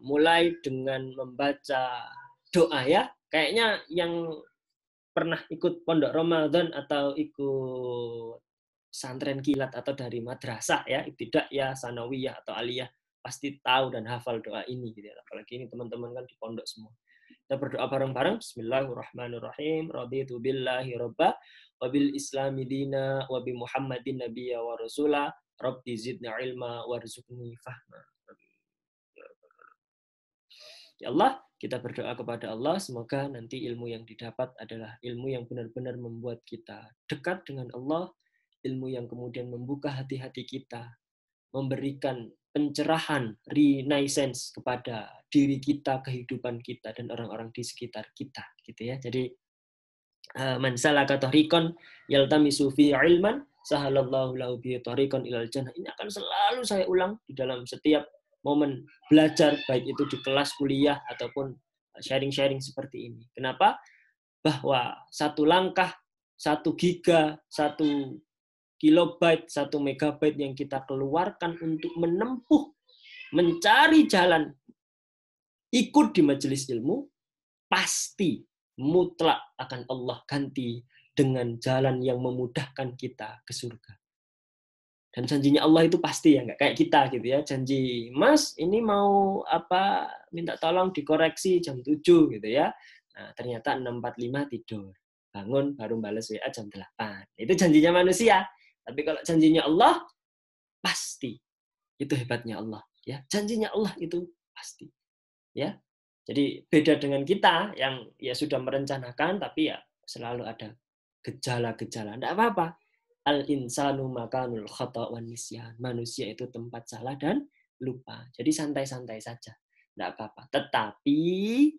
mulai dengan membaca doa ya. Kayaknya yang pernah ikut pondok Ramadan atau ikut pesantren kilat atau dari madrasah ya, ibtidak ya, sanawiyah atau aliyah pasti tahu dan hafal doa ini gitu ya. Apalagi ini teman-teman kan di pondok semua. Kita berdoa bareng-bareng. Bismillahirrahmanirrahim. Raditu billahi robba wa bil islami dina wa bi Muhammadin nabiyya wa rasula. Rabbi zidni ilma warzuqni fahma. Ya Allah, kita berdoa kepada Allah, semoga nanti ilmu yang didapat adalah ilmu yang benar-benar membuat kita dekat dengan Allah, ilmu yang kemudian membuka hati-hati kita, memberikan pencerahan, renaissance kepada diri kita, kehidupan kita, dan orang-orang di sekitar kita. Gitu ya. Jadi, man salaka tariqan yaltamisu fi ilman, sahalallahu lahu bihi tariqan ilal jannah. Ini akan selalu saya ulang di dalam setiap momen belajar, baik itu di kelas kuliah ataupun sharing-sharing seperti ini. Kenapa? Bahwa satu langkah, 1 giga, 1 kilobyte, 1 megabyte yang kita keluarkan untuk menempuh, mencari jalan, ikut di majelis ilmu, pasti mutlak akan Allah ganti dengan jalan yang memudahkan kita ke surga. Dan janjinya Allah itu pasti ya, nggak kayak kita gitu ya. Janji, Mas, ini mau apa? Minta tolong dikoreksi jam 7 gitu ya. Nah, ternyata 6.45 tidur. Bangun baru balas WA jam 8. Itu janjinya manusia. Tapi kalau janjinya Allah, pasti. Itu hebatnya Allah. Ya, janjinya Allah itu pasti. Ya, jadi beda dengan kita yang ya sudah merencanakan, tapi ya selalu ada gejala-gejala. Tidak apa-apa. Al-insanu makanul khata' wan nisyan. Manusia itu tempat salah dan lupa. Jadi santai-santai saja. Tidak apa-apa. Tetapi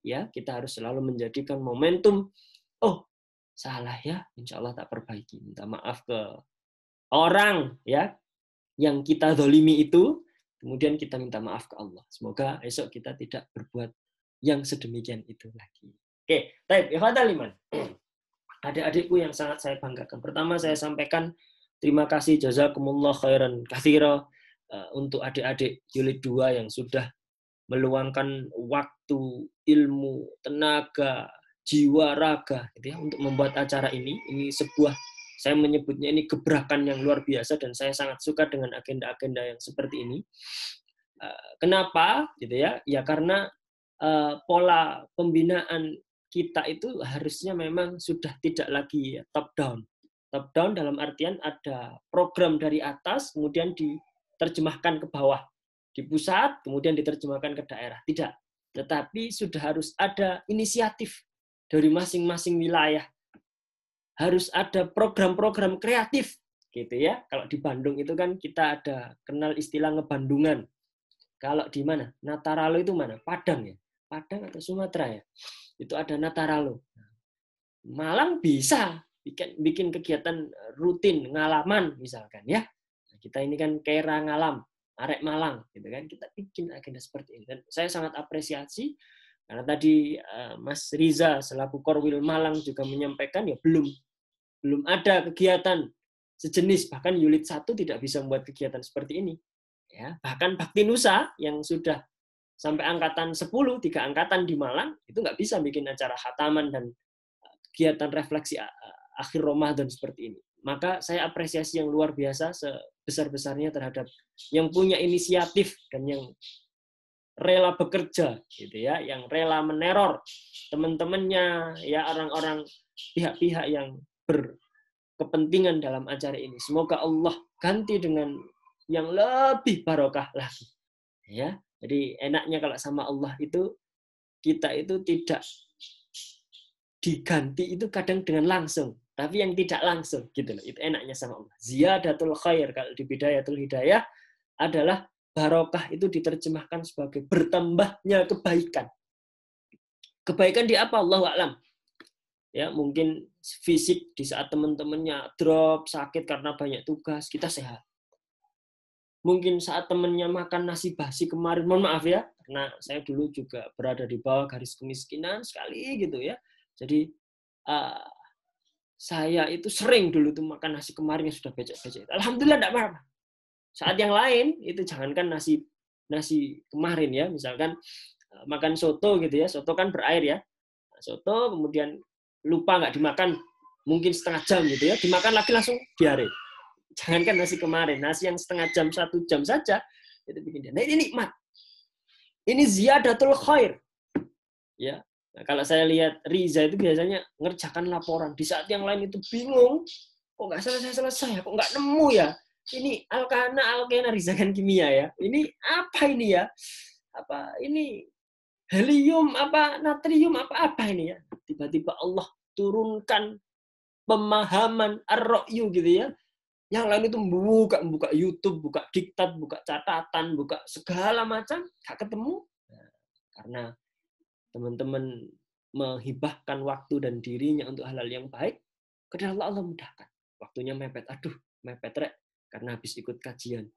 ya kita harus selalu menjadikan momentum. Oh, salah ya. Insya Allah tak perbaiki. Minta maaf ke orang ya yang kita zalimi itu. Kemudian kita minta maaf ke Allah. Semoga esok kita tidak berbuat yang sedemikian itu lagi. Oke, baik. Ikhwatal iman. Adik-adikku yang sangat saya banggakan. Pertama saya sampaikan terima kasih jazakumullah khairan katsira untuk adik-adik Jilid 2 yang sudah meluangkan waktu, ilmu, tenaga, jiwa, raga gitu ya, untuk membuat acara ini. Ini sebuah, saya menyebutnya ini gebrakan yang luar biasa dan saya sangat suka dengan agenda-agenda yang seperti ini. Kenapa gitu ya? Ya karena pola pembinaan kita itu harusnya memang sudah tidak lagi top down. Top down dalam artian ada program dari atas, kemudian diterjemahkan ke bawah. Di pusat, kemudian diterjemahkan ke daerah. Tidak. Tetapi sudah harus ada inisiatif dari masing-masing wilayah. Harus ada program-program kreatif. Gitu ya. Kalau di Bandung itu kan kita ada kenal istilah ngebandungan. Kalau di mana? Nataralo itu mana? Padang ya? Padang atau Sumatera ya? Itu ada Nataralo. Malang bisa bikin kegiatan rutin ngalaman misalkan ya. Nah, kita ini kan Kera Ngalam, Arek Malang gitu kan. Kita bikin agenda seperti ini dan saya sangat apresiasi karena tadi Mas Riza selaku Korwil Malang juga menyampaikan ya belum ada kegiatan sejenis, bahkan Unit 1 tidak bisa membuat kegiatan seperti ini. Ya, bahkan Bakti Nusa yang sudah sampai angkatan 10, 3 angkatan di Malang, itu nggak bisa bikin acara khataman dan kegiatan refleksi akhir Ramadan seperti ini. Maka saya apresiasi yang luar biasa sebesar-besarnya terhadap yang punya inisiatif dan yang rela bekerja, gitu ya, yang rela meneror teman-temannya, ya orang-orang pihak-pihak yang berkepentingan dalam acara ini. Semoga Allah ganti dengan yang lebih barokah lagi. Ya, jadi enaknya kalau sama Allah itu kita itu tidak diganti itu kadang dengan langsung, tapi yang tidak langsung gitu loh. Itu enaknya sama Allah. Ziyadatul khair kalau di Bidayatul Hidayah adalah barokah itu diterjemahkan sebagai bertambahnya kebaikan. Kebaikan di apa? Allahu a'lam. Ya, mungkin fisik di saat teman-temannya drop, sakit karena banyak tugas, kita sehat. Mungkin saat temannya makan nasi basi kemarin, mohon maaf ya, karena saya dulu juga berada di bawah garis kemiskinan sekali gitu ya. Jadi saya itu sering dulu tuh makan nasi kemarin yang sudah becek-becek. Alhamdulillah enggak apa-apa. Saat yang lain itu jangankan nasi kemarin ya, misalkan makan soto gitu ya, soto kan berair ya, soto kemudian lupa nggak dimakan mungkin setengah jam gitu ya, dimakan lagi langsung diare. Jangankan nasi kemarin, nasi yang setengah jam, 1 jam saja, itu bikin dia. Nah ini nikmat. Ini ziyadatul khair. Ya, nah, kalau saya lihat Riza itu biasanya ngerjakan laporan. Di saat yang lain itu bingung, kok nggak selesai-selesai, kok nggak nemu ya. Ini alkena, Riza kan kimia ya. Ini apa ini ya? Apa ini helium, apa natrium, apa ini ya? Tiba-tiba Allah turunkan pemahaman ar-ra'yu gitu ya. Yang lain itu buka YouTube, buka diktat, buka catatan, buka segala macam, gak ketemu. Nah, karena teman-teman menghibahkan waktu dan dirinya untuk hal-hal yang baik, kepada Allah mudahkan. Waktunya mepet, mepet rek, karena habis ikut kajian.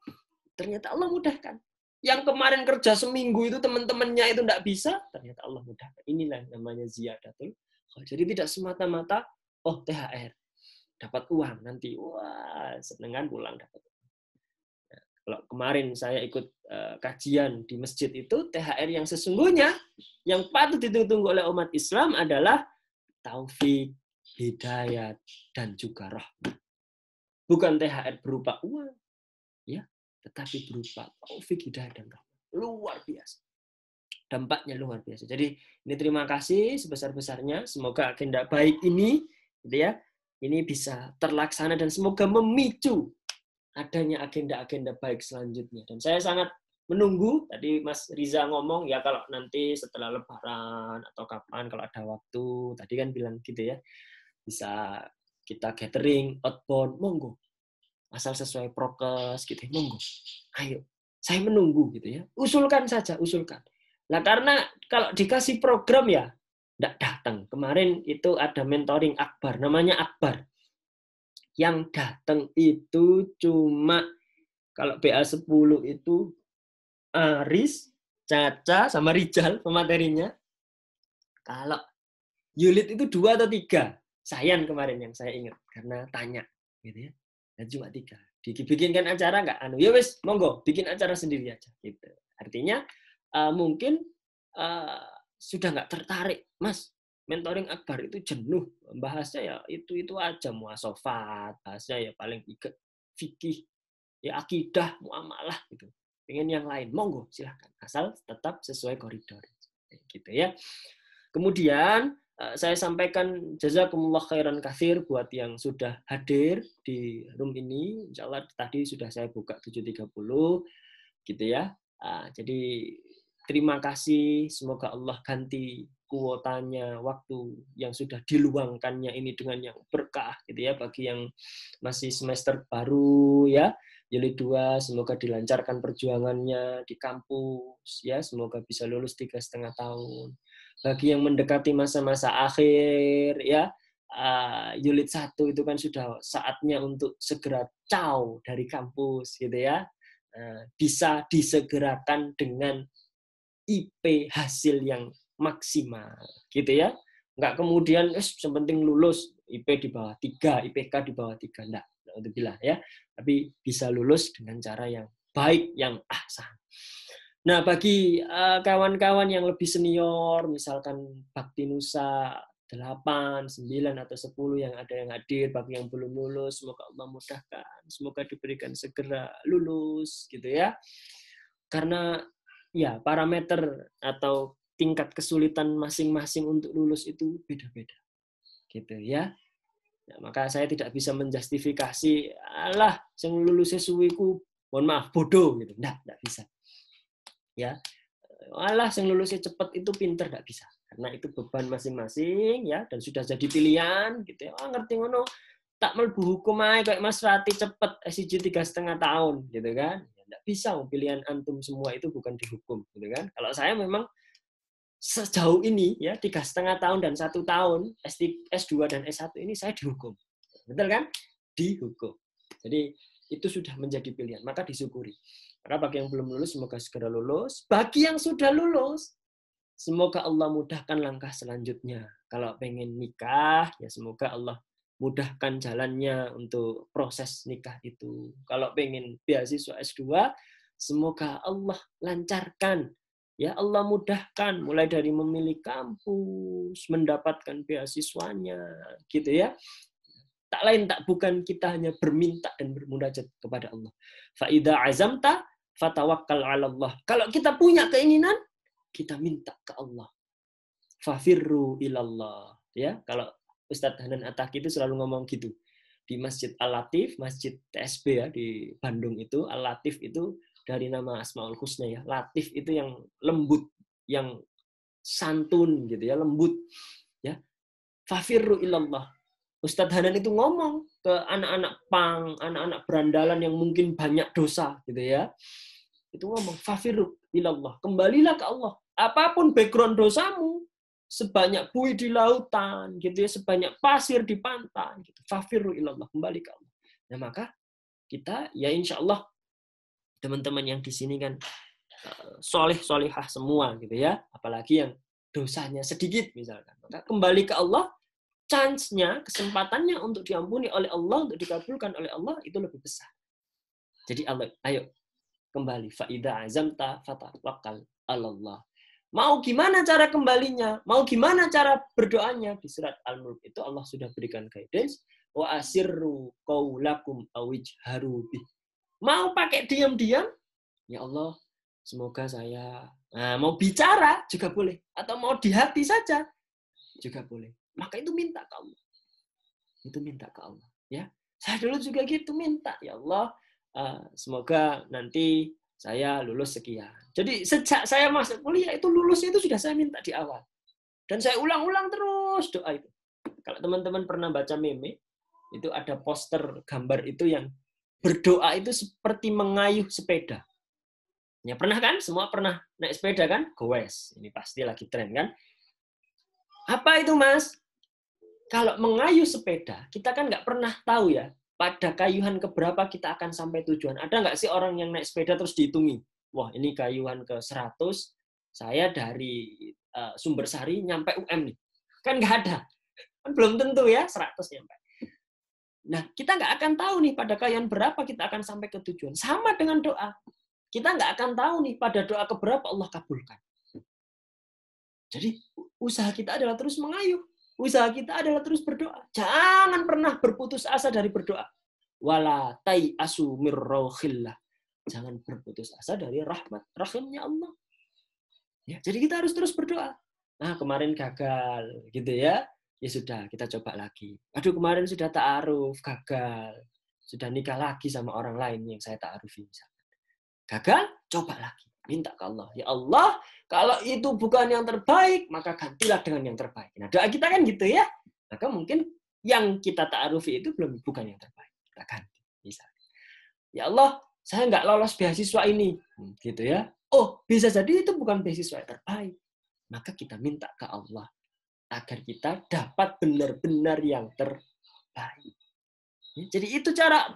Ternyata Allah mudahkan. Yang kemarin kerja seminggu itu teman-temannya itu tidak bisa, ternyata Allah mudahkan. Inilah namanya ziyadatul. Jadi tidak semata-mata, THR. Dapat uang nanti, wah senengan pulang dapat. Nah, kalau kemarin saya ikut kajian di masjid itu, THR yang sesungguhnya yang patut ditunggu oleh umat Islam adalah taufik, hidayat, dan juga rahmat. Bukan THR berupa uang, ya, tetapi berupa taufik, hidayat, dan rahmat. Luar biasa. Dampaknya luar biasa. Jadi ini terima kasih sebesar-besarnya. Semoga agenda baik ini, gitu ya, ini bisa terlaksana dan semoga memicu adanya agenda-agenda baik selanjutnya. Dan saya sangat menunggu, tadi Mas Riza ngomong, ya kalau nanti setelah Lebaran atau kapan, kalau ada waktu, tadi kan bilang gitu ya, bisa kita gathering, outbound, monggo. Asal sesuai prokes, gitu ya, monggo. Ayo, saya menunggu gitu ya. Usulkan saja, usulkan. Nah karena kalau dikasih program ya, tidak datang. Kemarin itu ada mentoring Akbar, namanya Akbar. Yang datang itu cuma, kalau BA10 itu Aris, Caca, sama Rijal pematerinya. Kalau Yulit itu 2 atau 3. Sayan kemarin yang saya ingat, karena tanya. Gitu ya. Dan cuma 3. Dibikinkan acara nggak? Ya wes, monggo, bikin acara sendiri aja. Gitu. Artinya, mungkin sudah nggak tertarik, Mas. Mentoring Akbar itu jenuh, bahasnya ya itu aja, muasofat, bahasnya ya paling fikih, ya akidah, muamalah gitu. Pengen yang lain, monggo silahkan, asal tetap sesuai koridor, gitu ya. Kemudian saya sampaikan jazakumullah khairan katsir buat yang sudah hadir di room ini. Insya Allah tadi sudah saya buka 7.30, gitu ya. Jadi terima kasih, semoga Allah ganti kuotanya, waktu yang sudah diluangkannya ini dengan yang berkah gitu ya, bagi yang masih semester baru ya, jilid 2, semoga dilancarkan perjuangannya di kampus ya, semoga bisa lulus 3,5 tahun. Bagi yang mendekati masa-masa akhir ya, jilid 1 itu kan sudah saatnya untuk segera caw dari kampus gitu ya. Bisa disegerakan dengan IP hasil yang maksimal, gitu ya. Nggak kemudian, sepenting lulus, IP di bawah 3, IPK di bawah 3. Enggak, alhamdulillah ya. Tapi bisa lulus dengan cara yang baik, yang ahsan. Nah, bagi kawan-kawan yang lebih senior, misalkan Bakti Nusa 8, 9, atau 10 yang ada yang hadir, bagi yang belum lulus, semoga Allah mudahkan, semoga diberikan segera lulus, gitu ya. Karena ya parameter atau tingkat kesulitan masing-masing untuk lulus itu beda-beda, gitu ya. Nah, maka saya tidak bisa menjustifikasi, alah, yang lulusnya suwiku, mohon maaf, bodoh gitu. Enggak bisa. Ya, alah, yang lulusnya cepat itu pinter, enggak bisa. Karena itu beban masing-masing ya, dan sudah jadi pilihan gitu ya. Ngerti ngono, tak melbu hukum aja kayak Mas Rati cepet SIJ 3,5 tahun gitu kan. Nggak bisa, pilihan antum semua itu bukan dihukum, gitu kan? Kalau saya memang sejauh ini ya 3,5 tahun dan 1 tahun S2 dan S1 ini saya dihukum, betul kan? Dihukum. Jadi itu sudah menjadi pilihan, maka disyukuri. Maka bagi yang belum lulus semoga segera lulus. Bagi yang sudah lulus, semoga Allah mudahkan langkah selanjutnya. Kalau pengen nikah, ya semoga Allah mudahkan jalannya untuk proses nikah itu. Kalau pengen beasiswa S2, semoga Allah lancarkan Ya Allah mudahkan mulai dari memilih kampus, mendapatkan beasiswanya, gitu ya. Tak lain tak bukan kita hanya berminta dan bermunajat kepada Allah. Fa idza azamta fatawakkal 'ala Allah. Kalau kita punya keinginan, kita minta ke Allah. Fafirru ilallah. Ya, kalau Ustadz Hanan Ataki itu selalu ngomong gitu. Di Masjid Al-Latif, Masjid TSB ya di Bandung itu, Al-Latif itu dari nama Asmaul Husna ya. Latif itu yang lembut, yang santun gitu ya, lembut ya. Fafirru ilallah. Ustadz Hanan itu ngomong ke anak-anak pang, anak-anak berandalan yang mungkin banyak dosa gitu ya. Itu ngomong fafirru ilallah, kembalilah ke Allah. Apapun background dosamu, sebanyak buih di lautan gitu ya, sebanyak pasir di pantai gitu. Fafirru ilallah, kembali ke Allah. Nah, maka kita ya insya Allah teman-teman yang di sini kan soleh solihah semua gitu ya, apalagi yang dosanya sedikit misalkan. Maka kembali ke Allah, chance-nya, kesempatannya untuk diampuni oleh Allah, untuk dikabulkan oleh Allah itu lebih besar. Jadi Allah, ayo kembali. Fa'idha azamta fatawakkal Allah. Mau gimana cara kembalinya? Mau gimana cara berdoanya? Di surat Al-Mulk itu Allah sudah berikan guidance. Wa asirru qaulakum awijharu bih. Mau pakai diam-diam? Ya Allah, semoga saya mau bicara juga boleh. Atau mau di hati saja juga boleh. Maka itu minta ke Allah. Itu minta ke Allah. Ya, saya dulu juga gitu minta. Ya Allah, semoga nanti saya lulus sekian. Jadi sejak saya masuk kuliah itu lulus itu sudah saya minta di awal. Dan saya ulang-ulang terus doa itu. Kalau teman-teman pernah baca meme, itu ada poster gambar itu yang berdoa itu seperti mengayuh sepeda. Ya pernah kan? Semua pernah naik sepeda kan? Goes. Ini pasti lagi tren kan? Apa itu Mas? Kalau mengayuh sepeda, kita kan nggak pernah tahu ya, pada kayuhan keberapa kita akan sampai tujuan. Ada nggak sih orang yang naik sepeda terus dihitungi? Wah, ini kayuhan ke 100, saya dari Sumbersari nyampe UM nih. Kan nggak ada. Kan belum tentu ya 100 nyampe. Nah, kita nggak akan tahu nih pada kayuhan berapa kita akan sampai ke tujuan. Sama dengan doa. Kita nggak akan tahu nih pada doa keberapa Allah kabulkan. Jadi usaha kita adalah terus mengayuh. Usaha kita adalah terus berdoa. Jangan pernah berputus asa dari berdoa. Wala tai'asu mir rauhillah. Jangan berputus asa dari rahmat rahimnya Allah. Ya, jadi kita harus terus berdoa. Nah, kemarin gagal gitu ya. Ya sudah, kita coba lagi. Aduh, kemarin sudah ta'aruf, gagal. Sudah nikah lagi sama orang lain yang saya ta'arufi. Gagal, coba lagi. Minta ke Allah. Ya Allah, kalau itu bukan yang terbaik, maka gantilah dengan yang terbaik. Nah, doa kita kan gitu ya. Maka mungkin yang kita ta'arufi itu bukan yang terbaik. Kita ganti. Misalnya. Ya Allah, saya nggak lolos beasiswa ini. Gitu ya. Oh, bisa jadi itu bukan beasiswa yang terbaik. Maka kita minta ke Allah. Agar kita dapat benar-benar yang terbaik. Jadi itu cara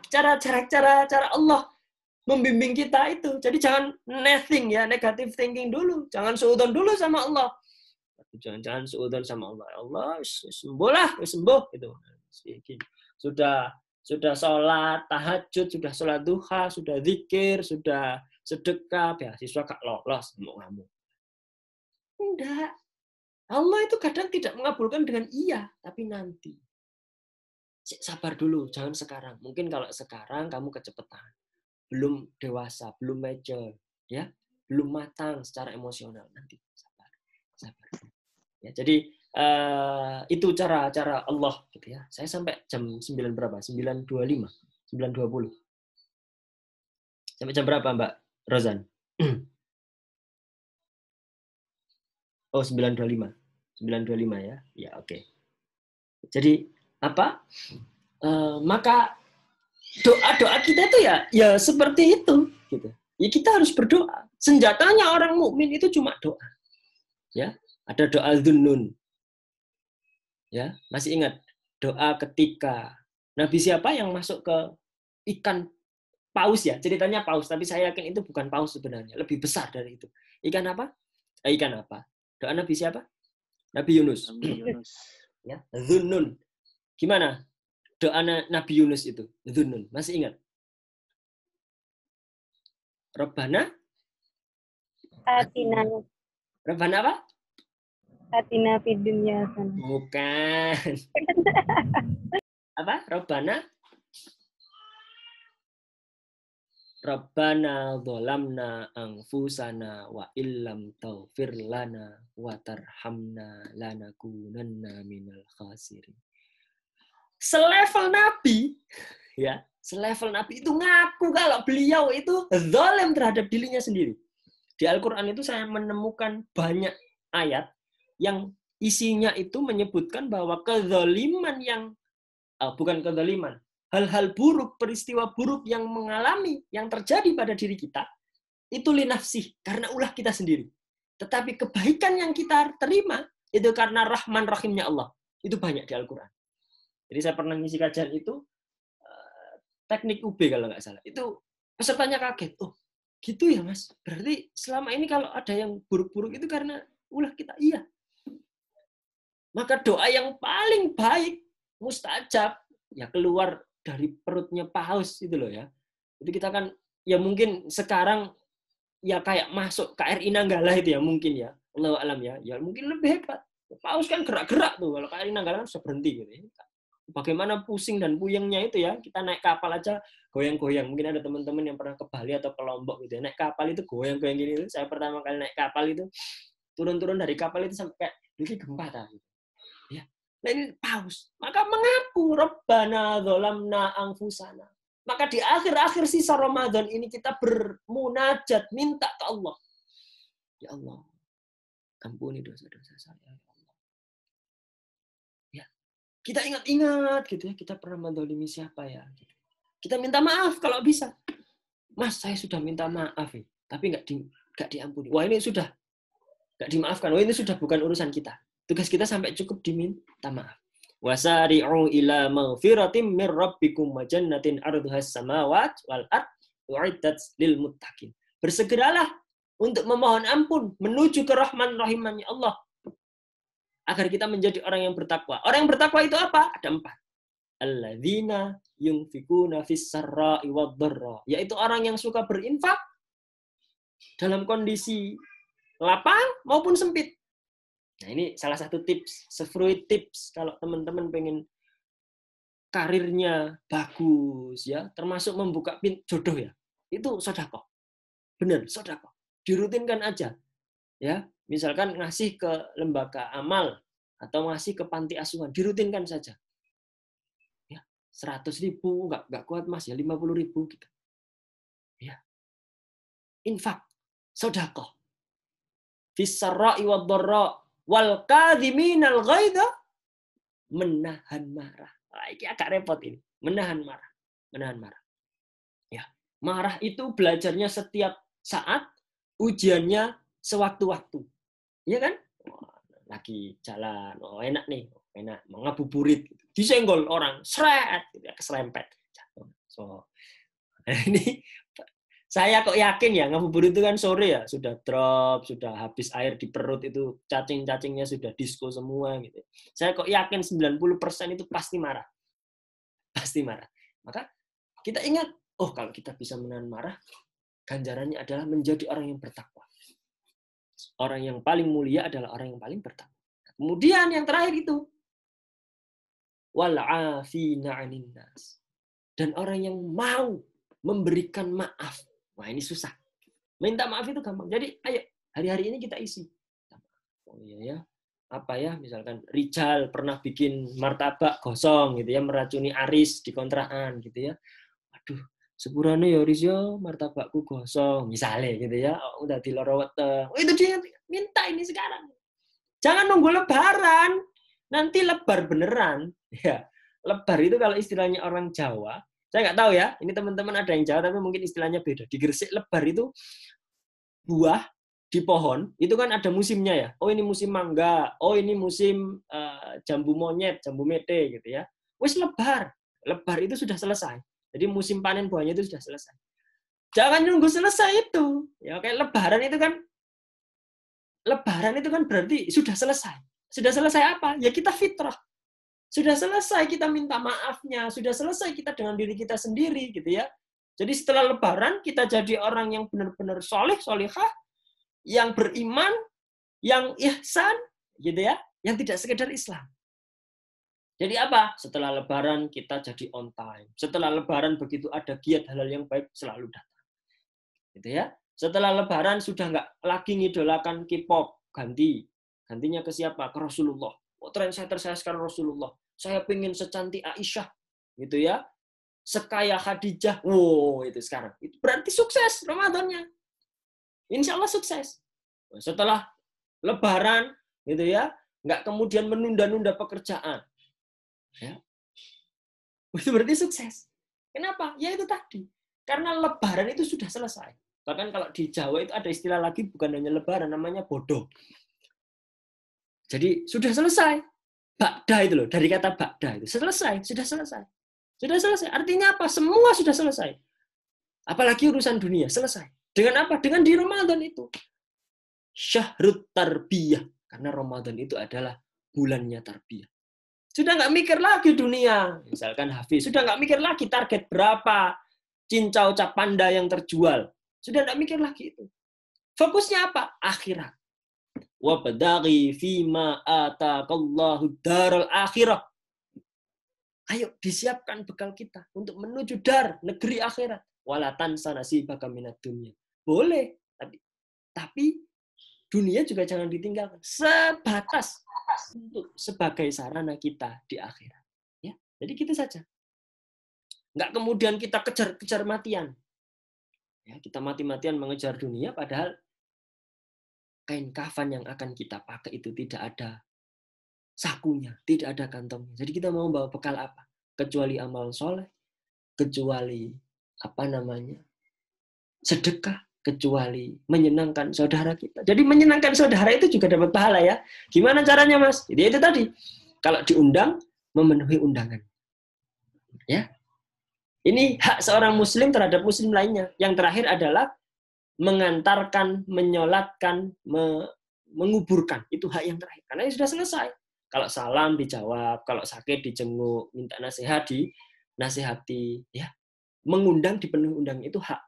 Allah membimbing kita itu. Jadi jangan nothing ya, negative thinking dulu. Jangan suudzon dulu sama Allah. Jangan suudzon sama Allah. Allah sembuh lah, sembuh gitu. Sudah sholat tahajud, sudah sholat duha, sudah zikir, sudah sedekah, beasiswa gak lolos, mau ngamuk. Enggak. Allah itu kadang tidak mengabulkan dengan iya, tapi nanti. Sabar dulu, jangan sekarang. Mungkin kalau sekarang kamu kecepatan. Belum dewasa, belum mature, ya, belum matang secara emosional. Nanti sabar. Ya, jadi itu cara Allah gitu ya. Saya sampai jam 9 berapa? 9.25, 9.20. Sampai jam berapa, Mbak Rozan? Oh, 9.25. 9.25 ya. Ya, oke. Jadi apa? Maka doa-doa kita itu ya seperti itu gitu. Ya kita harus berdoa. Senjatanya orang mukmin itu cuma doa. Ya, ada doa dhunnun. Ya, masih ingat doa ketika Nabi siapa yang masuk ke ikan paus ya? Ceritanya paus, tapi saya yakin itu bukan paus sebenarnya, lebih besar dari itu. Ikan apa? Ikan apa? Doa Nabi siapa? Nabi Yunus. Ya, dhunnun. Gimana? Doa Nabi Yunus itu, dhunnun. Masih ingat? Rabbana Atina, Rabbana apa? atina fid dunya hasanah. Bukan. Apa? Rabbana dzalamna anfusana wa illam taghfir lana wa tarhamna lanakunanna minal khasirin. Selevel Nabi, ya, selevel Nabi itu ngaku kalau beliau itu zalim terhadap dirinya sendiri. Di Al-Quran itu saya menemukan banyak ayat yang isinya itu menyebutkan bahwa kezaliman yang bukan kezaliman, hal-hal buruk, peristiwa buruk yang yang terjadi pada diri kita, itu linafsih, karena ulah kita sendiri. Tetapi kebaikan yang kita terima, itu karena rahman rahimnya Allah. Itu banyak di Al-Quran. Jadi saya pernah ngisi kajian itu, teknik UB kalau nggak salah. Itu pesertanya kaget. Oh, gitu ya Mas? Berarti selama ini kalau ada yang buruk-buruk itu karena ulah kita. Iya. Maka doa yang paling baik, mustajab, ya keluar dari perutnya paus itu loh ya. Itu kita kan ya mungkin sekarang ya kayak masuk KRI Nanggala itu ya mungkin ya. Allahu alam ya. Ya mungkin lebih hebat. Paus kan gerak-gerak tuh, kalau KRI Nanggala kan sudah berhenti gitu ya. Bagaimana pusing dan puyengnya itu ya, kita naik kapal aja goyang-goyang. Mungkin ada teman-teman yang pernah ke Bali atau ke Lombok gitu ya. Naik kapal itu goyang-goyang gini. Saya pertama kali naik kapal itu turun-turun dari kapal itu sampai kayak ini gempa tadi. Ya. Nah ini paus. Maka mengaku Rabbana dzalamna anfusana. Maka di akhir-akhir sisa Ramadan ini kita bermunajat, minta ke Allah. Ya Allah, ampuni dosa-dosa saya. Ya, kita ingat-ingat gitu ya, kita pernah mendolimi siapa ya. Gitu. Kita minta maaf kalau bisa. Mas, saya sudah minta maaf, tapi nggak diampuni. Wah ini sudah nggak dimaafkan. Wah ini sudah bukan urusan kita. Tugas kita sampai cukup diminta maaf. Wasari'u ila maghfiratin mir rabbikum wa jannatin arduhas samawati wal ard u'iddat lil muttaqin. Bersegeralah untuk memohon ampun menuju ke rahman rahimannya Allah agar kita menjadi orang yang bertakwa. Orang yang bertakwa itu apa? Ada 4. Alladzina yunfikuna fis sarra'i wad dharra, yaitu orang yang suka berinfak dalam kondisi lapang maupun sempit. Nah, ini salah satu tips, sefruit tips kalau teman-teman pengen karirnya bagus ya, termasuk membuka pintu jodoh ya. Itu sedekah. Benar, sedekah. Dirutinkan aja. Ya, misalkan ngasih ke lembaga amal atau ngasih ke panti asuhan, dirutinkan saja. Ya, 100.000 enggak kuat Mas ya, 50.000 gitu. Ya. Infak, sedekah. Fis sarra'i wad dharra wal kadhiminal ghaidha, menahan marah. Nah, ini agak repot ini. Menahan marah. Menahan marah. Ya. Marah itu belajarnya setiap saat, ujiannya sewaktu-waktu. Iya kan? Lagi jalan, oh enak nih, enak, mau ngabuburit. Disenggol orang, seret, keserempet. So, ini saya kok yakin ya, ngabuburit itu kan sore ya, sudah drop, sudah habis air di perut itu, cacing-cacingnya sudah disko semua gitu. Saya kok yakin 90% itu pasti marah. Pasti marah. Maka kita ingat, oh kalau kita bisa menahan marah, ganjarannya adalah menjadi orang yang bertakwa. Orang yang paling mulia adalah orang yang paling bertakwa. Kemudian yang terakhir itu, wal'afina 'anin nas. Dan orang yang mau memberikan maaf. Wah ini susah. Minta maaf itu gampang. Jadi ayo hari-hari ini kita isi. Oh iya ya. Apa ya, misalkan Rijal pernah bikin martabak gosong gitu ya, meracuni Aris di kontrakan gitu ya. Aduh, sepurane ya Riz ya, martabakku gosong misalnya gitu ya. Oh, udah diloro weteng. Oh, itu dia minta ini sekarang. Jangan nunggu lebaran. Nanti lebar beneran. Ya. Lebar itu kalau istilahnya orang Jawa, saya nggak tahu ya, ini teman-teman ada yang Jawa, tapi mungkin istilahnya beda. Di Gresik lebar itu buah di pohon, itu kan ada musimnya ya. Oh ini musim mangga, oh ini musim jambu monyet, jambu mete gitu ya. Wis lebar. Lebar itu sudah selesai. Jadi musim panen buahnya itu sudah selesai. Jangan nunggu selesai itu. Ya kayak lebaran itu kan berarti sudah selesai. Sudah selesai apa? Ya kita fitrah. Sudah selesai kita minta maafnya, sudah selesai kita dengan diri kita sendiri gitu ya. Jadi setelah lebaran kita jadi orang yang benar-benar soleh, solehah, yang beriman, yang ihsan, gitu ya, yang tidak sekedar Islam. Jadi apa? Setelah Lebaran kita jadi on time. Setelah Lebaran begitu ada giat halal yang baik selalu datang. Gitu ya. Setelah Lebaran sudah nggak lagi ngidolakan K-pop, gantinya ke siapa? Ke Rasulullah. Oh, trendsetter saya sekarang Rasulullah. Saya pengen secantik Aisyah, gitu ya. Sekaya Khadijah. Wow, itu sekarang. Itu berarti sukses Ramadannya. Insya Allah sukses. Setelah Lebaran, gitu ya, nggak kemudian menunda-nunda pekerjaan. Ya. Itu berarti sukses. Kenapa? Ya itu tadi. Karena Lebaran itu sudah selesai. Bahkan kalau di Jawa itu ada istilah lagi, bukan hanya Lebaran, namanya bodoh. Jadi sudah selesai. Ba'da itu loh, dari kata ba'da itu. Selesai, sudah selesai. Sudah selesai. Artinya apa? Semua sudah selesai. Apalagi urusan dunia, selesai. Dengan apa? Dengan di Ramadan itu. Syahrut tarbiyah. Karena Ramadan itu adalah bulannya tarbiyah. Sudah nggak mikir lagi dunia. Misalkan Hafiz, sudah nggak mikir lagi target berapa cincau cap panda yang terjual. Sudah nggak mikir lagi itu. Fokusnya apa? Akhirat. Wabdaghi fima ataqallahu daral akhirah. Ayo disiapkan bekal kita untuk menuju dar negeri akhirat. Wala tansa nasibaka minad dunya. Boleh, tapi dunia juga jangan ditinggalkan. Sebatas untuk sebagai sarana kita di akhirat. Ya, jadi gitu saja. Nggak kemudian kita kejar matian. Ya, kita mati-matian mengejar dunia, padahal kain kafan yang akan kita pakai itu tidak ada sakunya, tidak ada kantongnya. Jadi kita mau bawa bekal apa? Kecuali amal soleh, kecuali sedekah, kecuali menyenangkan saudara kita. Jadi menyenangkan saudara itu juga dapat pahala ya. Gimana caranya Mas? Jadi itu tadi. Kalau diundang, memenuhi undangan. Ya. Ini hak seorang muslim terhadap muslim lainnya. Yang terakhir adalah mengantarkan, menyolatkan, menguburkan. Itu hak yang terakhir. Karena sudah selesai. Kalau salam dijawab, kalau sakit dijenguk, minta nasihat dinasihati, ya. Mengundang dipenuhi undangan itu hak.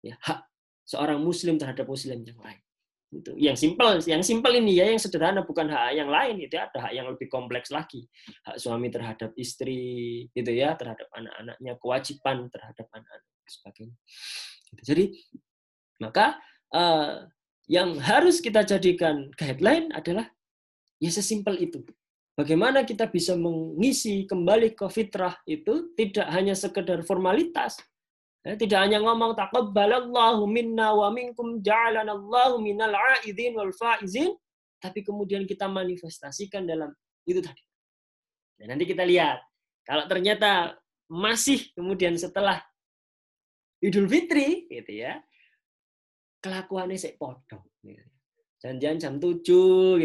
Ya, hak seorang muslim terhadap muslim yang lain. Itu yang simpel ini ya, yang sederhana, bukan hak yang lain. Itu ada hak yang lebih kompleks lagi. Hak suami terhadap istri, gitu ya, terhadap anak-anaknya, kewajiban terhadap anak-anak dan sebagainya. Jadi maka yang harus kita jadikan guideline adalah ya sesimpel itu. Bagaimana kita bisa mengisi kembali ke fitrah itu tidak hanya sekedar formalitas. Tidak hanya ngomong taqabbalallahu minna wa minkum ja'alanallahu minal a'idhin wal faizin, tapi kemudian kita manifestasikan dalam itu tadi. Dan nanti kita lihat kalau ternyata masih kemudian setelah Idul Fitri gitu ya, kelakuannya sik podo. Janjian jam 7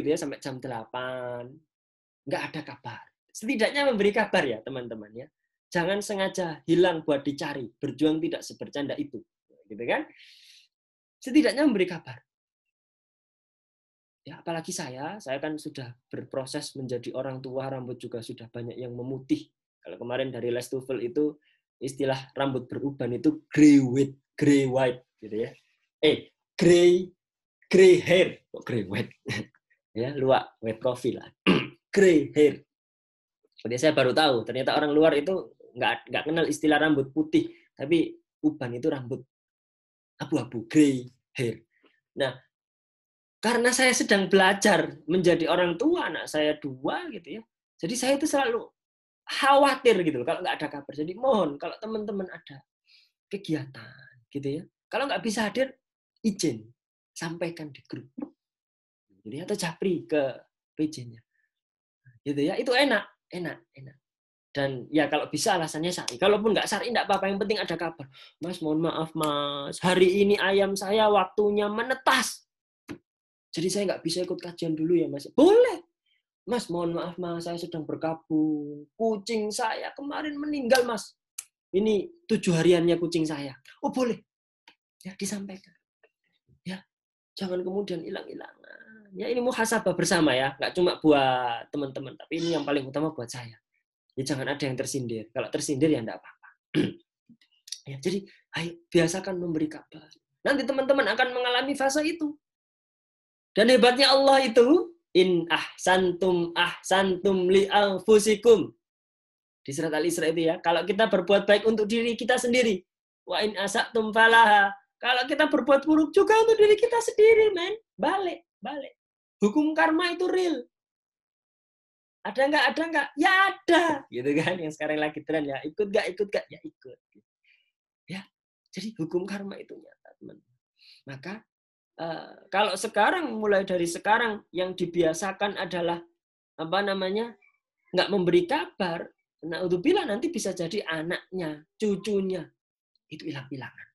gitu ya sampai jam 8. Nggak ada kabar. Setidaknya memberi kabar ya teman-teman ya. Jangan sengaja hilang buat dicari. Berjuang tidak sebercanda itu. Gitu kan? Setidaknya memberi kabar. Ya, apalagi saya kan sudah berproses menjadi orang tua, rambut juga sudah banyak yang memutih. Kalau kemarin dari Les Tufel itu istilah rambut beruban itu grey white gitu ya. Grey hair, kok grey white. Ya, luak white coffee lah. Grey hair. Jadi saya baru tahu, ternyata orang luar itu nggak kenal istilah rambut putih, tapi uban itu rambut abu-abu, grey hair. Nah, karena saya sedang belajar menjadi orang tua, anak saya 2 gitu ya. Jadi saya itu selalu khawatir gitu kalau nggak ada kabar. Jadi mohon kalau teman-teman ada kegiatan gitu ya, kalau nggak bisa hadir, izin sampaikan di grup. Jadi atau japri ke PJ-nya. Gitu ya, itu enak. Dan ya kalau bisa alasannya syar'i. Kalaupun nggak syar'i nggak apa-apa, yang penting ada kabar. Mas, mohon maaf Mas, hari ini ayam saya waktunya menetas. Jadi saya nggak bisa ikut kajian dulu ya Mas. Boleh. Mas, mohon maaf Mas, saya sedang berkabung. Kucing saya kemarin meninggal Mas. Ini 7 hariannya kucing saya. Oh boleh. Ya disampaikan. Ya, jangan kemudian hilang-hilangan. Ya ini muhasabah bersama ya. Nggak cuma buat teman-teman, tapi ini yang paling utama buat saya. Ya jangan ada yang tersindir. Kalau tersindir ya enggak apa-apa. Ya, jadi ayo biasakan memberi kabar. Nanti teman-teman akan mengalami fase itu. Dan hebatnya Allah itu, in ahsantum li anfusikum. Di surat Al-Isra itu ya, kalau kita berbuat baik untuk diri kita sendiri, wa in asatum falaha. Kalau kita berbuat buruk juga untuk diri kita sendiri, men. Balik. Hukum karma itu real. Ada nggak? Ya ada. Gitu kan, yang sekarang lagi tren ya. Ikut nggak? Ya ikut. Ya, jadi hukum karma itu nyata, teman. Maka kalau sekarang, mulai dari sekarang, yang dibiasakan adalah apa namanya, nggak memberi kabar. Nah, udzubillah nanti bisa jadi anaknya, cucunya itu hilang-hilangan.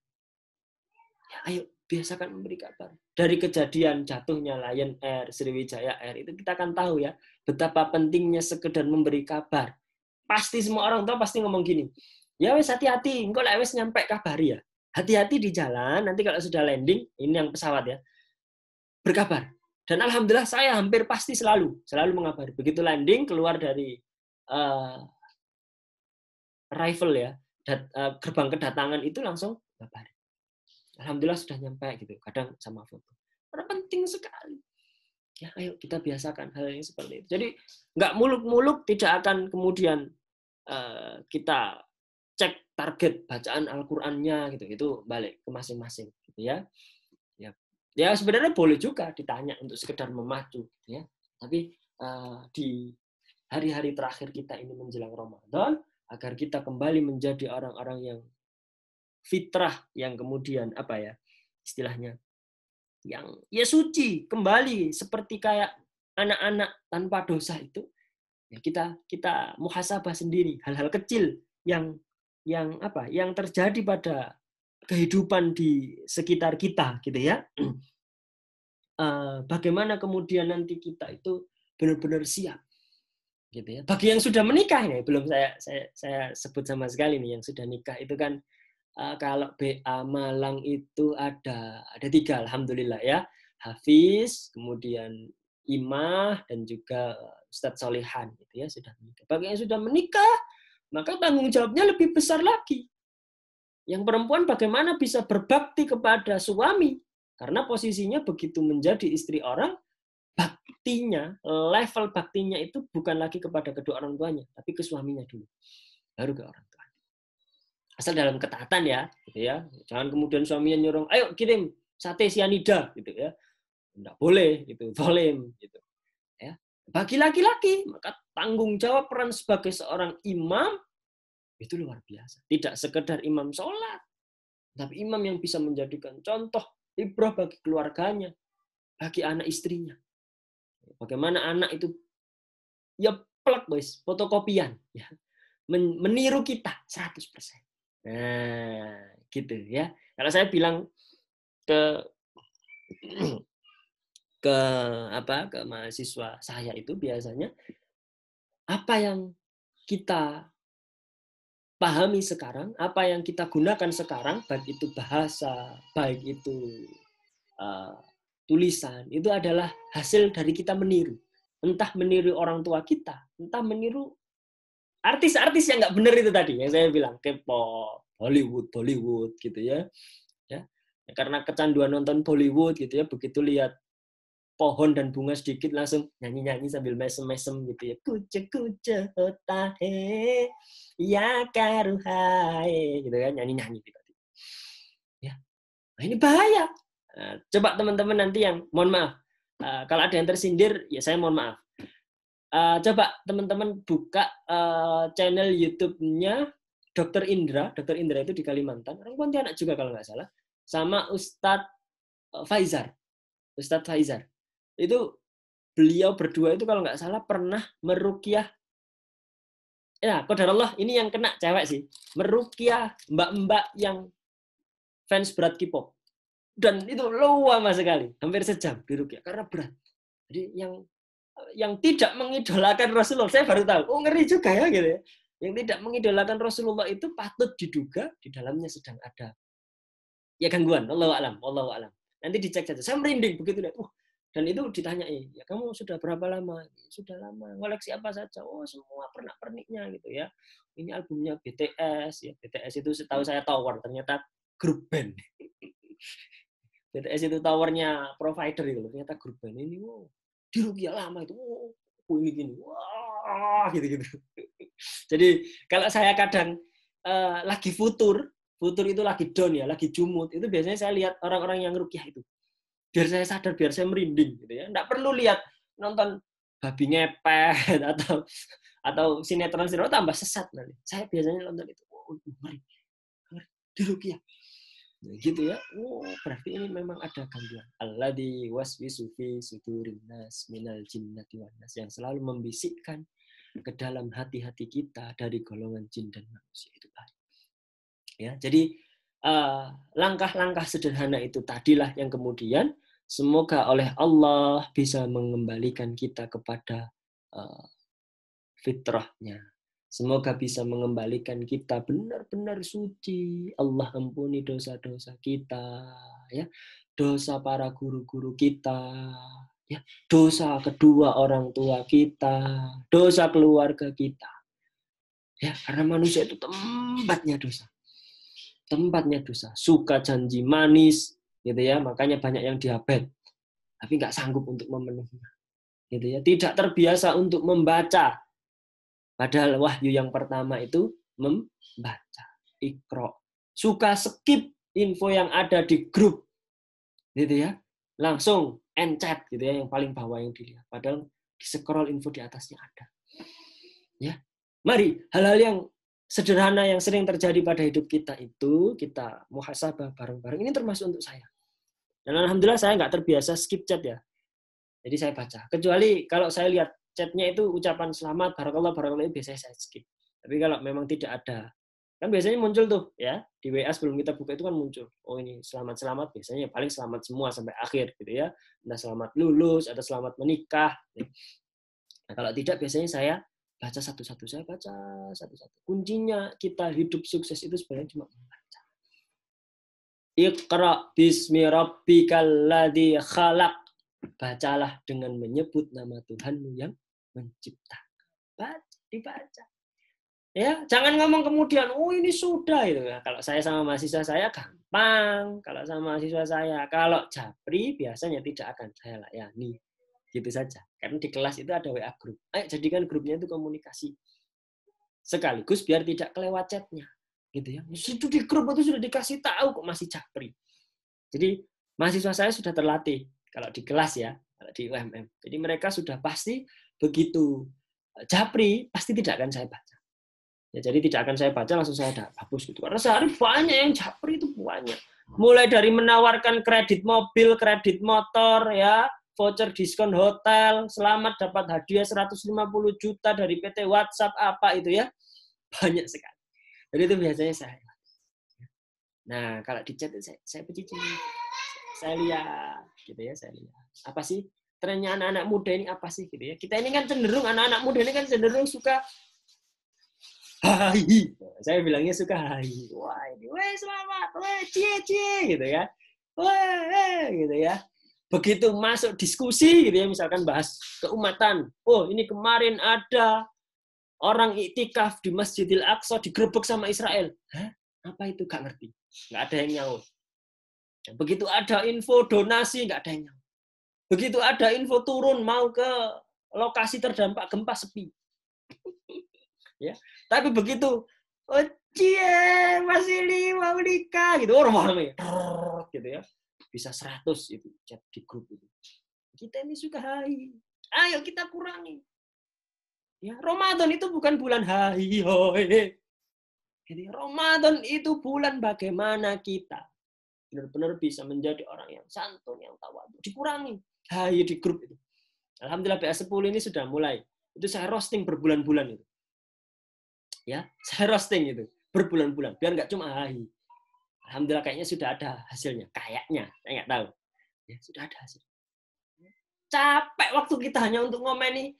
Ya, ayo biasakan memberi kabar. Dari kejadian jatuhnya Lion Air, Sriwijaya Air, itu kita akan tahu ya betapa pentingnya sekedar memberi kabar. Pasti semua orang tua pasti ngomong gini, ya wes hati-hati, engkau lah wes nyampe kabari ya. Hati-hati di jalan, nanti kalau sudah landing, ini yang pesawat ya, berkabar. Dan alhamdulillah saya hampir pasti selalu mengabari. Begitu landing, keluar dari arrival ya, gerbang kedatangan itu langsung kabari. Alhamdulillah sudah nyampe gitu. Kadang sama foto. Karena penting sekali. Ya, ayo kita biasakan hal yang seperti itu. Jadi nggak muluk-muluk, tidak akan kemudian kita cek target bacaan Al-Qur'annya gitu. Itu balik ke masing-masing gitu ya. Ya sebenarnya boleh juga ditanya untuk sekedar memacu gitu ya. Tapi di hari-hari terakhir kita ini menjelang Ramadan, agar kita kembali menjadi orang-orang yang fitrah, yang kemudian apa ya istilahnya, yang ya suci kembali seperti kayak anak-anak tanpa dosa itu, ya kita muhasabah sendiri hal-hal kecil yang apa yang terjadi pada kehidupan di sekitar kita gitu ya. Bagaimana kemudian nanti kita itu benar-benar siap gitu ya. Bagi yang sudah menikah ya, belum saya sebut sama sekali nih, yang sudah nikah itu kan kalau BA Malang itu ada 3, alhamdulillah ya. Hafiz, kemudian Imah, dan juga Ustadz Solihan gitu ya, sudah menikah. Bagi yang sudah menikah, maka tanggung jawabnya lebih besar lagi. Yang perempuan bagaimana bisa berbakti kepada suami, karena posisinya begitu menjadi istri orang, baktinya, level baktinya itu bukan lagi kepada kedua orang tuanya, tapi ke suaminya dulu, baru ke orang tua. Asal dalam ketaatan ya, gitu ya. Jangan kemudian suaminya nyuruh, ayo kirim sate sianida, gitu ya. Enggak boleh, gitu, zalim, gitu. Ya. Bagi laki-laki, maka tanggung jawab peran sebagai seorang imam itu luar biasa. Tidak sekedar imam sholat, tapi imam yang bisa menjadikan contoh ibrah bagi keluarganya, bagi anak istrinya. Bagaimana anak itu ya plek guys, fotokopian, ya, meniru kita 100%. Nah, gitu ya. Kalau saya bilang ke ke mahasiswa saya itu biasanya, apa yang kita pahami sekarang, apa yang kita gunakan sekarang, baik itu bahasa, baik itu tulisan, itu adalah hasil dari kita meniru. Entah meniru orang tua kita, entah meniru artis-artis yang nggak benar itu tadi, yang saya bilang, K-pop, Bollywood gitu ya. Karena kecanduan nonton Bollywood gitu ya, begitu lihat pohon dan bunga sedikit langsung nyanyi-nyanyi sambil mesem-mesem gitu ya. Kuce-kuce hotahe, ya karuhai, gitu kan, nyanyi-nyanyi gitu. Ya. Nah, ini bahaya. Coba teman-teman nanti yang, mohon maaf, kalau ada yang tersindir, ya saya mohon maaf. Coba teman-teman buka channel YouTube-nya Dr. Indra. Dr. Indra itu di Kalimantan, orang Pontianak juga kalau nggak salah, sama Ustadz Faizar. Ustadz Faizar. Itu beliau berdua itu kalau nggak salah pernah meruqyah, ya qadarullah ini yang kena cewek sih, meruqyah mbak-mbak yang fans berat K-pop. Dan itu lama sekali, hampir sejam diruqyah karena berat. Jadi yang tidak mengidolakan Rasulullah, saya baru tahu, oh ngeri juga ya gitu ya. Yang tidak mengidolakan Rasulullah itu patut diduga di dalamnya sedang ada ya gangguan, Allahu alam. Nanti dicek saja. Saya merinding begitu lihat. Dan itu ditanyai, ya kamu sudah berapa lama? Sudah lama. Koleksi apa saja? Oh, semua pernak-perniknya gitu ya. Ini albumnya BTS ya. BTS itu setahu saya Tower, ternyata grup band. BTS itu towernya provider itu. Ternyata grup band ini, di Rukia lama itu, ini gini, wah gitu-gitu. Jadi kalau saya kadang lagi futur itu lagi down ya, lagi jumut, itu biasanya saya lihat orang-orang yang rukyah itu. Biar saya sadar, biar saya merinding gitu ya. Nggak perlu lihat nonton babi ngepet atau sinetron tambah sesat nanti. Saya biasanya nonton itu. Ngeri di rukyah. Nah, gitu ya. Berarti ini memang ada gangguan. Alladzi waswisu fi sudurin nas minal jinnati wan nas, yang selalu membisikkan ke dalam hati-hati kita dari golongan jin dan manusia itu tadi. Ya, jadi langkah-langkah sederhana itu tadilah yang kemudian semoga oleh Allah bisa mengembalikan kita kepada fitrahnya. Semoga bisa mengembalikan kita benar-benar suci. Allah ampuni dosa-dosa kita, ya. Dosa para guru-guru kita, ya. Dosa kedua orang tua kita, dosa keluarga kita. Ya, karena manusia itu tempatnya dosa. Tempatnya dosa. Suka janji manis, gitu ya. Makanya banyak yang diabetes, tapi nggak sanggup untuk memenuhinya. Gitu ya. Tidak terbiasa untuk membaca. Padahal wahyu yang pertama itu membaca, Iqra. Suka skip info yang ada di grup, gitu ya. Langsung end chat, gitu ya, yang paling bawah yang dilihat. Padahal di scroll info di atasnya ada. Ya, mari hal-hal yang sederhana yang sering terjadi pada hidup kita itu kita muhasabah bareng-bareng. Ini termasuk untuk saya. Dan alhamdulillah saya nggak terbiasa skip chat ya. Jadi saya baca. Kecuali kalau saya lihat chatnya itu ucapan selamat, barakallah, biasanya saya skip. Tapi kalau memang tidak ada, kan biasanya muncul tuh ya, di WA sebelum kita buka itu kan muncul. Oh ini selamat-selamat, biasanya paling selamat semua sampai akhir gitu ya. Entah selamat lulus, atau selamat menikah. Nah, kalau tidak biasanya saya baca satu-satu. Saya baca satu-satu. Kuncinya kita hidup sukses itu sebenarnya cuma membaca. Iqra bismi rabbikal ladzi khalaq. Bacalah dengan menyebut nama Tuhanmu yang menciptakan. Dibaca. Ya, jangan ngomong kemudian, oh ini sudah itu. Nah, kalau saya sama mahasiswa saya gampang. Kalau sama mahasiswa saya, kalau japri biasanya tidak akan saya layani. Gitu saja. Karena di kelas itu ada WA grup. Jadikan grupnya itu komunikasi. Sekaligus biar tidak kelewat chatnya. Gitu ya. Itu di grup itu sudah dikasih tahu kok masih japri. Jadi mahasiswa saya sudah terlatih. Kalau di kelas ya, kalau di UMM. Jadi mereka sudah pasti begitu japri, pasti tidak akan saya baca. Ya, jadi tidak akan saya baca, langsung saya hapus gitu. Karena sehari banyak yang japri itu banyak. Mulai dari menawarkan kredit mobil, kredit motor, ya, voucher diskon hotel, selamat dapat hadiah 150 juta dari PT WhatsApp apa itu ya. Banyak sekali. Jadi itu biasanya saya. Nah, kalau di chat saya pecicil. Saya lihat gitu ya, saya lihat. Apa sih trennya anak-anak muda ini apa sih gitu ya. Kita ini kan cenderung anak-anak muda ini kan cenderung suka hai. Saya bilangnya suka hai. Wah, ini weh selamat, weh cie gitu ya. Weh gitu ya. Begitu masuk diskusi gitu ya, misalkan bahas keumatan. Oh, ini kemarin ada orang iktikaf di Masjidil Aqsa digerebek sama Israel. Hah? Apa itu? Gak ngerti. Nggak ada yang nyaut. Begitu ada info donasi, nggak ada yang nyaut. Begitu ada info turun mau ke lokasi terdampak gempa, sepi. Ya. Tapi begitu, oh cie, Masili mau nikah gitu, orang rame, gitu ya. Bisa 100 itu chat di grup itu. Kita ini suka hai. Ayo kita kurangi. Ya, Ramadan itu bukan bulan hai hoi. Jadi Ramadan itu bulan bagaimana kita benar-benar bisa menjadi orang yang santun, yang tawadhu. Dikurangi. Hai di grup itu. Alhamdulillah BA10 ini sudah mulai. Itu saya roasting berbulan-bulan itu. Ya, saya roasting itu berbulan-bulan biar nggak cuma hai. Alhamdulillah kayaknya sudah ada hasilnya. Kayaknya, saya nggak tahu. Ya, sudah ada hasil. Capek waktu kita hanya untuk ngomeni,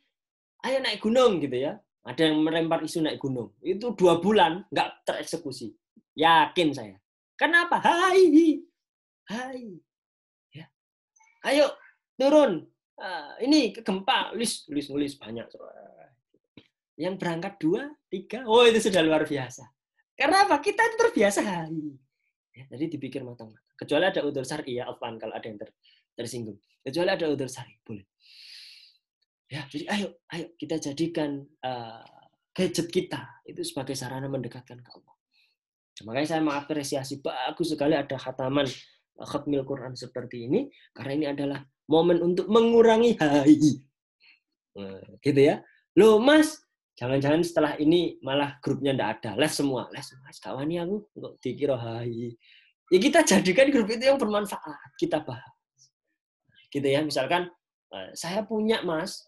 ayo naik gunung gitu ya. Ada yang melempar isu naik gunung. Itu 2 bulan nggak tereksekusi. Yakin saya. Kenapa? Hai. Ya. Ayo turun. Ini ke gempa. Nulis banyak. Yang berangkat 2, 3. Oh itu sudah luar biasa. Karena apa? Kita itu terbiasa hai. Ya, jadi dipikir matang-matang. Kecuali ada udzur syar'i ya, afwan kalau ada yang tersinggung. Kecuali ada udzur syar'i, boleh. Ya, jadi ayo kita jadikan gadget kita itu sebagai sarana mendekatkan ke Allah. Makanya saya mengapresiasi bagus sekali ada khataman khatmil Quran seperti ini karena ini adalah momen untuk mengurangi hai. Gitu ya. Loh Mas, jangan-jangan setelah ini malah grupnya ndak ada, les semua, les Mas. Kawani aku kok dikira hai. Ya kita jadikan grup itu yang bermanfaat, kita bahas. Gitu ya, misalkan saya punya Mas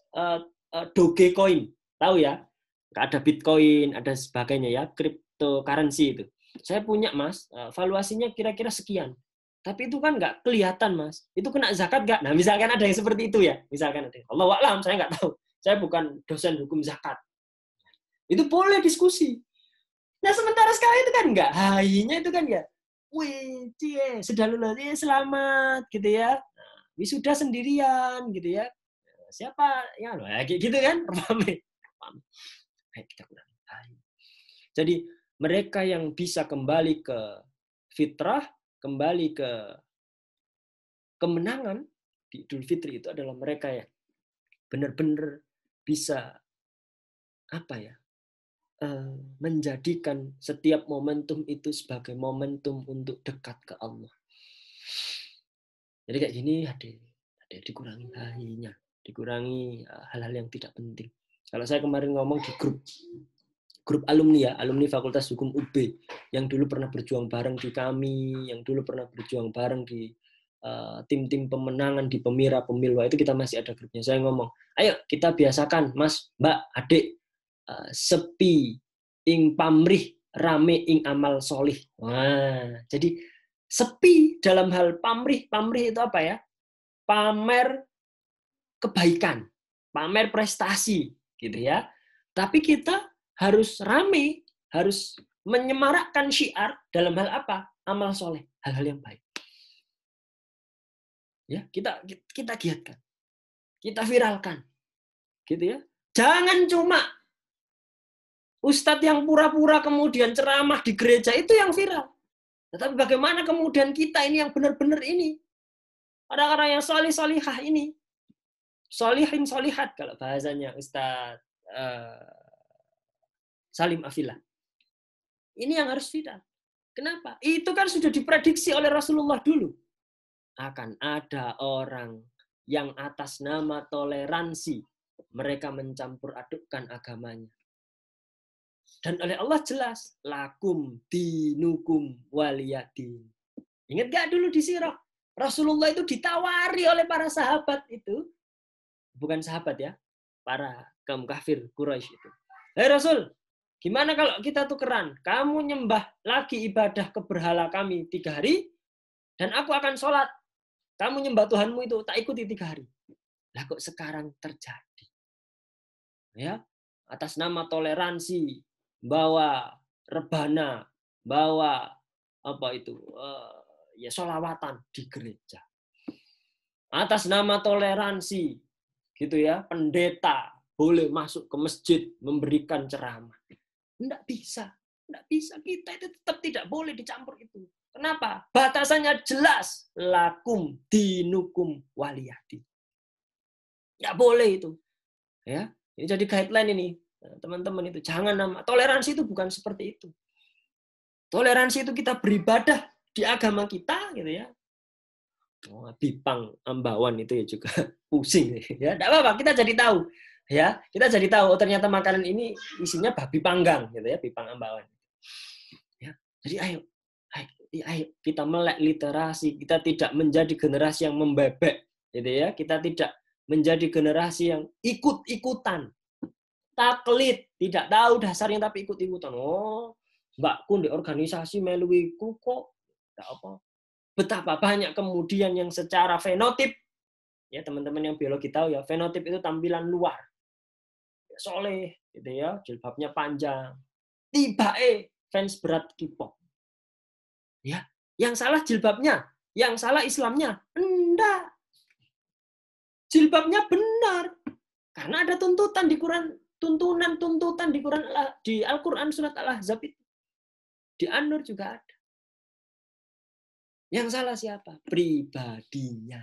Dogecoin, tahu ya? Ada Bitcoin, ada sebagainya ya, cryptocurrency itu. Saya punya Mas, valuasinya kira-kira sekian. Tapi itu kan nggak kelihatan Mas. Itu kena zakat nggak? Nah misalkan ada yang seperti itu ya. Misalkan ada. Allahu a'lam, saya nggak tahu. Saya bukan dosen hukum zakat. Itu boleh diskusi. Nah sementara sekarang itu kan nggak. Hainya itu kan ya. Wih, cie, sudah lulus, selamat gitu ya. Wisuda sendirian gitu ya. Siapa ya kayak gitu kan? Rame. Kita kurangi hai. Jadi mereka yang bisa kembali ke fitrah, kembali ke kemenangan di Idul Fitri itu adalah mereka yang benar-benar bisa menjadikan setiap momentum itu sebagai momentum untuk dekat ke Allah. Jadi kayak gini, adik dikurangi hainya, dikurangi hal-hal yang tidak penting. Kalau saya kemarin ngomong di grup alumni ya, alumni Fakultas Hukum UB yang dulu pernah berjuang bareng di kami, yang dulu pernah berjuang bareng di tim-tim pemenangan di Pemira, Pemilwa, itu kita masih ada grupnya. Saya ngomong, ayo kita biasakan Mas, Mbak, Adik, sepi ing pamrih, rame ing amal solih. Nah, jadi sepi dalam hal pamrih itu apa ya? Pamer kebaikan, pamer prestasi, gitu ya. Tapi kita harus rame, harus menyemarakkan syiar dalam hal apa? Amal soleh, hal-hal yang baik. Ya, kita giatkan, kita viralkan, gitu ya. Jangan cuma ustadz yang pura-pura kemudian ceramah di gereja itu yang viral. Tetapi bagaimana kemudian kita ini yang benar-benar ini, orang-orang yang solih-solihah ini, solihin solihat kalau bahasanya Ustadz Salim Afillah. Ini yang harus viral. Kenapa? Itu kan sudah diprediksi oleh Rasulullah dulu. Akan ada orang yang atas nama toleransi mereka mencampur adukkan agamanya. Dan oleh Allah jelas, lakum dinukum waliyadin. Ingat gak dulu di sirah? Rasulullah itu ditawari oleh para sahabat itu. Bukan sahabat ya, para kaum kafir Quraisy itu. Hei Rasul, gimana kalau kita tukeran? Kamu nyembah lagi ibadah ke berhala kami 3 hari, dan aku akan sholat. Kamu nyembah Tuhanmu itu tak ikuti 3 hari. Lah kok sekarang terjadi? Ya, atas nama toleransi, bawa rebana, bawa sholawatan di gereja. Atas nama toleransi, gitu ya, pendeta boleh masuk ke masjid memberikan ceramah. Enggak bisa. Kita itu tetap tidak boleh dicampur itu. Kenapa? Batasannya jelas. Lakum dinukum waliyadi. Enggak boleh itu. Ya, ini jadi guideline ini. Teman-teman itu jangan toleransi itu bukan seperti itu. Toleransi itu kita beribadah di agama kita gitu ya. Bipang Ambawan itu ya juga pusing ya. Enggak apa-apa, kita jadi tahu. Ya, kita jadi tahu ternyata makanan ini isinya babi panggang gitu ya, Bipang Ambawan. Ya. Jadi ayo kita melek literasi, kita tidak menjadi generasi yang membebek gitu ya. Kita tidak menjadi generasi yang ikut-ikutan. Taklid, tidak tahu dasarnya tapi ikut-ikutan. Oh, mbakku di organisasi meluiku kok enggak apa. Betapa banyak kemudian yang secara fenotip, ya teman-teman yang biologi tahu ya, fenotip itu tampilan luar. Soleh, gitu ya, jilbabnya panjang. Tiba fans berat K-pop. Ya, yang salah jilbabnya, yang salah Islamnya. Enggak. Jilbabnya benar. Karena ada tuntutan di Quran, tuntutan di Quran, di Al-Quran surat Al-Ahzab itu. Di An-Nur juga ada. Yang salah siapa? Pribadinya.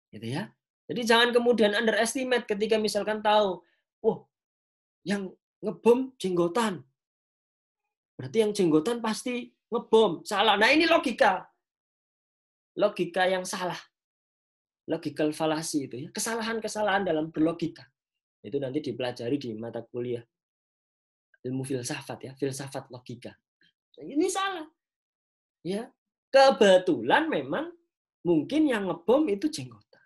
Gitu ya. Jadi jangan kemudian underestimate ketika misalkan tahu, wah, yang ngebom jenggotan. Berarti yang jenggotan pasti ngebom. Salah. Nah, ini logika. Logika yang salah. Logical fallacy itu ya. Kesalahan-kesalahan dalam berlogika. Itu nanti dipelajari di mata kuliah ilmu filsafat ya, filsafat logika. Ini salah. Ya. Kebetulan memang mungkin yang ngebom itu jenggotan.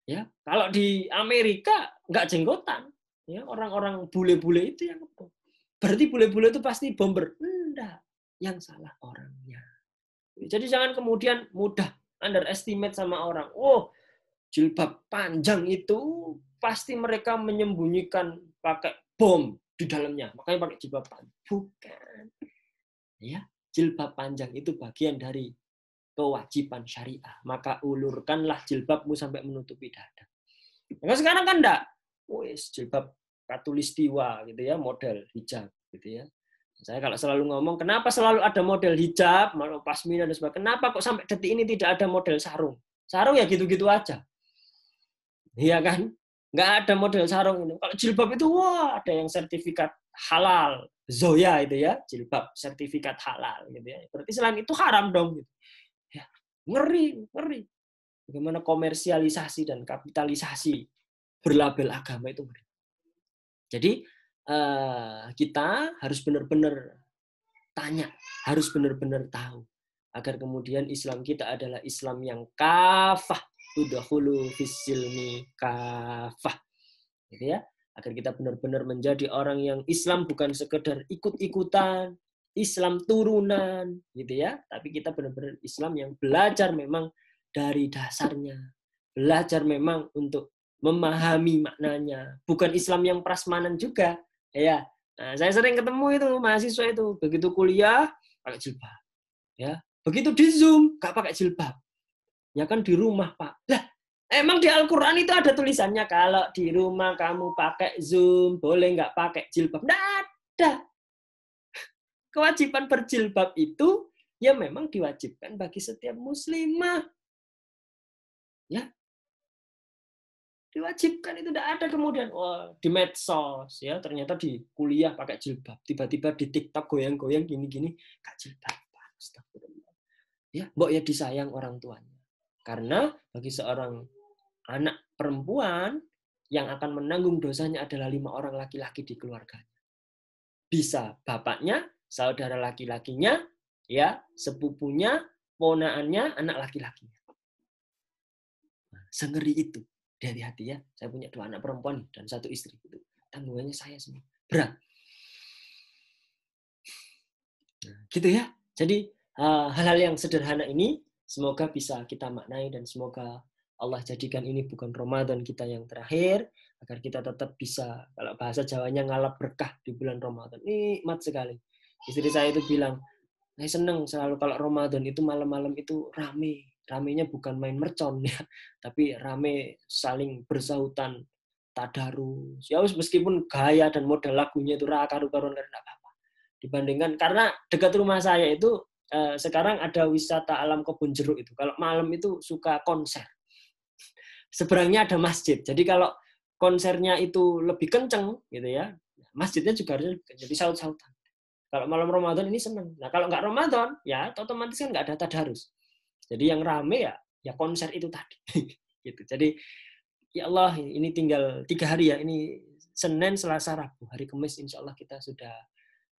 Ya, kalau di Amerika nggak jenggotan. Ya, orang-orang bule-bule itu yang ngebom. Berarti bule-bule itu pasti bomber. Enggak. Yang salah orangnya. Jadi jangan kemudian mudah underestimate sama orang. Oh, jilbab panjang itu pasti mereka menyembunyikan pakai bom di dalamnya. Makanya pakai jilbab panjang. Bukan. Ya, jilbab panjang itu bagian dari kewajiban syariah. Maka ulurkanlah jilbabmu sampai menutupi dada. Nah, sekarang kan enggak. Wes jilbab katulistiwa gitu ya, model hijab gitu ya. Saya kalau selalu ngomong, kenapa selalu ada model hijab, pasmina dan sebagainya. Kenapa kok sampai detik ini tidak ada model sarung? Sarung ya gitu-gitu aja. Iya kan? Nggak ada model sarung ini. Kalau jilbab itu, wah, ada yang sertifikat halal. Zoya itu ya, jilbab sertifikat halal. Gitu ya. Berarti selain itu haram dong. Gitu. Ya, ngeri, ngeri. Bagaimana komersialisasi dan kapitalisasi berlabel agama itu ngeri. Jadi, kita harus benar-benar tanya, harus benar-benar tahu. Agar kemudian Islam kita adalah Islam yang kafah. Udkhulu fis-silmi kafah. Gitu ya. Agar kita benar-benar menjadi orang yang Islam bukan sekedar ikut-ikutan, Islam turunan, gitu ya. Tapi kita benar-benar Islam yang belajar memang dari dasarnya. Belajar memang untuk memahami maknanya. Bukan Islam yang prasmanan juga. Ya. Nah, saya sering ketemu itu mahasiswa itu begitu kuliah pakai jilbab. Ya. Begitu di Zoom nggak pakai jilbab. Ya kan di rumah, Pak. Lah, emang di Al-Quran itu ada tulisannya kalau di rumah kamu pakai Zoom, boleh nggak pakai jilbab? Nggak ada. Kewajiban berjilbab itu ya memang diwajibkan bagi setiap muslimah. Ya, diwajibkan itu tidak ada kemudian di medsos ya ternyata di kuliah pakai jilbab tiba-tiba di TikTok goyang-goyang gini-gini gak jilbab. Astagfirullah. Ya, mbok ya disayang orang tuanya. Karena bagi seorang anak perempuan yang akan menanggung dosanya adalah 5 orang laki-laki di keluarganya. Bisa bapaknya, saudara laki-lakinya, ya, sepupunya, ponaannya, anak laki-lakinya. Nah, sengeri itu. Hati-hati ya, saya punya 2 anak perempuan dan 1 istri. Itu tanggungannya saya semua. Berat. Nah, gitu ya. Jadi hal-hal yang sederhana ini semoga bisa kita maknai dan semoga Allah jadikan ini bukan Ramadan kita yang terakhir, agar kita tetap bisa, kalau bahasa Jawanya, ngalap berkah di bulan Ramadan. Nikmat sekali. Istri saya itu bilang, saya senang selalu kalau Ramadan itu malam-malam itu rame. Ramenya bukan main mercon ya, tapi rame saling bersahutan tadarus. Ya meskipun gaya dan model lagunya itu karu-karuan karena apa-apa. Dibandingkan karena dekat rumah saya itu sekarang ada wisata alam kebun jeruk itu. Kalau malam itu suka konser. Seberangnya ada masjid. Jadi kalau konsernya itu lebih kenceng gitu ya, masjidnya juga harus jadi saut-sautan. Kalau malam Ramadan ini seneng. Nah kalau nggak Ramadan, ya otomatis kan nggak ada tadarus. Jadi yang rame ya konser itu tadi. Gitu. Jadi ya Allah ini tinggal 3 hari ya. Ini Senin, Selasa, Rabu. Hari Kamis insya Allah kita sudah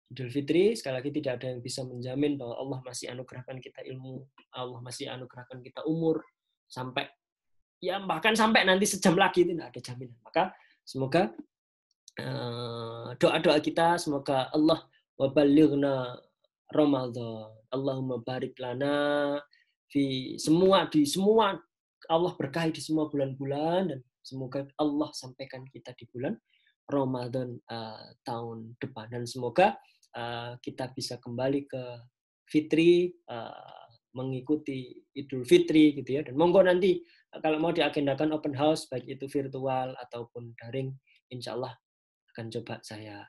Idul Fitri. Sekali lagi tidak ada yang bisa menjamin bahwa Allah masih anugerahkan kita ilmu, Allah masih anugerahkan kita umur sampai ya bahkan sampai nanti sejam lagi itu tidak ada jaminan. Maka semoga doa-doa kita semoga Allah wabalighna Ramadan. Allahumma barik lana di semua Allah berkahi di semua bulan-bulan dan semoga Allah sampaikan kita di bulan Ramadan tahun depan dan semoga kita bisa kembali ke Fitri mengikuti Idul Fitri gitu ya dan monggo nanti kalau mau diagendakan open house baik itu virtual ataupun daring insya Allah akan coba saya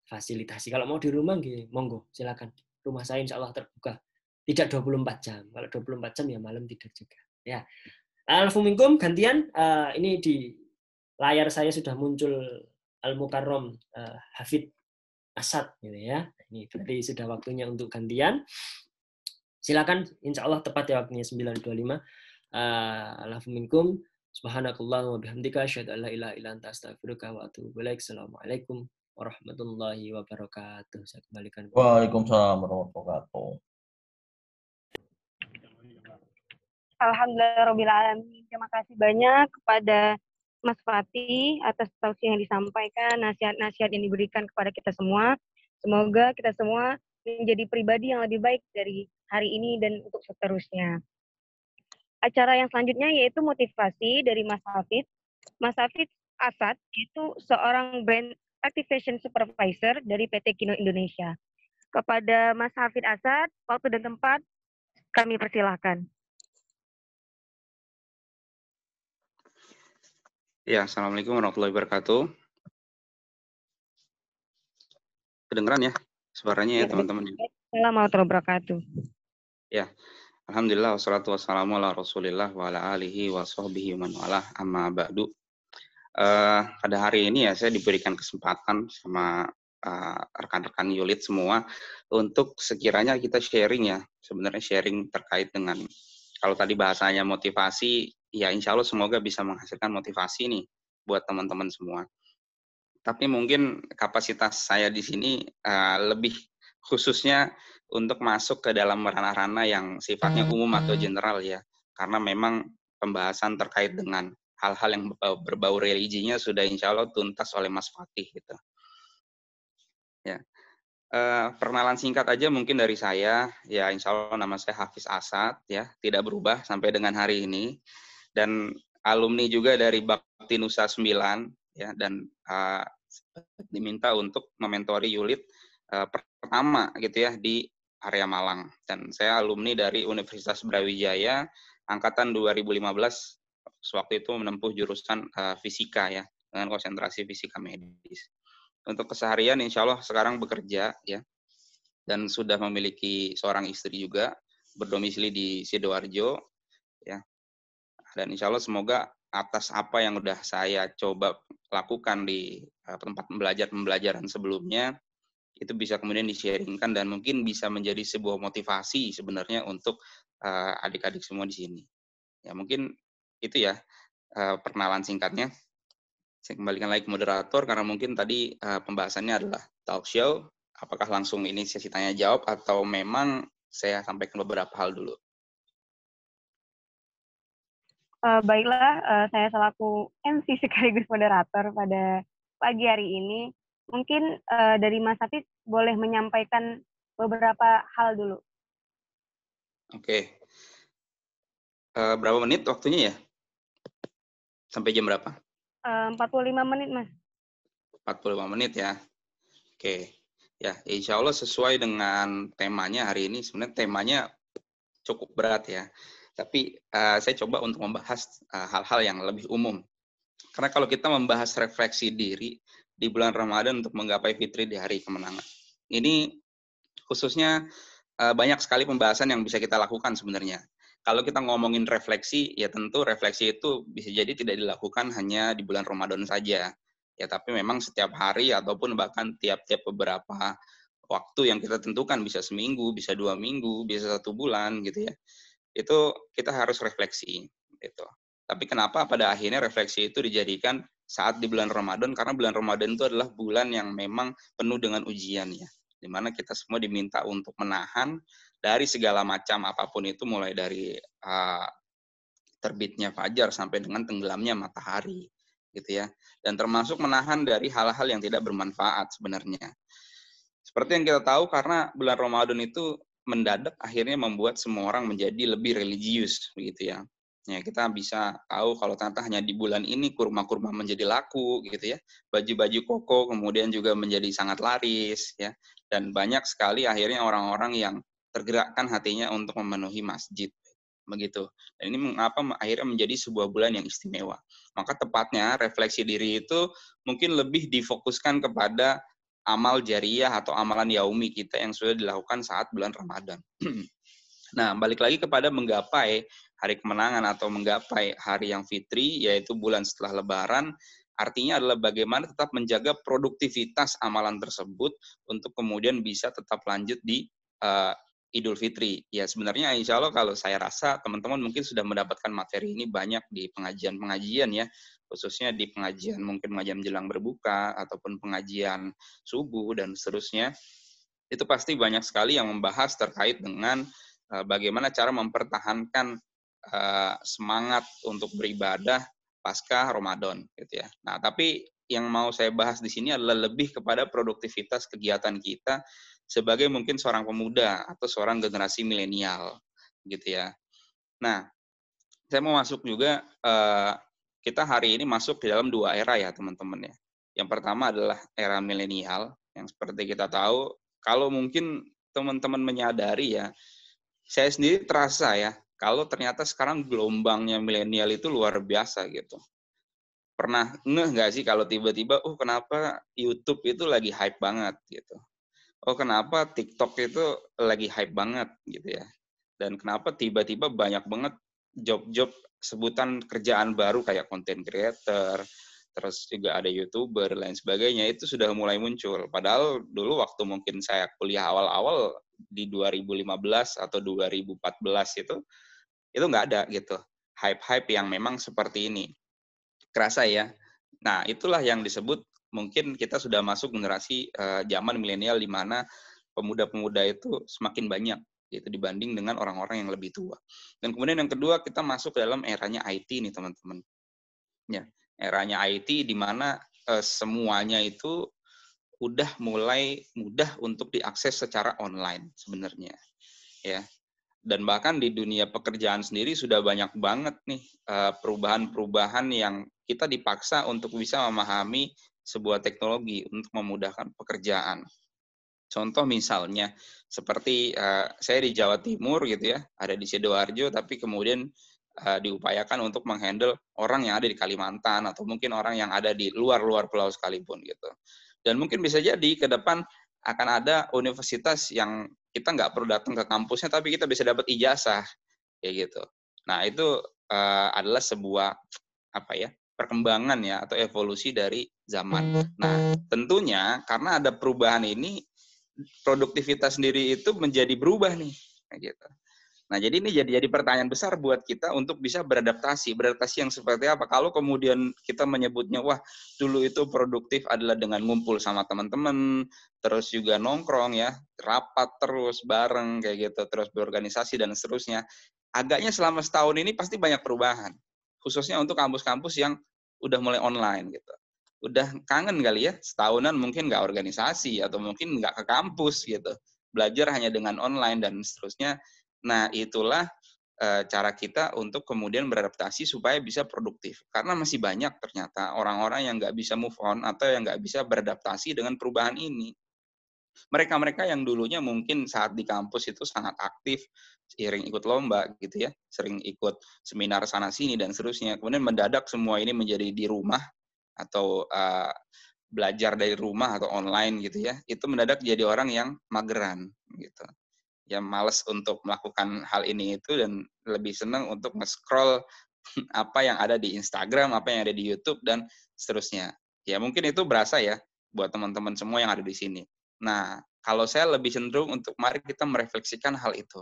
fasilitasi. Kalau mau di rumah, monggo, silakan. Rumah saya insya Allah terbuka. Tidak 24 jam. Kalau 24 jam ya malam tidur juga. Ya. Alfuminkum gantian, ini di layar saya sudah muncul Al-Mukarram Hafid Asad gitu ya. Ini berarti sudah waktunya untuk gantian. Silakan, insya Allah tepat ya waktunya 9.25. Alfuminkum. Subhanakallah wa bihamdika asyhadu an la ilaha illa anta astaghfiruka wa atubu ilaik. Assalamualaikum warahmatullahi wabarakatuh. Saya kembalikan kepada Waalaikumsalam warahmatullahi wabarakatuh. Alhamdulillahirobbilalamin. Terima kasih banyak kepada Mas Fatih atas tausiah yang disampaikan, nasihat-nasihat yang diberikan kepada kita semua. Semoga kita semua menjadi pribadi yang lebih baik dari hari ini dan untuk seterusnya. Acara yang selanjutnya yaitu motivasi dari Mas Hafid. Mas Hafid Asad itu seorang brand activation supervisor dari PT Kino Indonesia. Kepada Mas Hafid Asad, waktu dan tempat kami persilahkan. Ya, Assalamualaikum warahmatullahi wabarakatuh. Kedengeran ya suaranya ya teman-teman? Assalamualaikum warahmatullahi wabarakatuh. Ya, alhamdulillah wassalatu wassalamu ala Rasulillah wa ala alihi wa sahbihi man walah amma ba'du. Pada hari ini ya saya diberikan kesempatan sama rekan-rekan Yulit semua untuk sekiranya kita sharing ya, sebenarnya sharing terkait dengan kalau tadi bahasanya motivasi, ya insya Allah semoga bisa menghasilkan motivasi nih buat teman-teman semua. Tapi mungkin kapasitas saya di sini lebih khususnya untuk masuk ke dalam ranah-ranah yang sifatnya umum atau general ya. Karena memang pembahasan terkait dengan hal-hal yang berbau religinya sudah insya Allah tuntas oleh Mas Fatih gitu. Ya. Perkenalan singkat aja mungkin dari saya, ya insya Allah nama saya Hafiz Asad ya, tidak berubah sampai dengan hari ini. Dan alumni juga dari Bakti Nusa 9 ya, dan diminta untuk mementori Yulit pertama gitu ya di area Malang. Dan saya alumni dari Universitas Brawijaya angkatan 2015, waktu itu menempuh jurusan fisika ya, dengan konsentrasi fisika medis. Untuk keseharian insya Allah sekarang bekerja ya, dan sudah memiliki seorang istri juga, berdomisili di Sidoarjo ya. Dan insya Allah semoga atas apa yang udah saya coba lakukan di tempat pembelajaran sebelumnya, itu bisa kemudian di-sharingkan dan mungkin bisa menjadi sebuah motivasi sebenarnya untuk adik-adik semua di sini. Ya mungkin itu ya perkenalan singkatnya. Saya kembalikan lagi ke moderator karena mungkin tadi pembahasannya adalah talk show. Apakah langsung ini sesi tanya jawab atau memang saya sampaikan beberapa hal dulu? Baiklah, saya selaku MC sekaligus moderator pada pagi hari ini. Mungkin dari Mas Hafid boleh menyampaikan beberapa hal dulu. Oke. Berapa menit waktunya ya? Sampai jam berapa? 45 menit, Mas. 45 menit ya. Oke. Ya, insya Allah sesuai dengan temanya hari ini. Sebenarnya temanya cukup berat ya. Tapi saya coba untuk membahas hal-hal yang lebih umum. Karena kalau kita membahas refleksi diri di bulan Ramadan untuk menggapai fitri di hari kemenangan. Ini khususnya banyak sekali pembahasan yang bisa kita lakukan sebenarnya. Kalau kita ngomongin refleksi, ya tentu refleksi itu bisa jadi tidak dilakukan hanya di bulan Ramadan saja. Ya, tapi memang setiap hari ataupun bahkan tiap-tiap beberapa waktu yang kita tentukan, bisa seminggu, bisa 2 minggu, bisa 1 bulan gitu ya. Itu kita harus refleksi gitu. Tapi kenapa pada akhirnya refleksi itu dijadikan saat di bulan Ramadan? Karena bulan Ramadan itu adalah bulan yang memang penuh dengan ujian ya, di mana kita semua diminta untuk menahan dari segala macam apapun itu, mulai dari terbitnya fajar sampai dengan tenggelamnya matahari gitu ya, dan termasuk menahan dari hal-hal yang tidak bermanfaat sebenarnya. Seperti yang kita tahu, karena bulan Ramadan itu mendadak akhirnya membuat semua orang menjadi lebih religius begitu ya. Ya, kita bisa tahu kalau ternyata hanya di bulan ini kurma-kurma menjadi laku gitu ya. Baju-baju koko kemudian juga menjadi sangat laris ya. Dan banyak sekali akhirnya orang-orang yang tergerakkan hatinya untuk memenuhi masjid begitu. Dan ini mengapa akhirnya menjadi sebuah bulan yang istimewa. Maka tepatnya refleksi diri itu mungkin lebih difokuskan kepada amal jariyah atau amalan yaumi kita yang sudah dilakukan saat bulan Ramadan. Nah, balik lagi kepada menggapai hari kemenangan atau menggapai hari yang fitri, yaitu bulan setelah Lebaran, artinya adalah bagaimana tetap menjaga produktivitas amalan tersebut untuk kemudian bisa tetap lanjut di Idul Fitri. Ya, sebenarnya insya Allah kalau saya rasa teman-teman mungkin sudah mendapatkan materi ini banyak di pengajian-pengajian ya, khususnya di pengajian mungkin pengajian menjelang berbuka ataupun pengajian subuh dan seterusnya. Itu pasti banyak sekali yang membahas terkait dengan bagaimana cara mempertahankan semangat untuk beribadah pasca Ramadan gitu ya. Nah, tapi yang mau saya bahas di sini adalah lebih kepada produktivitas kegiatan kita sebagai mungkin seorang pemuda atau seorang generasi milenial gitu ya. Nah, saya mau masuk juga kita hari ini masuk di dalam 2 era ya, teman-teman ya. Yang pertama adalah era milenial yang seperti kita tahu kalau mungkin teman-teman menyadari ya, saya sendiri terasa ya, kalau ternyata sekarang gelombangnya milenial itu luar biasa gitu. Pernah ngeh nggak sih kalau tiba-tiba, oh kenapa YouTube itu lagi hype banget gitu. Oh kenapa TikTok itu lagi hype banget gitu ya. Dan kenapa tiba-tiba banyak banget job-job sebutan kerjaan baru kayak content creator, terus juga ada YouTuber, lain sebagainya, itu sudah mulai muncul. Padahal dulu waktu mungkin saya kuliah awal-awal di 2015 atau 2014 itu nggak ada gitu. Hype-hype yang memang seperti ini. Kerasa ya. Nah, itulah yang disebut mungkin kita sudah masuk generasi zaman milenial di mana pemuda-pemuda itu semakin banyak gitu dibanding dengan orang-orang yang lebih tua. Dan kemudian yang kedua kita masuk ke dalam eranya IT nih teman-teman. Ya, eranya IT di mana semuanya itu udah mulai mudah untuk diakses secara online sebenarnya. Ya. Dan bahkan di dunia pekerjaan sendiri sudah banyak banget nih perubahan-perubahan yang kita dipaksa untuk bisa memahami sebuah teknologi untuk memudahkan pekerjaan. Contoh misalnya seperti saya di Jawa Timur gitu ya, ada di Sidoarjo, tapi kemudian diupayakan untuk menghandle orang yang ada di Kalimantan atau mungkin orang yang ada di luar-luar pulau sekalipun gitu. Dan mungkin bisa jadi ke depan akan ada universitas yang kita nggak perlu datang ke kampusnya, tapi kita bisa dapat ijazah kayak gitu. Nah itu adalah sebuah apa ya perkembangan ya atau evolusi dari zaman. Nah tentunya karena ada perubahan ini produktivitas sendiri itu menjadi berubah nih kayak gitu. Nah, jadi ini jadi pertanyaan besar buat kita untuk bisa beradaptasi. Beradaptasi yang seperti apa? Kalau kemudian kita menyebutnya, wah, dulu itu produktif adalah dengan ngumpul sama teman-teman, terus juga nongkrong ya, rapat terus bareng kayak gitu, terus berorganisasi dan seterusnya. Agaknya selama setahun ini pasti banyak perubahan. Khususnya untuk kampus-kampus yang udah mulai online gitu. Udah kangen kali ya, setahunan mungkin nggak organisasi atau mungkin nggak ke kampus gitu. Belajar hanya dengan online dan seterusnya. Nah, itulah cara kita untuk kemudian beradaptasi supaya bisa produktif. Karena masih banyak ternyata orang-orang yang nggak bisa move on atau yang nggak bisa beradaptasi dengan perubahan ini. Mereka-mereka yang dulunya mungkin saat di kampus itu sangat aktif, sering ikut lomba gitu ya, sering ikut seminar sana-sini dan seterusnya. Kemudian mendadak semua ini menjadi di rumah atau belajar dari rumah atau online gitu ya, itu mendadak jadi orang yang mageran gitu. Ya males untuk melakukan hal ini itu dan lebih senang untuk nge-scroll apa yang ada di Instagram, apa yang ada di YouTube dan seterusnya. Ya mungkin itu berasa ya buat teman-teman semua yang ada di sini. Nah, kalau saya lebih cenderung untuk mari kita merefleksikan hal itu.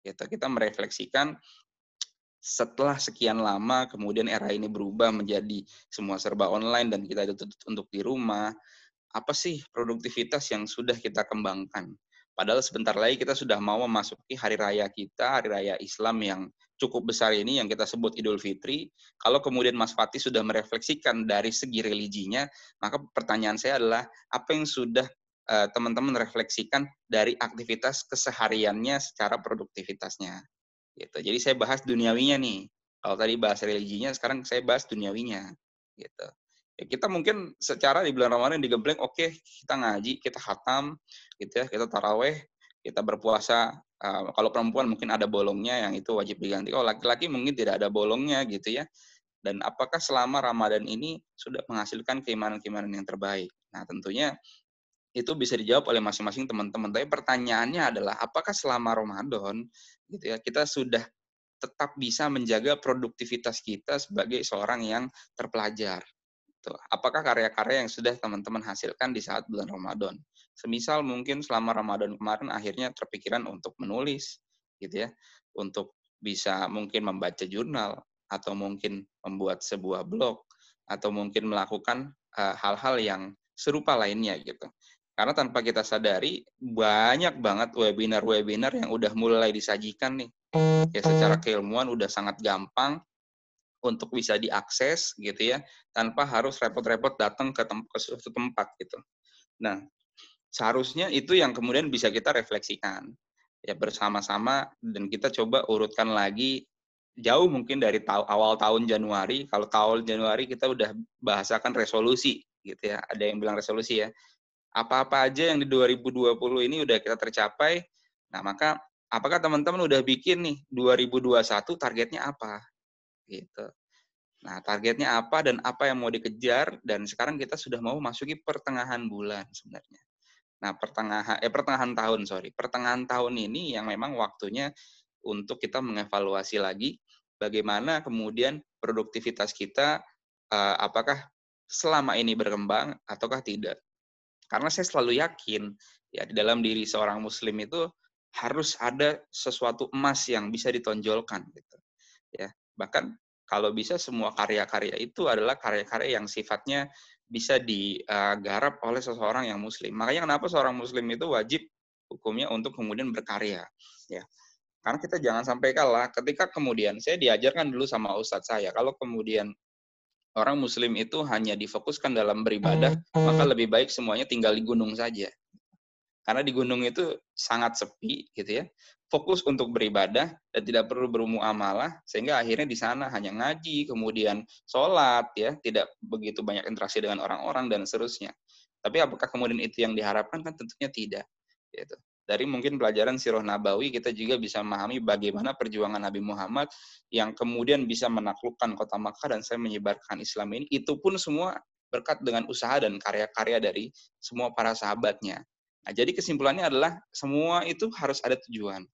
Gitu. Kita merefleksikan setelah sekian lama kemudian era ini berubah menjadi semua serba online dan kita dituntut untuk di rumah, apa sih produktivitas yang sudah kita kembangkan? Padahal sebentar lagi kita sudah mau memasuki hari raya kita, hari raya Islam yang cukup besar ini yang kita sebut Idul Fitri. Kalau kemudian Mas Fatih sudah merefleksikan dari segi religinya, maka pertanyaan saya adalah apa yang sudah teman-teman refleksikan dari aktivitas kesehariannya secara produktivitasnya. Gitu. Jadi saya bahas duniawinya nih. Kalau tadi bahas religinya, sekarang saya bahas duniawinya. Gitu. Ya, kita mungkin secara di bulan Ramadan digembleng, oke, kita ngaji, kita khatam, gitu ya, kita taraweh, kita berpuasa. Kalau perempuan mungkin ada bolongnya, yang itu wajib diganti. Kalau laki-laki mungkin tidak ada bolongnya, gitu ya. Dan apakah selama Ramadan ini sudah menghasilkan keimanan-keimanan yang terbaik? Nah, tentunya itu bisa dijawab oleh masing-masing teman-teman. Tapi pertanyaannya adalah apakah selama Ramadan gitu ya kita sudah tetap bisa menjaga produktivitas kita sebagai seorang yang terpelajar. Tuh. Apakah karya-karya yang sudah teman-teman hasilkan di saat bulan Ramadan? Semisal mungkin selama Ramadan kemarin akhirnya terpikiran untuk menulis, gitu ya, untuk bisa mungkin membaca jurnal, atau mungkin membuat sebuah blog, atau mungkin melakukan hal-hal yang serupa lainnya gitu. Karena tanpa kita sadari, banyak banget webinar-webinar yang udah mulai disajikan nih. Ya secara keilmuan udah sangat gampang untuk bisa diakses gitu ya, tanpa harus repot-repot datang ke suatu tempat gitu. Nah, seharusnya itu yang kemudian bisa kita refleksikan ya bersama-sama dan kita coba urutkan lagi jauh mungkin dari awal tahun Januari. Kalau tahun Januari kita udah bahasakan resolusi gitu ya. Ada yang bilang resolusi ya. Apa-apa aja yang di 2020 ini udah kita tercapai. Nah, maka apakah teman-teman udah bikin nih 2021 targetnya apa? Gitu. Nah, targetnya apa dan apa yang mau dikejar dan sekarang kita sudah mau masuki pertengahan bulan sebenarnya. Nah, pertengahan tahun ini yang memang waktunya untuk kita mengevaluasi lagi bagaimana kemudian produktivitas kita apakah selama ini berkembang ataukah tidak. Karena saya selalu yakin ya di dalam diri seorang muslim itu harus ada sesuatu emas yang bisa ditonjolkan gitu. Ya, bahkan kalau bisa semua karya-karya itu adalah karya-karya yang sifatnya bisa digarap oleh seseorang yang muslim. Makanya kenapa seorang muslim itu wajib hukumnya untuk kemudian berkarya, ya. Karena kita jangan sampai kalah ketika kemudian saya diajarkan dulu sama ustadz saya, kalau kemudian orang muslim itu hanya difokuskan dalam beribadah, maka lebih baik semuanya tinggal di gunung saja. Karena di gunung itu sangat sepi gitu ya. Fokus untuk beribadah dan tidak perlu bermuamalah sehingga akhirnya di sana hanya ngaji, kemudian sholat ya, tidak begitu banyak interaksi dengan orang-orang dan seterusnya. Tapi apakah kemudian itu yang diharapkan? Kan tentunya tidak. Gitu. Dari mungkin pelajaran Sirah Nabawi kita juga bisa memahami bagaimana perjuangan Nabi Muhammad yang kemudian bisa menaklukkan kota Makkah dan saya menyebarkan Islam ini. Itu pun semua berkat dengan usaha dan karya-karya dari semua para sahabatnya. Nah, jadi kesimpulannya adalah semua itu harus ada tujuan.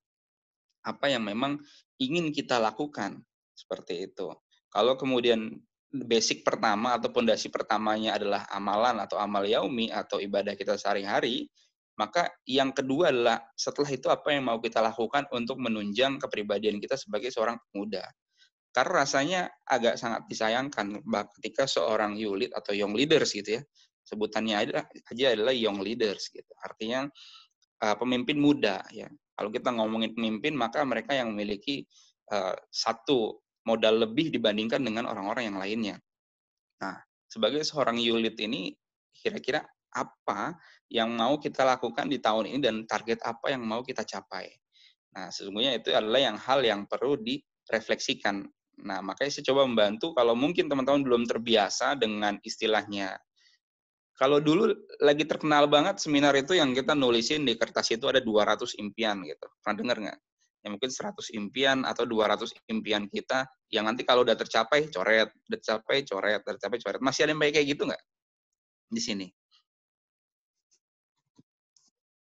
Apa yang memang ingin kita lakukan, seperti itu. Kalau kemudian basic pertama atau pondasi pertamanya adalah amalan atau amal yaumi atau ibadah kita sehari-hari, maka yang kedua adalah setelah itu apa yang mau kita lakukan untuk menunjang kepribadian kita sebagai seorang pemuda. Karena rasanya agak sangat disayangkan ketika seorang youth atau young leaders gitu ya, sebutannya aja adalah young leaders gitu. Artinya pemimpin muda ya. Kalau kita ngomongin pemimpin maka mereka yang memiliki satu modal lebih dibandingkan dengan orang-orang yang lainnya. Nah, sebagai seorang youth ini kira-kira apa yang mau kita lakukan di tahun ini dan target apa yang mau kita capai. Nah, sesungguhnya itu adalah hal yang perlu direfleksikan. Nah, makanya saya coba membantu kalau mungkin teman-teman belum terbiasa dengan istilahnya. Kalau dulu lagi terkenal banget seminar itu yang kita nulisin di kertas itu ada 200 impian gitu. Pernah dengar nggak? Ya mungkin 100 impian atau 200 impian kita yang nanti kalau udah tercapai coret, udah tercapai coret, udah tercapai coret. Masih ada yang kayak gitu nggak di sini?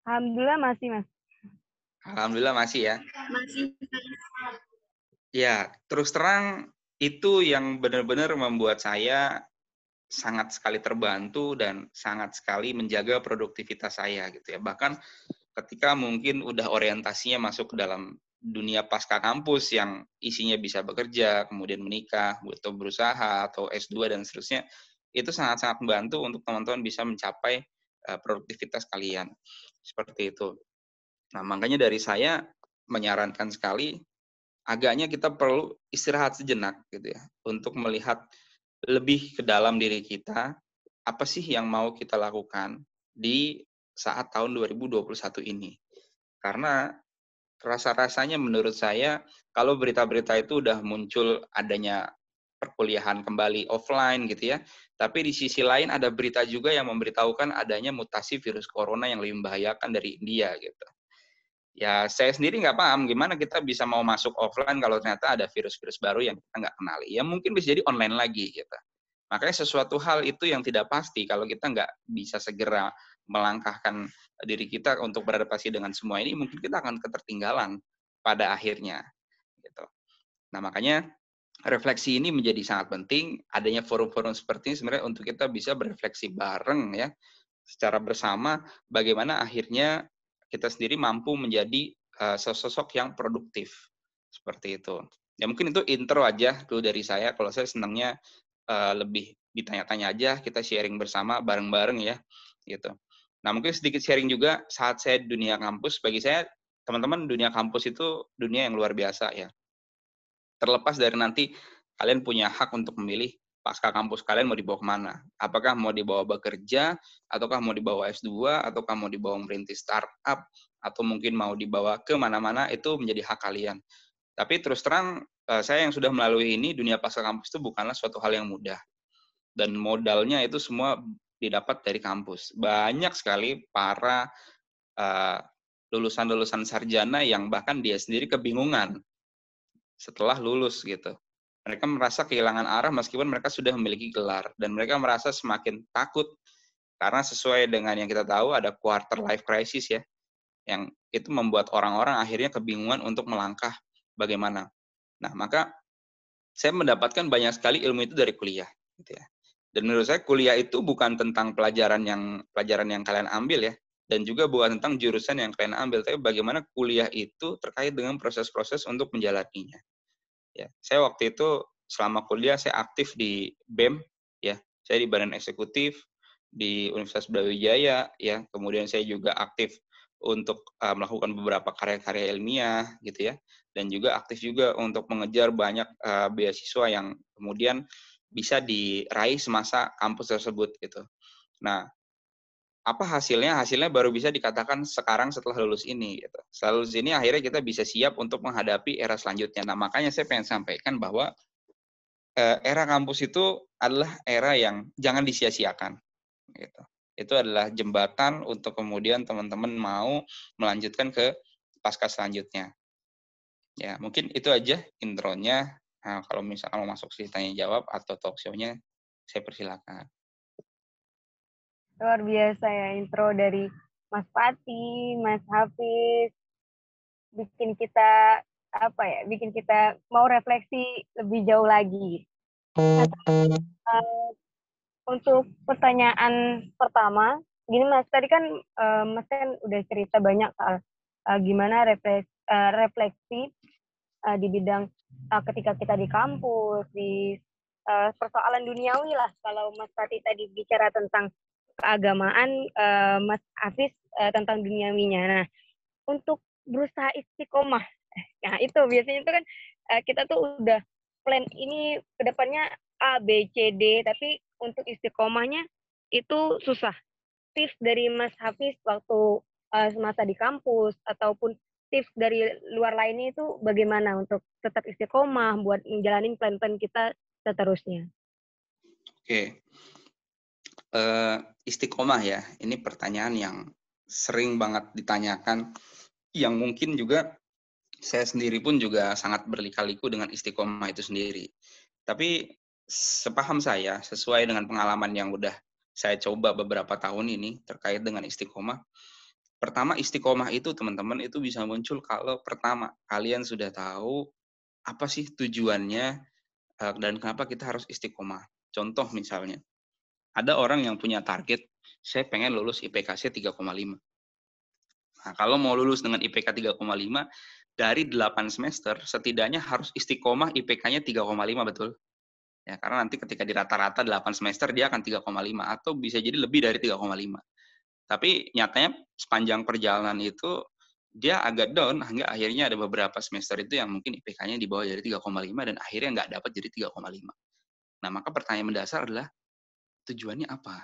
Alhamdulillah masih, Mas. Alhamdulillah masih ya. Masih. Ya, terus terang itu yang benar-benar membuat saya sangat sekali terbantu dan sangat sekali menjaga produktivitas saya gitu ya. Bahkan ketika mungkin udah orientasinya masuk ke dalam dunia pasca kampus yang isinya bisa bekerja, kemudian menikah, atau berusaha, atau S2 dan seterusnya, itu sangat-sangat membantu untuk teman-teman bisa mencapai produktivitas kalian. Seperti itu. Nah, makanya dari saya menyarankan sekali, agaknya kita perlu istirahat sejenak gitu ya, untuk melihat lebih ke dalam diri kita, apa sih yang mau kita lakukan di saat tahun 2021 ini. Karena rasa-rasanya menurut saya, kalau berita-berita itu udah muncul adanya perkuliahan kembali offline gitu ya, tapi di sisi lain ada berita juga yang memberitahukan adanya mutasi virus corona yang lebih membahayakan dari India gitu. Ya, saya sendiri nggak paham gimana kita bisa mau masuk offline kalau ternyata ada virus-virus baru yang kita nggak kenali. Ya mungkin bisa jadi online lagi gitu. Makanya sesuatu hal itu yang tidak pasti kalau kita nggak bisa segera melangkahkan diri kita untuk beradaptasi dengan semua ini, mungkin kita akan ketertinggalan pada akhirnya gitu. Nah, makanya refleksi ini menjadi sangat penting. Adanya forum-forum seperti ini sebenarnya untuk kita bisa berefleksi bareng ya, secara bersama bagaimana akhirnya kita sendiri mampu menjadi sosok yang produktif. Seperti itu. Ya mungkin itu intro aja dulu dari saya. Kalau saya senangnya lebih ditanya-tanya aja, kita sharing bersama bareng-bareng ya gitu. Nah, mungkin sedikit sharing juga saat saya di dunia kampus. Bagi saya, teman-teman, dunia kampus itu dunia yang luar biasa ya. Terlepas dari nanti kalian punya hak untuk memilih pasca kampus kalian mau dibawa kemana. Apakah mau dibawa bekerja, ataukah mau dibawa S2, ataukah mau dibawa merintis startup, atau mungkin mau dibawa ke mana-mana, itu menjadi hak kalian. Tapi terus terang, saya yang sudah melalui ini, dunia pasca kampus itu bukanlah suatu hal yang mudah. Dan modalnya itu semua didapat dari kampus. Banyak sekali para lulusan-lulusan sarjana yang bahkan dia sendiri kebingungan setelah lulus gitu. Mereka merasa kehilangan arah meskipun mereka sudah memiliki gelar. Dan mereka merasa semakin takut karena sesuai dengan yang kita tahu ada quarter life crisis ya. Yang itu membuat orang-orang akhirnya kebingungan untuk melangkah bagaimana. Nah, maka saya mendapatkan banyak sekali ilmu itu dari kuliah gitu ya. Dan menurut saya kuliah itu bukan tentang pelajaran yang kalian ambil ya, dan juga bukan tentang jurusan yang kalian ambil, tapi bagaimana kuliah itu terkait dengan proses-proses untuk menjalaninya. Ya, saya waktu itu selama kuliah saya aktif di BEM ya. Saya di Badan Eksekutif di Universitas Brawijaya ya. Kemudian saya juga aktif untuk melakukan beberapa karya-karya ilmiah gitu ya. Dan juga aktif juga untuk mengejar banyak beasiswa yang kemudian bisa diraih semasa kampus tersebut gitu. Nah, apa hasilnya? Hasilnya baru bisa dikatakan sekarang setelah lulus ini. Gitu. Setelah lulus ini akhirnya kita bisa siap untuk menghadapi era selanjutnya. Nah, makanya saya pengen sampaikan bahwa era kampus itu adalah era yang jangan disia-siakan. Gitu. Itu adalah jembatan untuk kemudian teman-teman mau melanjutkan ke pasca selanjutnya. Ya, mungkin itu aja intronya. Nah, kalau misalnya mau masuk sesi tanya jawab atau talk show-nya, saya persilakan. Luar biasa ya intro dari Mas Pati, Mas Hafiz, bikin kita bikin kita mau refleksi lebih jauh lagi. Untuk pertanyaan pertama, gini Mas, tadi kan Mas kan udah cerita banyak soal gimana refleksi di bidang ketika kita di kampus, di persoalan duniawi lah. Kalau Mas Pati tadi bicara tentang keagamaan, Mas Hafiz tentang duniawinya. Nah, untuk berusaha istiqomah, nah itu biasanya itu kan kita tuh udah plan ini kedepannya A, B, C, D, tapi untuk istiqomahnya itu susah. Tips dari Mas Hafiz waktu semasa di kampus ataupun tips dari luar lainnya itu bagaimana untuk tetap istiqomah buat menjalani plan-plan kita seterusnya? Oke. Istiqomah ya, ini pertanyaan yang sering banget ditanyakan, yang mungkin juga saya sendiri pun juga sangat berlika-liku dengan istiqomah itu sendiri. Tapi sepaham saya, sesuai dengan pengalaman yang udah saya coba beberapa tahun ini terkait dengan istiqomah. Pertama, istiqomah itu teman-teman itu bisa muncul kalau pertama kalian sudah tahu apa sih tujuannya dan kenapa kita harus istiqomah. Contoh misalnya, ada orang yang punya target, saya pengen lulus IPK-nya 3,5. Nah, kalau mau lulus dengan IPK 3,5, dari 8 semester, setidaknya harus istiqomah IPK-nya 3,5, betul? Ya, karena nanti ketika di rata-rata 8 semester, dia akan 3,5, atau bisa jadi lebih dari 3,5. Tapi nyatanya sepanjang perjalanan itu, dia agak down, hingga akhirnya ada beberapa semester itu yang mungkin IPK-nya di bawah dari 3,5, dan akhirnya nggak dapat jadi 3,5. Nah, maka pertanyaan mendasar adalah, tujuannya apa?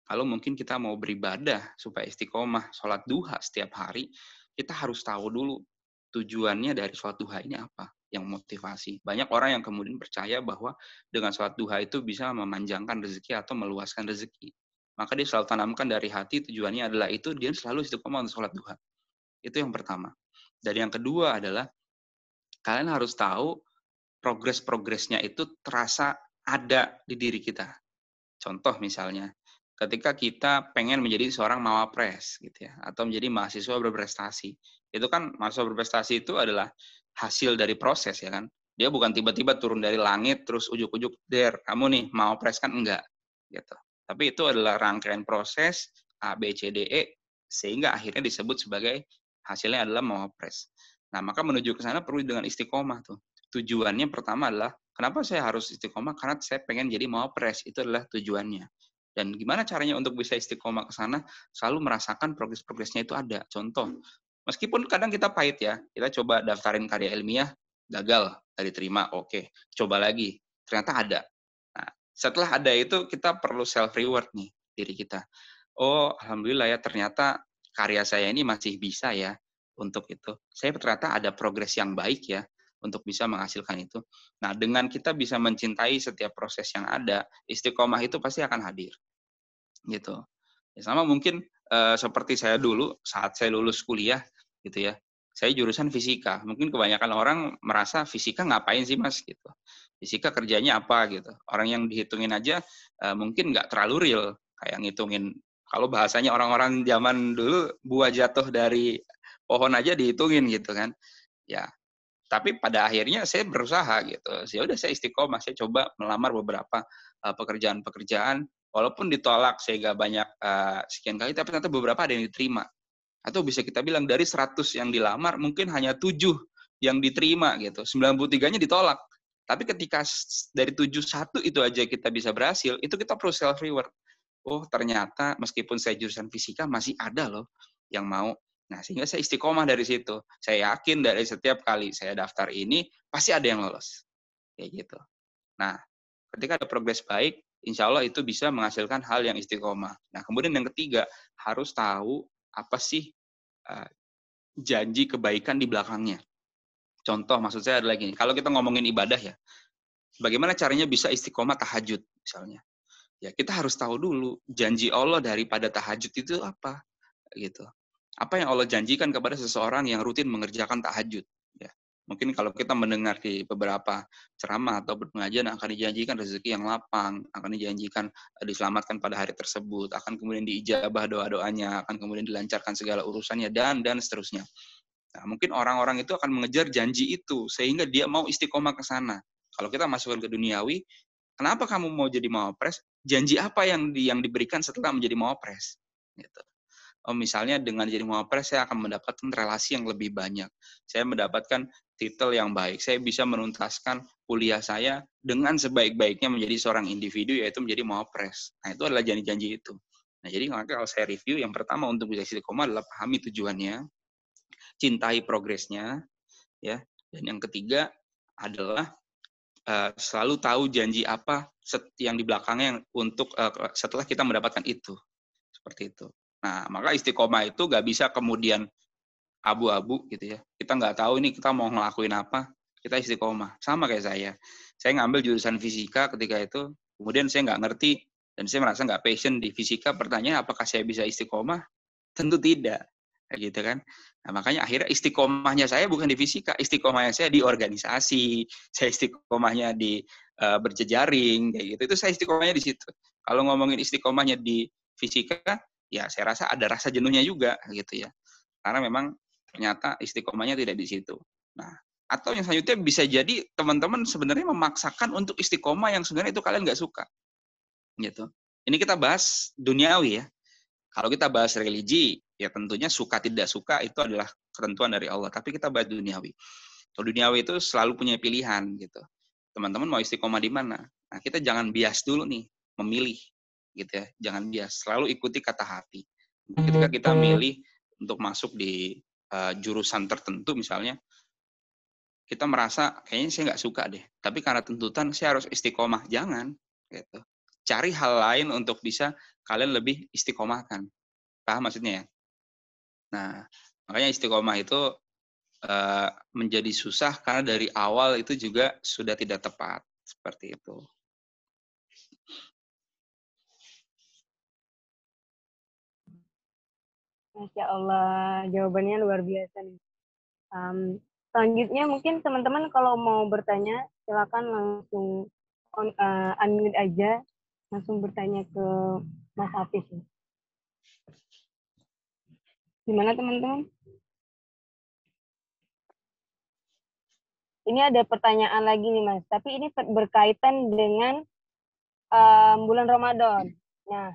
Kalau mungkin kita mau beribadah supaya istiqomah, sholat duha setiap hari, kita harus tahu dulu tujuannya dari sholat duha ini apa, yang motivasi. Banyak orang yang kemudian percaya bahwa dengan sholat duha itu bisa memanjangkan rezeki atau meluaskan rezeki. Maka dia selalu tanamkan dari hati tujuannya adalah itu, dia selalu istiqomah untuk sholat duha. Itu yang pertama. Dan yang kedua adalah, kalian harus tahu progres-progresnya itu terasa ada di diri kita. Contoh misalnya, ketika kita pengen menjadi seorang mawapres gitu ya, atau menjadi mahasiswa berprestasi. Itu kan mahasiswa berprestasi itu adalah hasil dari proses ya kan. Dia bukan tiba-tiba turun dari langit terus ujuk-ujuk kamu nih mawapres, kan enggak gitu. Tapi itu adalah rangkaian proses A B C D E sehingga akhirnya disebut sebagai hasilnya adalah mawapres. Nah, maka menuju ke sana perlu dengan istiqomah tuh. Tujuannya pertama adalah kenapa saya harus istiqomah? Karena saya pengen jadi mawapres. Itu adalah tujuannya. Dan gimana caranya untuk bisa istiqomah ke sana? Selalu merasakan progres-progresnya itu ada. Contoh, meskipun kadang kita pahit ya, kita coba daftarin karya ilmiah, gagal, gak diterima, oke. Coba lagi, ternyata ada. Nah, setelah ada itu kita perlu self reward nih diri kita. Oh, alhamdulillah ya, ternyata karya saya ini masih bisa ya untuk itu. Saya ternyata ada progres yang baik ya untuk bisa menghasilkan itu. Nah, dengan kita bisa mencintai setiap proses yang ada, istiqomah itu pasti akan hadir. Gitu. Ya, sama mungkin seperti saya dulu saat saya lulus kuliah gitu ya. Saya jurusan fisika. Mungkin kebanyakan orang merasa fisika ngapain sih Mas gitu. Fisika kerjanya apa gitu. Orang yang dihitungin aja mungkin nggak terlalu real, kayak ngitungin, kalau bahasanya orang-orang zaman dulu, buah jatuh dari pohon aja dihitungin gitu kan. Ya, tapi pada akhirnya saya berusaha gitu. Ya udah, saya istiqomah, saya coba melamar beberapa pekerjaan-pekerjaan, walaupun ditolak saya gak banyak sekian kali, tapi ternyata beberapa ada yang diterima. Atau bisa kita bilang dari 100 yang dilamar mungkin hanya 7 yang diterima gitu. 93-nya ditolak. Tapi ketika dari 7 satu itu aja kita bisa berhasil, itu kita perlu self reward. Oh, ternyata meskipun saya jurusan fisika masih ada loh yang mau. Nah, sehingga saya istiqomah dari situ. Saya yakin dari setiap kali saya daftar ini pasti ada yang lolos. Kayak gitu. Nah, ketika ada progres baik, insya Allah itu bisa menghasilkan hal yang istiqomah. Nah, kemudian yang ketiga, harus tahu apa sih janji kebaikan di belakangnya. Contoh, maksud saya adalah gini, kalau kita ngomongin ibadah ya, bagaimana caranya bisa istiqomah tahajud misalnya. Ya, kita harus tahu dulu janji Allah daripada tahajud itu apa gitu. Apa yang Allah janjikan kepada seseorang yang rutin mengerjakan tahajud ya. Mungkin kalau kita mendengar di beberapa ceramah atau pengajian, akan dijanjikan rezeki yang lapang, akan dijanjikan diselamatkan pada hari tersebut, akan kemudian diijabah doa-doanya, akan kemudian dilancarkan segala urusannya, dan seterusnya. Nah, mungkin orang-orang itu akan mengejar janji itu sehingga dia mau istiqomah ke sana. Kalau kita masukkan ke duniawi, kenapa kamu mau jadi mawapres? Janji apa yang diberikan setelah menjadi mawapres? Gitu. Oh, misalnya dengan jadi mawapres saya akan mendapatkan relasi yang lebih banyak. Saya mendapatkan titel yang baik. Saya bisa menuntaskan kuliah saya dengan sebaik-baiknya menjadi seorang individu, yaitu menjadi mawapres. Nah, itu adalah janji-janji itu. Nah, jadi maka kalau saya review, yang pertama untuk bisa istiqomah adalah pahami tujuannya, cintai progresnya, ya. Dan yang ketiga adalah selalu tahu janji apa yang di belakangnya untuk setelah kita mendapatkan itu. Seperti itu. Nah, maka istiqomah itu nggak bisa kemudian abu-abu gitu ya. Kita nggak tahu ini kita mau ngelakuin apa, kita istiqomah. Sama kayak saya. Saya ngambil jurusan fisika ketika itu, kemudian saya nggak ngerti, dan saya merasa nggak passion di fisika. Pertanyaan, apakah saya bisa istiqomah? Tentu tidak. Kayak gitu kan. Nah, makanya akhirnya istiqomahnya saya bukan di fisika, istiqomahnya saya di organisasi, saya istiqomahnya di berjejaring, kayak gitu. Itu saya istiqomahnya di situ. Kalau ngomongin istiqomahnya di fisika, ya saya rasa ada rasa jenuhnya juga, gitu ya. Karena memang ternyata istiqomahnya tidak di situ. Nah, atau yang selanjutnya bisa jadi teman-teman sebenarnya memaksakan untuk istiqomah yang sebenarnya itu kalian nggak suka, gitu. Ini kita bahas duniawi ya. Kalau kita bahas religi, ya tentunya suka tidak suka itu adalah ketentuan dari Allah. Tapi kita bahas duniawi. Kalau duniawi itu selalu punya pilihan gitu. Teman-teman mau istiqomah di mana? Nah, kita jangan bias dulu nih, memilih gitu ya. Jangan bias, selalu ikuti kata hati. Ketika kita milih untuk masuk di jurusan tertentu misalnya, kita merasa kayaknya saya nggak suka deh. Tapi karena tuntutan saya harus istiqomah. Jangan gitu. Cari hal lain untuk bisa kalian lebih istiqomahkan. Paham maksudnya ya? Nah, makanya istiqomah itu menjadi susah karena dari awal itu juga sudah tidak tepat. Seperti itu. Masya Allah, jawabannya luar biasa nih. Selanjutnya mungkin teman-teman kalau mau bertanya, silakan langsung unmute aja, langsung bertanya ke Mas Hafiz. Gimana teman-teman? Ini ada pertanyaan lagi nih Mas, tapi ini berkaitan dengan bulan Ramadan. Nah,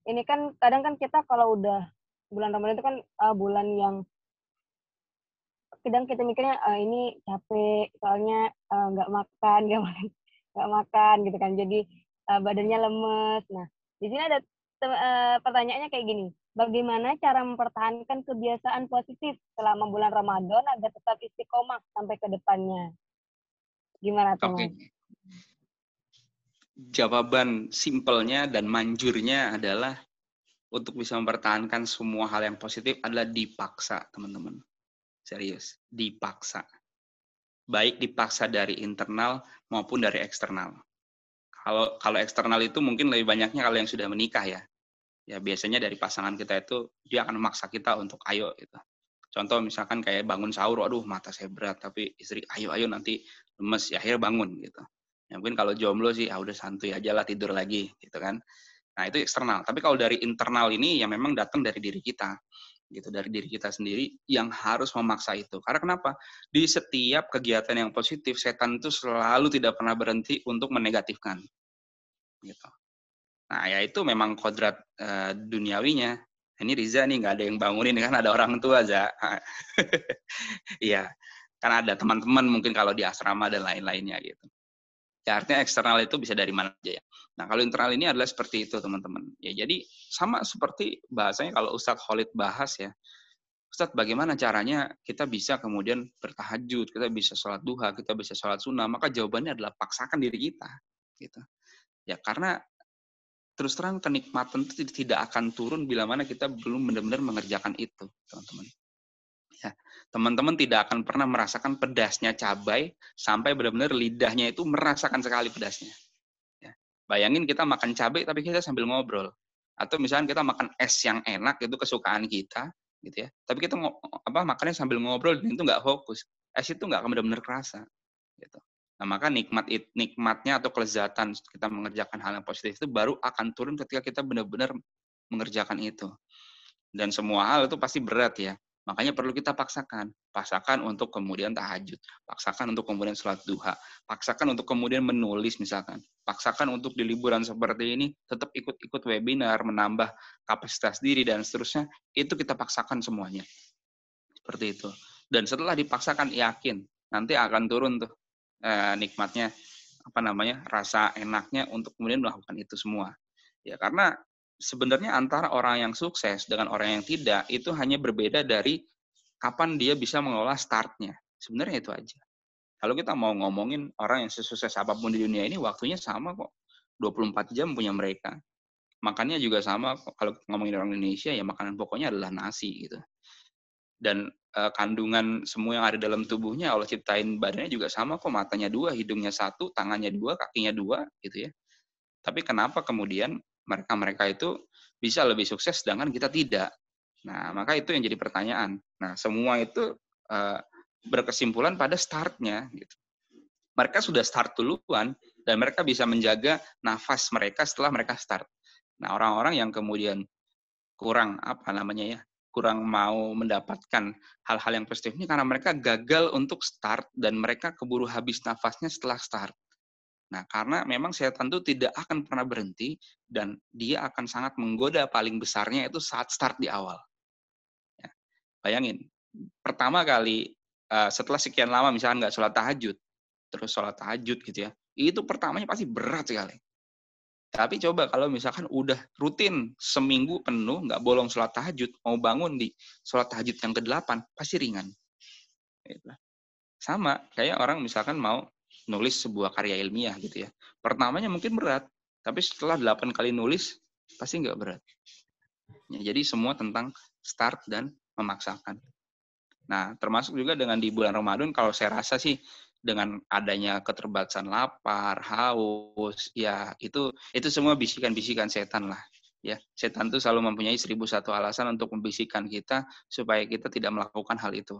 ini kan kadang kan kita kalau udah bulan Ramadan itu kan bulan yang kadang kita mikirnya ini capek soalnya nggak makan gitu kan, jadi badannya lemes. Nah, di sini ada pertanyaannya kayak gini, bagaimana cara mempertahankan kebiasaan positif selama bulan Ramadan agar tetap istiqomah sampai ke depannya? Gimana tuh Mas? Jawaban simpelnya dan manjurnya adalah untuk bisa mempertahankan semua hal yang positif adalah dipaksa, teman-teman. Serius, dipaksa. Baik dipaksa dari internal maupun dari eksternal. Kalau eksternal itu mungkin lebih banyaknya kalau yang sudah menikah ya. Ya biasanya dari pasangan kita itu dia akan memaksa kita untuk ayo gitu. Contoh misalkan kayak bangun sahur, aduh mata saya berat, tapi istri ayo nanti lemes, ya akhirnya bangun gitu. Ya mungkin kalau jomblo sih, udah santuy aja lah tidur lagi gitu kan. Nah itu eksternal. Tapi kalau dari internal ini ya memang datang dari diri kita, gitu, dari diri kita sendiri yang harus memaksa itu. Karena kenapa? Di setiap kegiatan yang positif, setan itu selalu tidak pernah berhenti untuk menegatifkan, gitu. Nah ya itu memang kodrat duniawinya. Ini Riza nih nggak ada yang bangunin kan, ada orang tua Za. Iya, kan ada teman-teman mungkin kalau di asrama dan lain-lainnya gitu. Ya artinya eksternal itu bisa dari mana aja ya. Nah kalau internal ini adalah seperti itu teman-teman. Ya jadi sama seperti bahasanya kalau Ustadz Khalid bahas ya. Ustadz bagaimana caranya kita bisa kemudian bertahajud, kita bisa sholat duha, kita bisa sholat sunnah. Maka jawabannya adalah paksakan diri kita. Gitu. Ya karena terus terang kenikmatan itu tidak akan turun bila mana kita belum benar-benar mengerjakan itu, teman-teman. Ya, teman-teman tidak akan pernah merasakan pedasnya cabai sampai benar-benar lidahnya itu merasakan sekali pedasnya. Ya. Bayangin kita makan cabai tapi kita sambil ngobrol. Atau misalnya kita makan es yang enak, itu kesukaan kita, gitu ya. Tapi kita makannya sambil ngobrol dan itu nggak fokus. Es itu nggak akan benar-benar kerasa. Gitu. Nah, maka nikmatnya atau kelezatan kita mengerjakan hal yang positif itu baru akan turun ketika kita benar-benar mengerjakan itu. Dan semua hal itu pasti berat ya. Makanya perlu kita paksakan. Paksakan untuk kemudian tahajud. Paksakan untuk kemudian sholat duha. Paksakan untuk kemudian menulis misalkan. Paksakan untuk di liburan seperti ini tetap ikut-ikut webinar, menambah kapasitas diri dan seterusnya. Itu kita paksakan semuanya. Seperti itu. Dan setelah dipaksakan, yakin nanti akan turun tuh nikmatnya, rasa enaknya untuk kemudian melakukan itu semua. Ya karena sebenarnya antara orang yang sukses dengan orang yang tidak itu hanya berbeda dari kapan dia bisa mengelola startnya. Sebenarnya itu aja. Kalau kita mau ngomongin orang yang sesukses apapun di dunia ini, waktunya sama kok. 24 jam punya mereka. Makannya juga sama kok. Kalau ngomongin orang Indonesia, ya makanan pokoknya adalah nasi gitu. Dan kandungan semua yang ada dalam tubuhnya Allah ciptain badannya juga sama kok, matanya 2, hidungnya 1, tangannya 2, kakinya 2 gitu ya. Tapi kenapa kemudian mereka itu bisa lebih sukses sedangkan kita tidak? Nah, maka itu yang jadi pertanyaan. Nah, semua itu berkesimpulan pada startnya gitu. Mereka sudah start duluan dan mereka bisa menjaga nafas mereka setelah mereka start. Nah, orang-orang yang kemudian kurang kurang mau mendapatkan hal-hal yang positif ini karena mereka gagal untuk start dan mereka keburu habis nafasnya setelah start. Nah, karena memang setan itu tidak akan pernah berhenti dan dia akan sangat menggoda paling besarnya itu saat start di awal. Ya, bayangin, pertama kali setelah sekian lama misalnya nggak sholat tahajud, terus sholat tahajud gitu ya, itu pertamanya pasti berat sekali. Tapi coba kalau misalkan udah rutin seminggu penuh nggak bolong sholat tahajud, mau bangun di sholat tahajud yang ke-8, pasti ringan. Sama, kayak orang misalkan mau nulis sebuah karya ilmiah gitu ya. Pertamanya mungkin berat, tapi setelah 8 kali nulis, pasti nggak berat. Ya, jadi semua tentang start dan memaksakan. Nah, termasuk juga dengan di bulan Ramadan, kalau saya rasa sih, dengan adanya keterbatasan lapar, haus, ya itu semua bisikan-bisikan setan lah. Ya, setan itu selalu mempunyai 1001 alasan untuk membisikkan kita supaya kita tidak melakukan hal itu.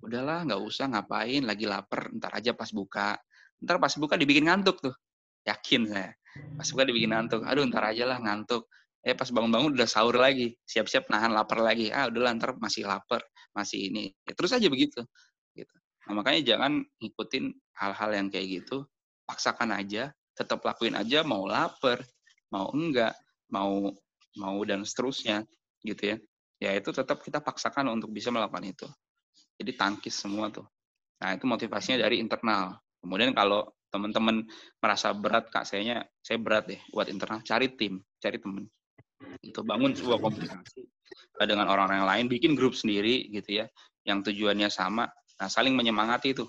Udahlah, nggak usah ngapain, lagi lapar, ntar aja pas buka. Ntar pas buka dibikin ngantuk tuh. Yakin saya. Pas buka dibikin ngantuk. Aduh, ntar aja lah ngantuk. Pas bangun-bangun udah sahur lagi, siap-siap nahan lapar lagi. Udahlah ntar masih lapar, masih ini. Ya, terus aja begitu. Gitu. Nah, makanya jangan ngikutin hal-hal yang kayak gitu. Paksakan aja, tetap lakuin aja mau lapar, mau enggak, mau dan seterusnya gitu ya. Ya itu tetap kita paksakan untuk bisa melakukan itu. Jadi tangkis semua tuh. Nah, itu motivasinya dari internal. Kemudian kalau teman-teman merasa berat, Kak, saya berat deh buat internal, cari tim, cari teman. Itu bangun sebuah komunikasi dengan orang-orang yang lain, bikin grup sendiri gitu ya, yang tujuannya sama. Nah, saling menyemangati itu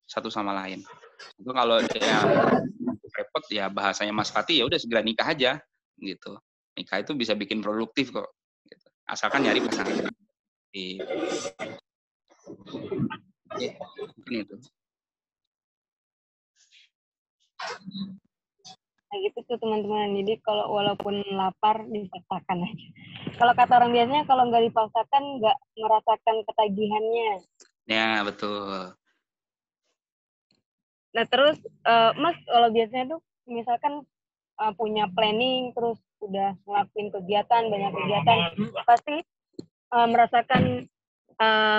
satu sama lain. Itu kalau dia repot ya bahasanya Mas Fatih, ya udah segera nikah aja gitu. Nikah itu bisa bikin produktif kok. Gitu. Asalkan nyari pasangan. Mungkin itu. Nah gitu tuh teman-teman. Jadi kalau walaupun lapar dipaksakan aja. Kalau kata orang biasanya kalau nggak dipaksakan nggak merasakan ketagihannya. Ya betul. Nah terus Mas kalau biasanya tuh misalkan punya planning terus udah ngelakuin kegiatan banyak kegiatan pasti merasakan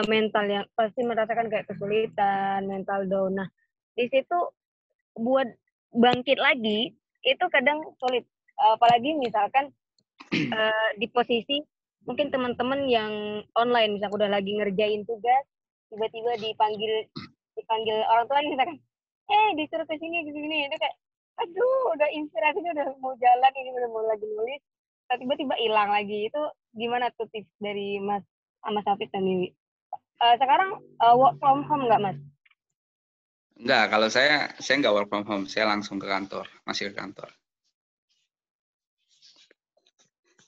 mental yang pasti merasakan kayak kesulitan, mental down. Nah di situ buat bangkit lagi itu kadang sulit. Apalagi misalkan di posisi mungkin teman-teman yang online, misalkan udah lagi ngerjain tugas, tiba-tiba dipanggil orang tua misalkan, disuruh ke sini, itu kayak, aduh, udah inspirasinya udah mau jalan, ini udah mau lagi nulis, tiba-tiba hilang lagi. Itu gimana tuh tips dari Mas Hafid dan Mimi? Sekarang work from home nggak, Mas? Enggak, kalau saya nggak work from home, saya langsung ke kantor, masih ke kantor.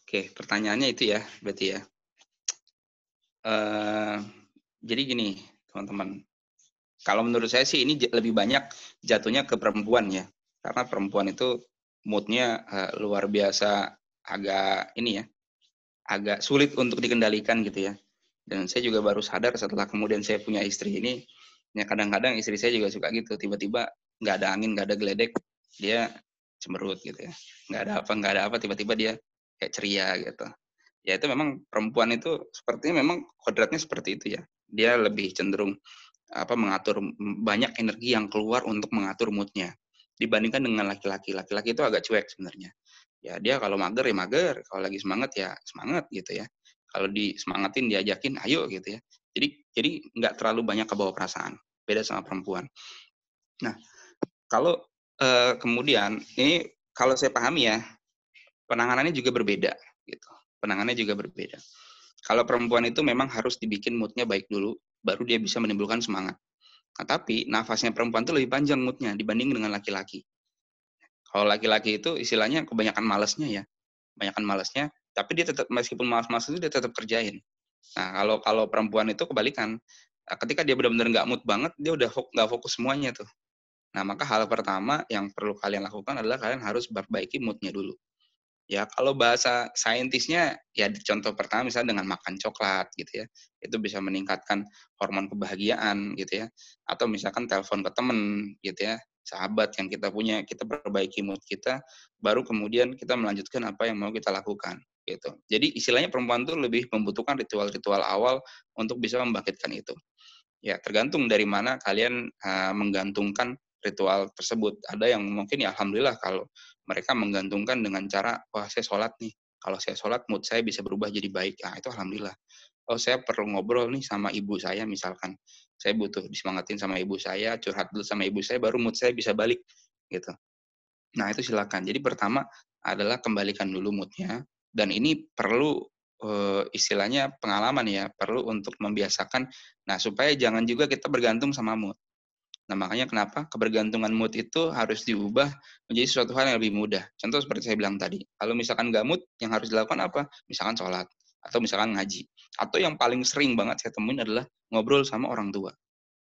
Oke, pertanyaannya itu ya, berarti ya. Jadi gini, teman-teman. Kalau menurut saya sih ini lebih banyak jatuhnya ke perempuan ya. Karena perempuan itu moodnya luar biasa agak ini ya, agak sulit untuk dikendalikan gitu ya. Dan saya juga baru sadar setelah kemudian saya punya istri ini, ya kadang-kadang istri saya juga suka gitu, tiba-tiba nggak ada angin, nggak ada geledek, dia cemberut gitu ya. Nggak ada apa, tiba-tiba dia kayak ceria gitu. Ya itu memang perempuan itu sepertinya memang kodratnya seperti itu ya. Dia lebih cenderung mengatur banyak energi yang keluar untuk mengatur moodnya dibandingkan dengan laki-laki. Laki-laki itu agak cuek sebenarnya. Ya dia kalau mager ya mager, kalau lagi semangat ya semangat gitu ya. Kalau disemangatin diajakin ayo gitu ya. Jadi nggak terlalu banyak kebawa perasaan. Beda sama perempuan. Nah, kalau kemudian ini kalau saya pahami ya, penanganannya juga berbeda gitu. Penanganannya juga berbeda. Kalau perempuan itu memang harus dibikin moodnya baik dulu, baru dia bisa menimbulkan semangat. Nah, tapi nafasnya perempuan itu lebih panjang moodnya dibanding dengan laki-laki. Kalau laki-laki itu istilahnya kebanyakan malesnya ya, kebanyakan malesnya, tapi dia tetap meskipun malas-malas itu dia tetap kerjain. Nah, kalau perempuan itu kebalikan, ketika dia benar-benar nggak mood banget, dia udah nggak fokus semuanya tuh. Nah, maka hal pertama yang perlu kalian lakukan adalah kalian harus perbaiki moodnya dulu. Ya, kalau bahasa saintisnya, ya contoh pertama misalnya dengan makan coklat gitu ya, itu bisa meningkatkan hormon kebahagiaan gitu ya, atau misalkan telepon ke temen gitu ya, sahabat yang kita punya, kita perbaiki mood kita, baru kemudian kita melanjutkan apa yang mau kita lakukan gitu. Jadi istilahnya perempuan tuh lebih membutuhkan ritual-ritual awal untuk bisa membangkitkan itu. Ya, tergantung dari mana kalian menggantungkan ritual tersebut. Ada yang mungkin ya alhamdulillah kalau mereka menggantungkan dengan cara, wah saya sholat nih. Kalau saya sholat, mood saya bisa berubah jadi baik. Itu alhamdulillah. Oh saya perlu ngobrol nih sama ibu saya misalkan. Saya butuh disemangatin sama ibu saya, curhat dulu sama ibu saya, baru mood saya bisa balik. Gitu. Nah itu silakan. Jadi pertama adalah kembalikan dulu moodnya. Dan ini perlu istilahnya pengalaman ya, perlu untuk membiasakan. Nah supaya jangan juga kita bergantung sama mood. Nah, makanya kenapa kebergantungan mood itu harus diubah menjadi sesuatu hal yang lebih mudah. Contoh seperti saya bilang tadi, kalau misalkan nggak mood, yang harus dilakukan apa? Misalkan sholat, atau misalkan ngaji. Atau yang paling sering banget saya temuin adalah ngobrol sama orang tua.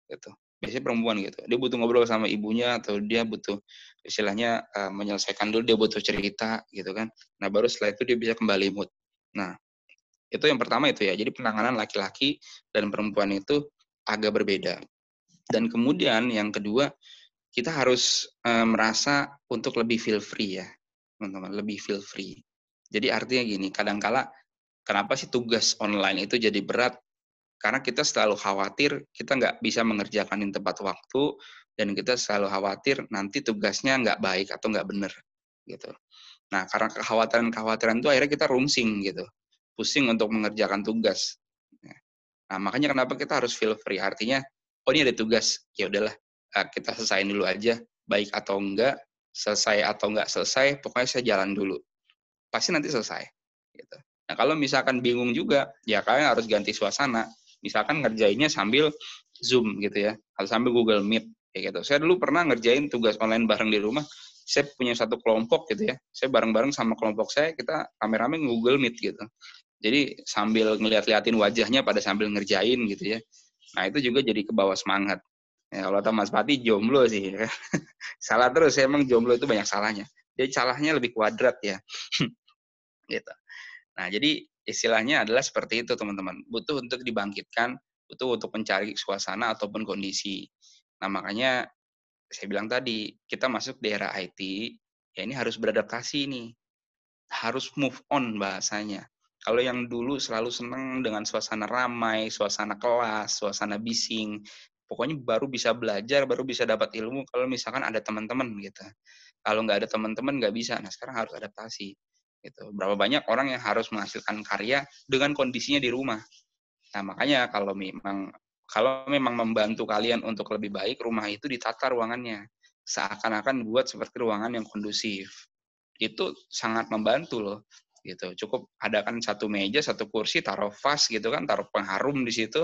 Gitu. Biasanya perempuan gitu. Dia butuh ngobrol sama ibunya, atau dia butuh istilahnya menyelesaikan dulu, dia butuh cerita gitu kan. Nah, baru setelah itu dia bisa kembali mood. Nah, itu yang pertama itu ya. Jadi penanganan laki-laki dan perempuan itu agak berbeda. Dan kemudian yang kedua, kita harus merasa untuk lebih feel free ya, teman-teman, lebih feel free. Jadi artinya gini, kadangkala kenapa sih tugas online itu jadi berat? Karena kita selalu khawatir kita nggak bisa mengerjakan di tepat waktu, dan kita selalu khawatir nanti tugasnya nggak baik atau nggak benar, gitu. Nah, karena kekhawatiran-kekhawatiran itu akhirnya kita rungsing gitu, pusing untuk mengerjakan tugas. Nah, makanya kenapa kita harus feel free, artinya, oh ini ada tugas, ya udahlah, kita selesain dulu aja, baik atau enggak, selesai atau enggak selesai, pokoknya saya jalan dulu. Pasti nanti selesai. Gitu. Nah, kalau misalkan bingung juga, ya kalian harus ganti suasana. Misalkan ngerjainnya sambil Zoom gitu ya, atau sambil Google Meet kayak gitu. Saya dulu pernah ngerjain tugas online bareng di rumah. Saya punya satu kelompok gitu ya. Saya bareng-bareng sama kelompok saya, kita rame-rame Google Meet gitu. Jadi sambil ngeliat-liatin wajahnya pada sambil ngerjain gitu ya. Nah, itu juga jadi kebawa semangat. Ya, kalau tahu Mas Pati jomblo sih. Salah terus, emang jomblo itu banyak salahnya. Jadi salahnya lebih kuadrat ya. Gitu. Nah, jadi istilahnya adalah seperti itu, teman-teman. Butuh untuk dibangkitkan, butuh untuk mencari suasana ataupun kondisi. Nah, makanya saya bilang tadi, kita masuk di era IT, ya ini harus beradaptasi nih. Harus move on bahasanya. Kalau yang dulu selalu senang dengan suasana ramai, suasana kelas, suasana bising, pokoknya baru bisa belajar, baru bisa dapat ilmu kalau misalkan ada teman-teman gitu. Kalau nggak ada teman-teman nggak bisa. Nah, sekarang harus adaptasi. Gitu. Berapa banyak orang yang harus menghasilkan karya dengan kondisinya di rumah. Nah, makanya kalau memang membantu kalian untuk lebih baik, rumah itu ditata ruangannya. Seakan-akan buat seperti ruangan yang kondusif. Itu sangat membantu loh. Gitu. Cukup adakan satu meja, satu kursi, taruh vas gitu kan, taruh pengharum di situ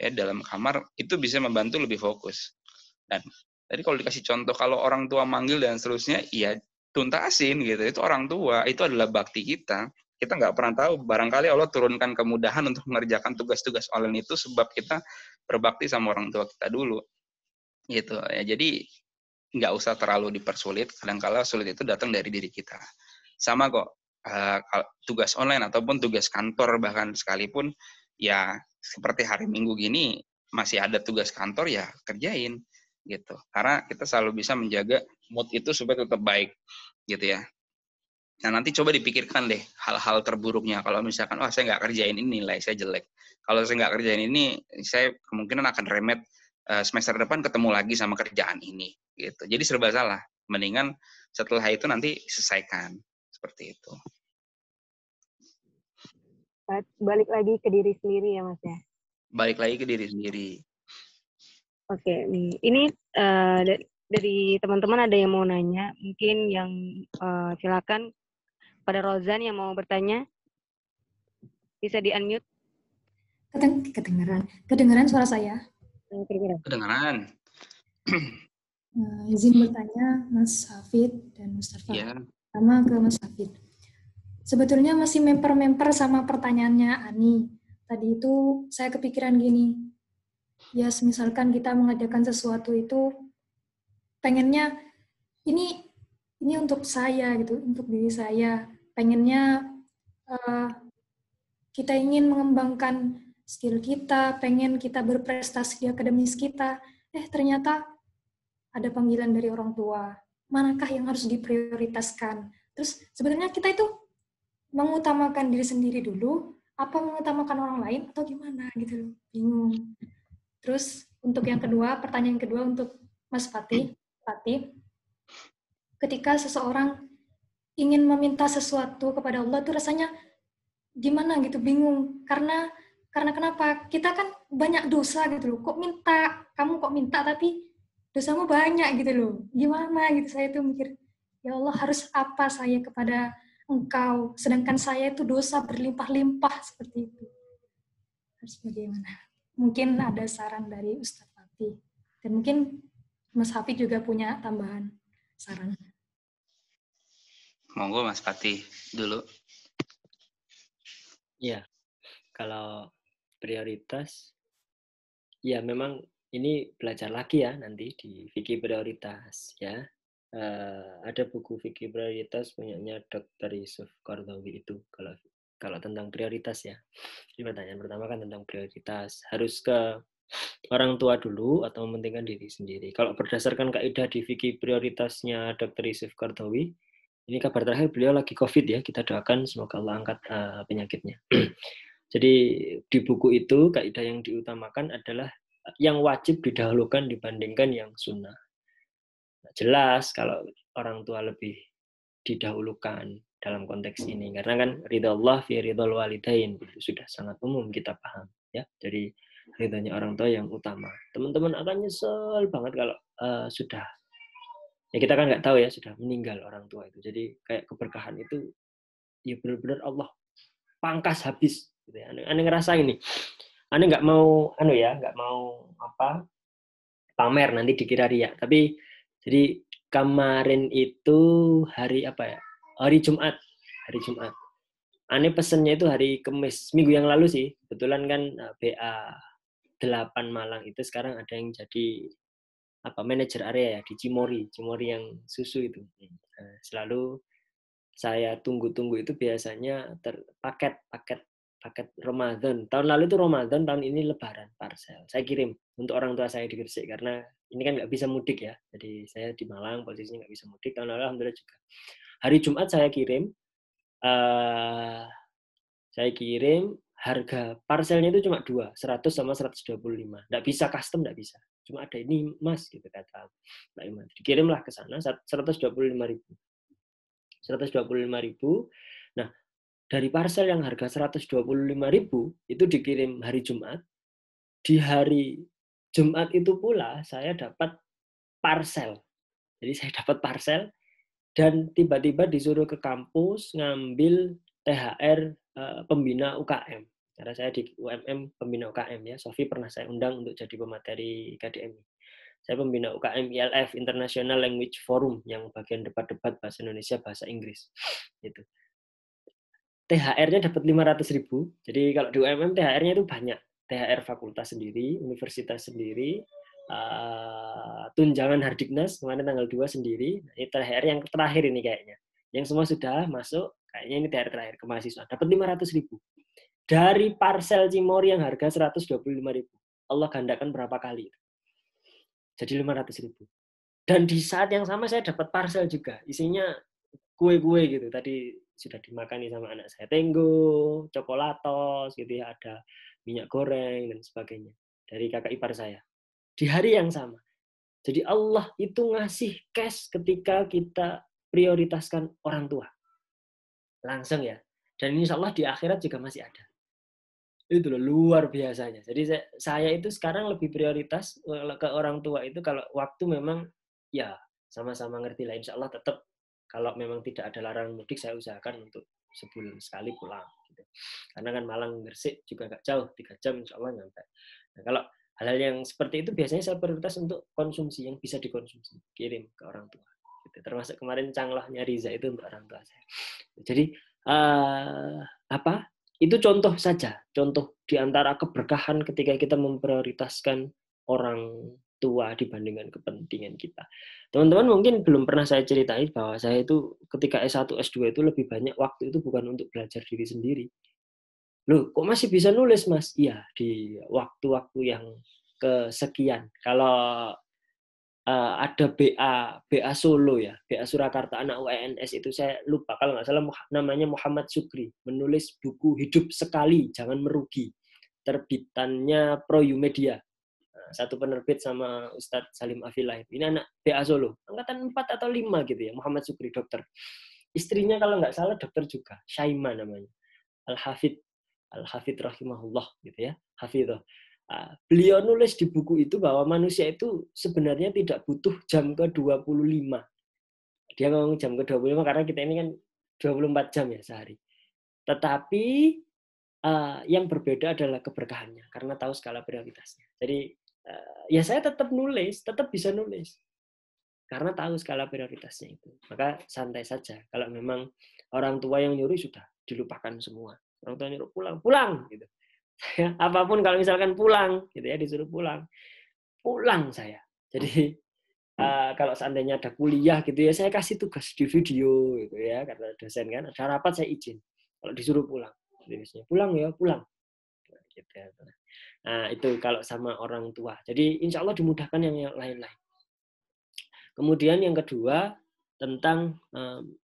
ya dalam kamar, itu bisa membantu lebih fokus. Dan tadi kalau dikasih contoh kalau orang tua manggil dan seterusnya, ya tuntasin gitu. Itu orang tua, itu adalah bakti kita. Kita nggak pernah tahu, barangkali Allah turunkan kemudahan untuk mengerjakan tugas-tugas online itu sebab kita berbakti sama orang tua kita dulu. Gitu ya. Jadi nggak usah terlalu dipersulit, kadang-kala sulit itu datang dari diri kita. Sama kok, tugas online ataupun tugas kantor bahkan sekalipun, ya seperti hari Minggu gini, masih ada tugas kantor ya kerjain, gitu. Karena kita selalu bisa menjaga mood itu supaya tetap baik, gitu ya. Nah, nanti coba dipikirkan deh hal-hal terburuknya. Kalau misalkan, oh saya nggak kerjain ini, nilai saya jelek. Kalau saya nggak kerjain ini, saya kemungkinan akan remet semester depan ketemu lagi sama kerjaan ini. Gitu. Jadi serba salah. Mendingan setelah itu nanti selesaikan. Seperti itu. Balik lagi ke diri sendiri ya, Mas ya. Balik lagi ke diri sendiri. Oke, nih. Ini dari teman-teman ada yang mau nanya. Mungkin yang silakan pada Rozan yang mau bertanya. Bisa di-unmute. Kedengeran suara saya? Kedengeran. Izin bertanya Mas Hafid dan Mustafa. Ya. Sama ke Mas Hafid. Sebetulnya masih memper sama pertanyaannya Ani. Tadi itu saya kepikiran gini. Ya, misalkan kita mengerjakan sesuatu itu pengennya ini untuk saya gitu, untuk diri saya. Pengennya kita ingin mengembangkan skill kita, pengen kita berprestasi di akademis kita. Ternyata ada panggilan dari orang tua. Manakah yang harus diprioritaskan? Terus sebetulnya kita itu mengutamakan diri sendiri dulu, apa mengutamakan orang lain atau gimana gitu loh. Bingung. Terus untuk yang kedua, pertanyaan kedua untuk Mas Fatih. Ketika seseorang ingin meminta sesuatu kepada Allah itu rasanya gimana gitu, bingung. Karena kenapa? Kita kan banyak dosa gitu loh. Kamu kok minta tapi dosamu banyak gitu loh. Gimana gitu, saya tuh mikir, ya Allah harus apa saya kepada Engkau, sedangkan saya itu dosa berlimpah-limpah seperti itu. Harus bagaimana? Mungkin ada saran dari Ustadz Fatih. Dan mungkin Mas Hafid juga punya tambahan saran. Monggo Mas Fatih dulu. Ya, kalau prioritas, ya memang ini belajar lagi ya nanti di fikih prioritas ya. Ada buku fikih prioritas punyanya Dr. Yusuf Qaradawi itu kalau tentang prioritas ya. Jadi pertanyaan pertama kan tentang prioritas. Harus ke orang tua dulu atau mementingkan diri sendiri. Kalau berdasarkan kaidah di fikih prioritasnya Dr. Yusuf Qaradawi, Ini kabar terakhir, beliau lagi COVID ya, kita doakan semoga Allah angkat penyakitnya. Jadi di buku itu kaidah yang diutamakan adalah yang wajib didahulukan dibandingkan yang sunnah. Nah, jelas kalau orang tua lebih didahulukan dalam konteks ini, karena kan ridha Allah fi ridhal walidain, itu sudah sangat umum kita paham ya. Jadi ridhonya orang tua yang utama. Teman-teman akan nyesel banget kalau sudah, ya kita kan nggak tahu ya, sudah meninggal orang tua itu. Jadi kayak keberkahan itu ya benar-benar Allah pangkas habis gitu ya. Aneh ngerasa ini, aneh nggak mau nggak mau pamer nanti dikira riya. Tapi jadi kemarin itu hari apa ya, hari Jumat. Aneh pesennya itu hari Kamis minggu yang lalu sih, kebetulan kan BA 8 Malang itu sekarang ada yang jadi manajer area ya di Cimory yang susu itu. Selalu saya tunggu-tunggu itu biasanya paket Ramadan. Tahun lalu itu Ramadan, tahun ini Lebaran parcel. Saya kirim untuk orang tua saya di Gresik karena ini kan nggak bisa mudik ya. Jadi saya di Malang, posisinya nggak bisa mudik. Tahun lalu alhamdulillah juga. Hari Jumat saya kirim. Harga parcelnya itu cuma 2, 100 sama 125. Nggak bisa custom, nggak bisa. Cuma ada ini Mas gitu kata Mbak Iman. Dikirimlah ke sana 125.000. 125.000. Nah, dari parcel yang harga 125.000 itu dikirim hari Jumat. Di hari Jumat itu pula saya dapat parcel. Jadi saya dapat parcel dan tiba-tiba disuruh ke kampus ngambil THR pembina UKM. Karena saya di UMM pembina UKM ya. Sofi pernah saya undang untuk jadi pemateri KDMI. Saya pembina UKM ILF International Language Forum yang bagian debat-debat bahasa Indonesia, bahasa Inggris. Gitu. THR-nya dapat 500.000. Jadi kalau di UMM THR-nya itu banyak. THR fakultas sendiri, universitas sendiri, tunjangan Hardiknas kemarin tanggal 2 sendiri. Ini THR yang terakhir ini kayaknya. Yang semua sudah masuk, kayaknya ini THR terakhir ke mahasiswa. Dapat 500.000. Dari parcel Cimory yang harga 125.000. Allah gandakan berapa kali. Jadi 500.000. Dan di saat yang sama saya dapat parcel juga. Isinya kue-kue gitu. Tadi sudah dimakani sama anak saya. Tenggo, coklatos gitu ya, ada minyak goreng dan sebagainya. Dari kakak ipar saya. Di hari yang sama. Jadi Allah itu ngasih cash ketika kita prioritaskan orang tua. Langsung ya. Dan insya Allah di akhirat juga masih ada. Itu loh, luar biasanya. Jadi saya itu sekarang lebih prioritas ke orang tua itu kalau waktu memang ya sama-sama ngerti lah. Insya Allah tetap kalau memang tidak ada larangan mudik saya usahakan untuk sebulan sekali pulang. Gitu. Karena kan Malang Gresik juga nggak jauh, 3 jam insya Allah nyampe. Nah, kalau hal-hal yang seperti itu biasanya saya prioritas untuk konsumsi yang bisa dikonsumsi, kirim ke orang tua. Gitu. Termasuk kemarin canglohnya Riza itu untuk orang tua saya. Jadi itu contoh saja, contoh di antara keberkahan ketika kita memprioritaskan orang tua dibandingkan kepentingan kita. Teman-teman mungkin belum pernah saya ceritain bahwa saya itu ketika S1, S2 itu lebih banyak waktu itu bukan untuk belajar diri sendiri. Loh, kok masih bisa nulis, Mas? Iya, di waktu-waktu yang kesekian. Kalau ada BA Solo ya, BA Surakarta anak UNS itu saya lupa kalau nggak salah namanya Muhammad Sukri, menulis buku Hidup Sekali Jangan Merugi, terbitannya Proyumedia, satu penerbit sama Ustadz Salim Afillah. Ini anak BA Solo, angkatan 4 atau 5 gitu ya, Muhammad Sukri, dokter. Istrinya kalau nggak salah dokter juga, Syaima namanya, Al-Hafidh rahimahullah gitu ya, Hafidhah. Beliau nulis di buku itu bahwa manusia itu sebenarnya tidak butuh jam ke-25. Dia ngomong jam ke-25 karena kita ini kan 24 jam ya sehari. Tetapi yang berbeda adalah keberkahannya karena tahu skala prioritasnya. Jadi ya saya tetap nulis, tetap bisa nulis. Karena tahu skala prioritasnya itu. Maka santai saja. Kalau memang orang tua yang nyuruh sudah dilupakan semua. Orang tua nyuruh pulang gitu. Apapun kalau misalkan pulang gitu ya, disuruh pulang saya. Jadi kalau seandainya ada kuliah gitu ya, saya kasih tugas di video gitu ya, karena dosen kan ada rapat saya izin. Kalau disuruh pulang pulang ya pulang gitu ya. Nah itu kalau sama orang tua. Jadi insya Allah dimudahkan yang lain-lain. Kemudian yang kedua, tentang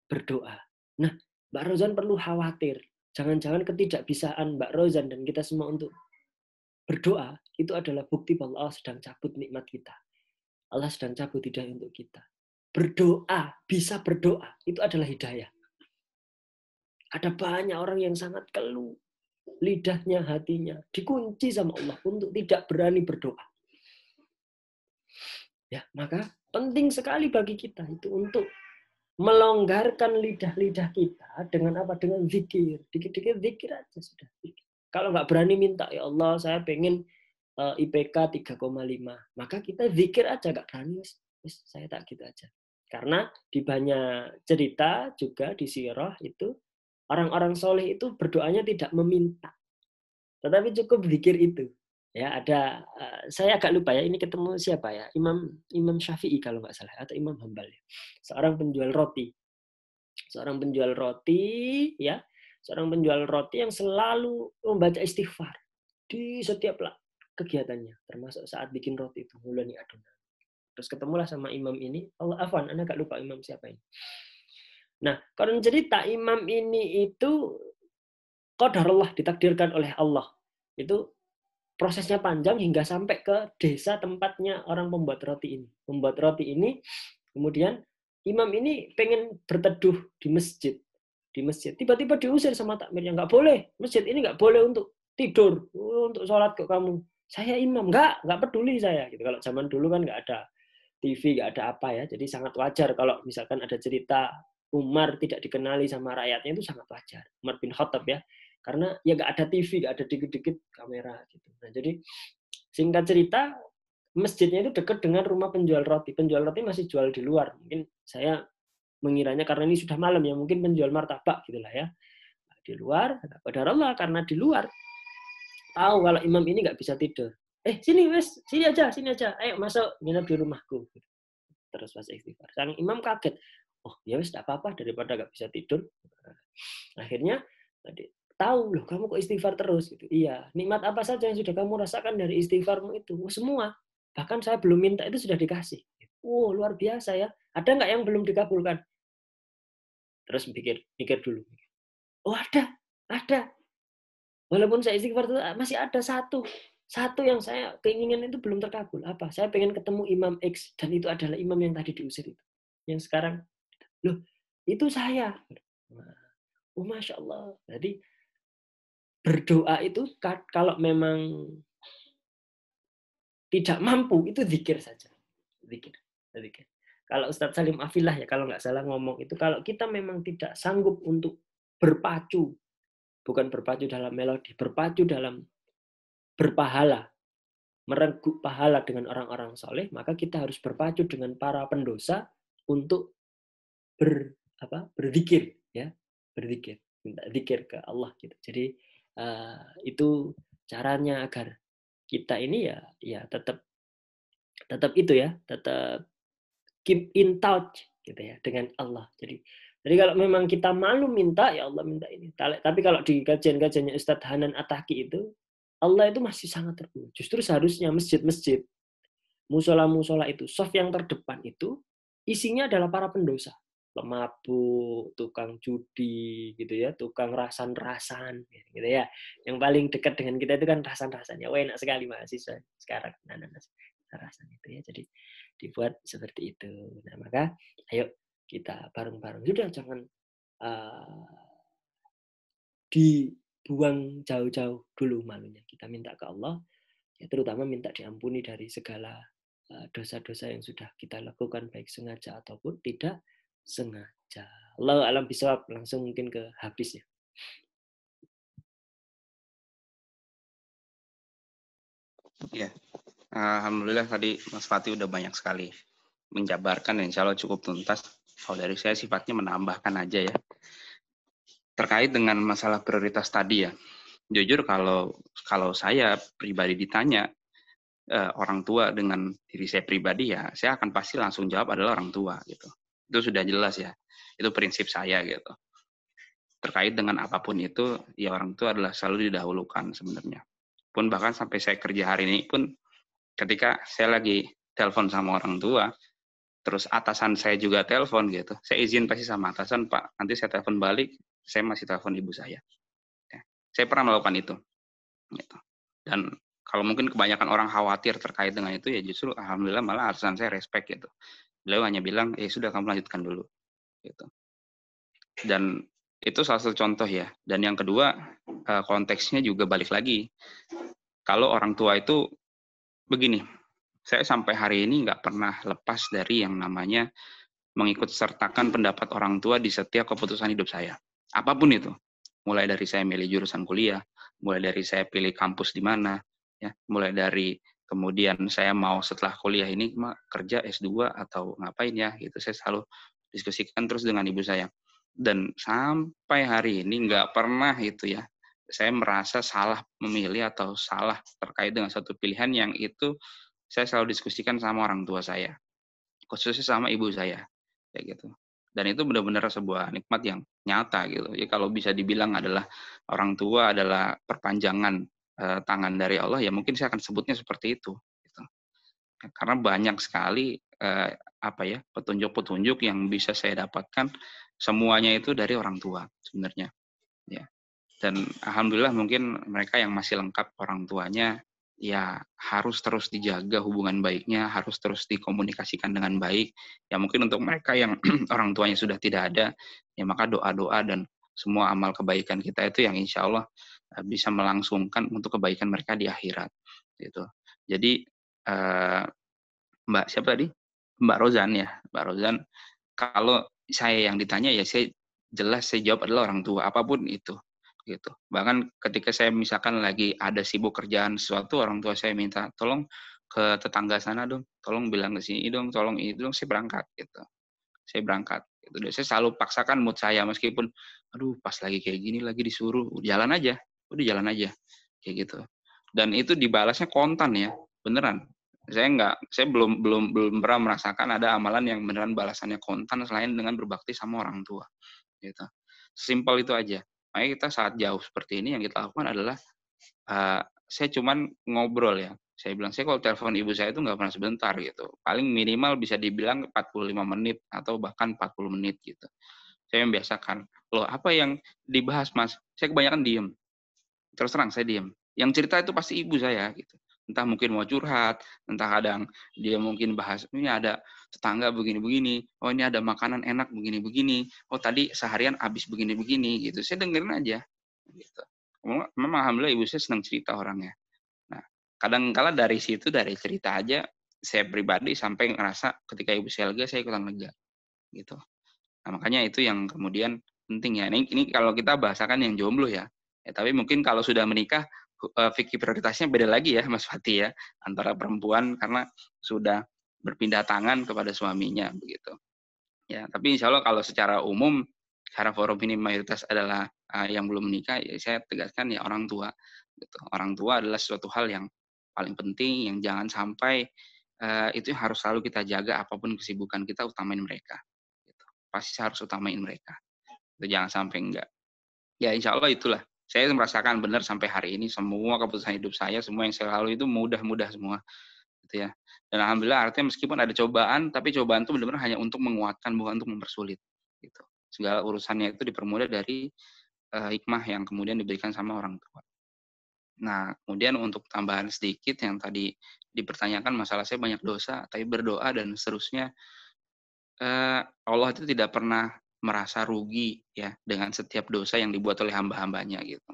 berdoa. Nah, Mbak Rozan perlu khawatir. Jangan-jangan ketidakbisaan Mbak Rozan dan kita semua untuk berdoa itu adalah bukti bahwa Allah sedang cabut nikmat kita. Allah sedang cabut hidayah untuk kita. Berdoa, bisa berdoa, itu adalah hidayah. Ada banyak orang yang sangat keluh. Lidahnya, hatinya dikunci sama Allah untuk tidak berani berdoa. Ya, maka penting sekali bagi kita itu untuk melonggarkan lidah-lidah kita dengan apa? Dengan zikir. Dikit-dikit zikir aja sudah. Kalau nggak berani minta, ya Allah saya pengen IPK 3,5. Maka kita zikir aja, nggak berani. Saya tak gitu aja. Karena di banyak cerita juga di sirah itu, orang-orang soleh itu berdoanya tidak meminta. Tetapi cukup zikir itu. Ya, ada saya agak lupa ya, ini ketemu siapa ya? Imam Syafi'i kalau nggak salah, atau Imam Hambal ya. Seorang penjual roti. Seorang penjual roti ya, seorang penjual roti yang selalu membaca istighfar di setiap kegiatannya, termasuk saat bikin roti itu, ngulani adonan. Terus ketemulah sama imam ini, Allah afwan, Anda agak lupa imam siapa ini. Nah, kalau cerita imam ini itu qadarullah, ditakdirkan oleh Allah. Itu prosesnya panjang hingga sampai ke desa tempatnya orang pembuat roti ini. Membuat roti ini, kemudian imam ini pengen berteduh di masjid. Di masjid. Tiba-tiba diusir sama takmirnya. Nggak boleh. Masjid ini nggak boleh untuk tidur. Untuk sholat kok kamu. Saya imam. Nggak peduli saya. Gitu. Kalau zaman dulu kan nggak ada TV, nggak ada apa ya. Jadi sangat wajar kalau misalkan ada cerita Umar tidak dikenali sama rakyatnya, itu sangat wajar. Umar bin Khattab ya. Karena ya nggak ada TV, nggak ada dikit-dikit kamera gitu. Nah, jadi singkat cerita, masjidnya itu dekat dengan rumah penjual roti. Penjual roti masih jual di luar. Mungkin saya mengiranya karena ini sudah malam ya, mungkin penjual martabak gitulah ya. Di luar, qadarullah karena di luar tahu kalau imam ini nggak bisa tidur. Sini wes, sini aja. Ayo masuk nginep di rumahku. Terus pas istighfar. Sang imam kaget. Oh ya wes, tidak apa-apa daripada nggak bisa tidur. Akhirnya tahu loh, kamu kok istighfar terus gitu. Iya, nikmat apa saja yang sudah kamu rasakan dari istighfarmu itu? Oh, semua. Bahkan saya belum minta itu sudah dikasih. Oh, luar biasa ya. Ada nggak yang belum dikabulkan? Terus mikir dulu. Oh, ada. Walaupun saya istighfar itu masih ada satu yang saya keinginan itu belum terkabul. Apa? Saya pengen ketemu Imam X dan itu adalah imam yang tadi diusir itu. Yang sekarang, loh, itu saya. Oh, Masya Allah. Jadi berdoa itu kalau memang tidak mampu, itu zikir saja. Zikir. Kalau Ustadz Salim Afillah ya, kalau nggak salah ngomong itu, kalau kita memang tidak sanggup untuk berpacu, bukan berpacu dalam melodi, berpacu dalam berpahala, merengkuh pahala dengan orang-orang soleh, maka kita harus berpacu dengan para pendosa untuk berzikir, ya, berzikir, minta zikir ke Allah gitu. Jadi itu caranya agar kita ini ya tetap itu ya, tetap keep in touch gitu ya dengan Allah. Jadi kalau memang kita malu minta, ya Allah minta ini. Tapi kalau di kajian-kajiannya Ustadz Hanan Ataki itu, Allah itu masih sangat terbuka. Justru seharusnya masjid-masjid, musola-musola itu, soft yang terdepan itu, isinya adalah para pendosa. Pemabuk, tukang judi, gitu ya, tukang rasan-rasan, gitu ya. Yang paling dekat dengan kita itu kan rasan-rasan. Ya, enak sekali mahasiswa sekarang. Rasan itu ya. Jadi dibuat seperti itu. Nah, maka ayo kita bareng-bareng. Sudah, jangan dibuang jauh-jauh dulu malunya. Kita minta ke Allah, ya, terutama minta diampuni dari segala dosa-dosa yang sudah kita lakukan, baik sengaja ataupun tidak sengaja. Allah alam bisawab, langsung mungkin ke habis ya. Ya, alhamdulillah tadi Mas Fatih udah banyak sekali menjabarkan, insya Allah cukup tuntas. Kalau dari saya sifatnya menambahkan aja ya. Terkait dengan masalah prioritas tadi ya, jujur kalau saya pribadi ditanya orang tua dengan diri saya pribadi, ya saya akan pasti langsung jawab adalah orang tua gitu. Itu sudah jelas ya, itu prinsip saya gitu. Terkait dengan apapun itu, ya orang tua adalah selalu didahulukan sebenarnya. Pun bahkan sampai saya kerja hari ini pun, ketika saya lagi telepon sama orang tua, terus atasan saya juga telepon gitu, saya izin pasti sama atasan, Pak, nanti saya telepon balik, saya masih telepon ibu saya. Ya. Saya pernah melakukan itu. Gitu. Dan kalau mungkin kebanyakan orang khawatir terkait dengan itu, ya justru alhamdulillah malah atasan saya respect gitu. Beliau hanya bilang, sudah kamu lanjutkan dulu. Gitu. Dan itu salah satu contoh ya. Dan yang kedua, konteksnya juga balik lagi. Kalau orang tua itu begini, saya sampai hari ini nggak pernah lepas dari yang namanya mengikut sertakan pendapat orang tua di setiap keputusan hidup saya. Apapun itu. Mulai dari saya milih jurusan kuliah, mulai dari saya pilih kampus di mana, ya, mulai dari kemudian saya mau setelah kuliah ini kerja S2 atau ngapain ya, gitu. Saya selalu diskusikan terus dengan ibu saya. Dan sampai hari ini nggak pernah itu ya, saya merasa salah memilih atau salah terkait dengan satu pilihan yang itu saya selalu diskusikan sama orang tua saya, khususnya sama ibu saya, kayak gitu. Dan itu benar-benar sebuah nikmat yang nyata gitu. Ya kalau bisa dibilang adalah orang tua adalah perpanjangan tangan dari Allah, ya mungkin saya akan sebutnya seperti itu. Gitu. Karena banyak sekali petunjuk-petunjuk yang bisa saya dapatkan, semuanya itu dari orang tua sebenarnya. Ya. Dan alhamdulillah mungkin mereka yang masih lengkap orang tuanya, ya harus terus dijaga hubungan baiknya, harus terus dikomunikasikan dengan baik. Ya mungkin untuk mereka yang orang tuanya sudah tidak ada, ya maka doa-doa dan semua amal kebaikan kita itu yang insya Allah bisa melangsungkan untuk kebaikan mereka di akhirat. Gitu. Jadi Mbak siapa tadi? Mbak Rozan ya, Mbak Rozan. Kalau saya yang ditanya ya saya jelas saya jawab adalah orang tua apapun itu. Gitu. Bahkan ketika saya misalkan lagi ada sibuk kerjaan sesuatu, orang tua saya minta tolong ke tetangga sana dong, tolong bilang ke sini dong, tolong ini dong, saya berangkat gitu. Saya berangkat gitu. Dan saya selalu paksakan mood saya meskipun aduh pas lagi kayak gini lagi disuruh jalan aja, udah jalan aja kayak gitu. Dan itu dibalasnya kontan ya, beneran. Saya belum pernah merasakan ada amalan yang beneran balasannya kontan selain dengan berbakti sama orang tua gitu. Simpel itu aja. Makanya kita saat jauh seperti ini yang kita lakukan adalah saya cuman ngobrol ya. Saya bilang, saya kalau telepon ibu saya itu nggak pernah sebentar gitu. Paling minimal bisa dibilang 45 menit atau bahkan 40 menit gitu. Saya membiasakan. Loh, apa yang dibahas, Mas? Saya kebanyakan diem. Terus terang, saya diem. Yang cerita itu pasti ibu saya gitu. Entah mungkin mau curhat, entah kadang dia mungkin bahas, ini ada tetangga begini-begini, oh ini ada makanan enak begini-begini, oh tadi seharian habis begini-begini gitu. Saya dengerin aja. Gitu. Memang alhamdulillah ibu saya senang cerita orangnya. Nah, kadang-kala dari situ, dari cerita aja, saya pribadi sampai ngerasa ketika ibu saya lega, saya ikutan lega. Gitu. Nah, makanya itu yang kemudian penting ya. Ini kalau kita bahasakan yang jomblo ya. Tapi mungkin kalau sudah menikah, fikih prioritasnya beda lagi ya, Mas Fatih ya. Antara perempuan karena sudah berpindah tangan kepada suaminya begitu. Ya, tapi insya Allah kalau secara umum, karena forum ini mayoritas adalah yang belum menikah, ya saya tegaskan ya orang tua. Gitu. Orang tua adalah suatu hal yang paling penting, yang jangan sampai itu harus selalu kita jaga apapun kesibukan kita, utamain mereka. Gitu. Pasti harus utamain mereka. Itu jangan sampai enggak. Ya insya Allah itulah. Saya merasakan benar sampai hari ini semua keputusan hidup saya, semua yang saya lalui itu mudah-mudah semua. Gitu ya. Dan alhamdulillah artinya meskipun ada cobaan, tapi cobaan itu benar-benar hanya untuk menguatkan, bukan untuk mempersulit. Gitu. Segala urusannya itu dipermudah dari hikmah yang kemudian diberikan sama orang tua. Nah, kemudian untuk tambahan sedikit yang tadi dipertanyakan masalah saya banyak dosa, tapi berdoa dan seterusnya, Allah itu tidak pernah merasa rugi ya dengan setiap dosa yang dibuat oleh hamba-hambanya gitu.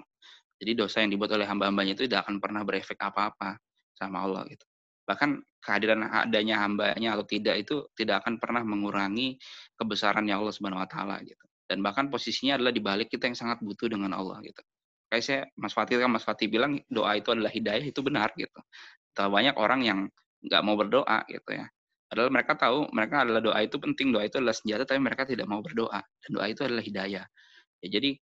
Jadi dosa yang dibuat oleh hamba-hambanya itu tidak akan pernah berefek apa-apa sama Allah gitu. Bahkan kehadiran adanya hambanya atau tidak itu tidak akan pernah mengurangi kebesarannya Allah Subhanahu wa taala gitu. Dan bahkan posisinya adalah di balik kita yang sangat butuh dengan Allah gitu. Kayak saya Mas Fatih bilang doa itu adalah hidayah, itu benar gitu. Terlalu banyak orang yang nggak mau berdoa gitu ya. Padahal mereka tahu mereka adalah doa itu penting, doa itu adalah senjata, tapi mereka tidak mau berdoa. Dan doa itu adalah hidayah. Ya, jadi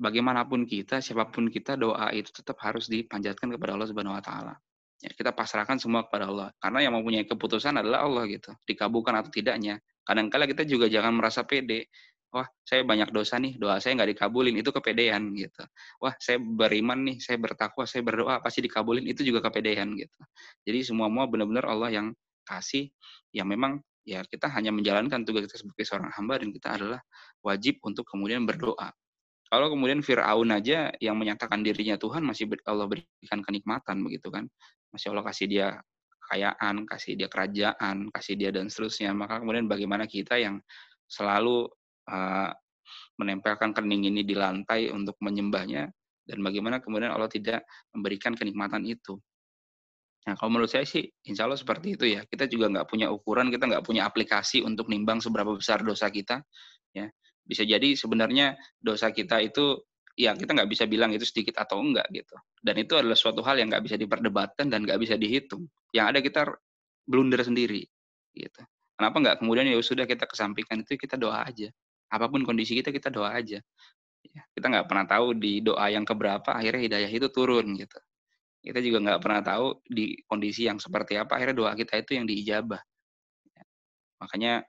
bagaimanapun kita, siapapun kita, doa itu tetap harus dipanjatkan kepada Allah Subhanahu wa taala. Ya, kita pasrahkan semua kepada Allah. Karena yang mempunyai keputusan adalah Allah gitu. Dikabulkan atau tidaknya. Kadang-kala kita juga jangan merasa pede. Wah, saya banyak dosa nih, doa saya nggak dikabulin, itu kepedean gitu. Wah, saya beriman nih, saya bertakwa, saya berdoa, pasti dikabulin, itu juga kepedean gitu. Jadi semua benar-benar Allah yang kasih, yang memang ya kita hanya menjalankan tugas kita sebagai seorang hamba dan kita adalah wajib untuk kemudian berdoa. Kalau kemudian Fir'aun aja yang menyatakan dirinya Tuhan masih Allah berikan kenikmatan begitu kan, masih Allah kasih dia kekayaan, kasih dia kerajaan, kasih dia dan seterusnya, maka kemudian bagaimana kita yang selalu menempelkan kening ini di lantai untuk menyembahnya, dan bagaimana kemudian Allah tidak memberikan kenikmatan itu. Nah, kalau menurut saya sih, insya Allah seperti itu ya. Kita juga nggak punya ukuran, kita nggak punya aplikasi untuk nimbang seberapa besar dosa kita. Ya, bisa jadi sebenarnya dosa kita itu, ya kita nggak bisa bilang itu sedikit atau enggak gitu. Dan itu adalah suatu hal yang nggak bisa diperdebatkan dan nggak bisa dihitung. Yang ada kita blunder sendiri, gitu. Kenapa nggak kemudian ya sudah kita kesampingkan itu, kita doa aja. Apapun kondisi kita doa aja. Ya, kita nggak pernah tahu di doa yang keberapa akhirnya hidayah itu turun gitu. Kita juga nggak pernah tahu di kondisi yang seperti apa akhirnya doa kita itu yang diijabah. Makanya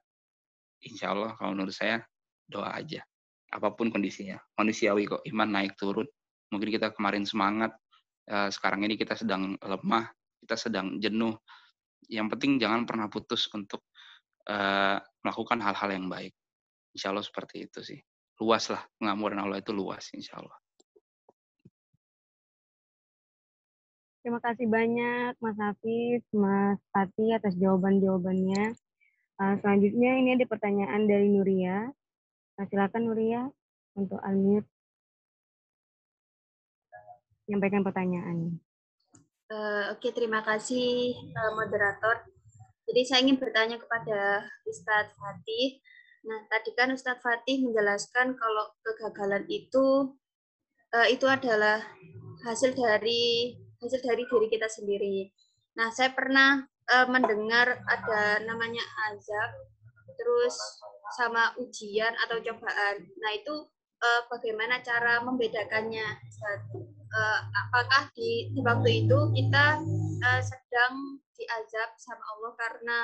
insya Allah kalau menurut saya doa aja. Apapun kondisinya. Manusiawi kok, iman naik turun. Mungkin kita kemarin semangat, sekarang ini kita sedang lemah, kita sedang jenuh. Yang penting jangan pernah putus untuk melakukan hal-hal yang baik. Insya Allah seperti itu sih. Luas lah, pengamuran Allah itu luas insya Allah. Terima kasih banyak Mas Hafiz, Mas Fatih atas jawaban-jawabannya. Selanjutnya ini ada pertanyaan dari Nuria. Silakan Nuria untuk unmute. Menyampaikan pertanyaannya. Oke, terima kasih moderator. Jadi saya ingin bertanya kepada Ustadz Fatih. Nah, tadi kan Ustadz Fatih menjelaskan kalau kegagalan itu adalah hasil dari diri kita sendiri. Nah, saya pernah mendengar ada namanya azab, terus sama ujian atau cobaan. Nah, itu bagaimana cara membedakannya? Apakah di waktu itu kita sedang diazab sama Allah karena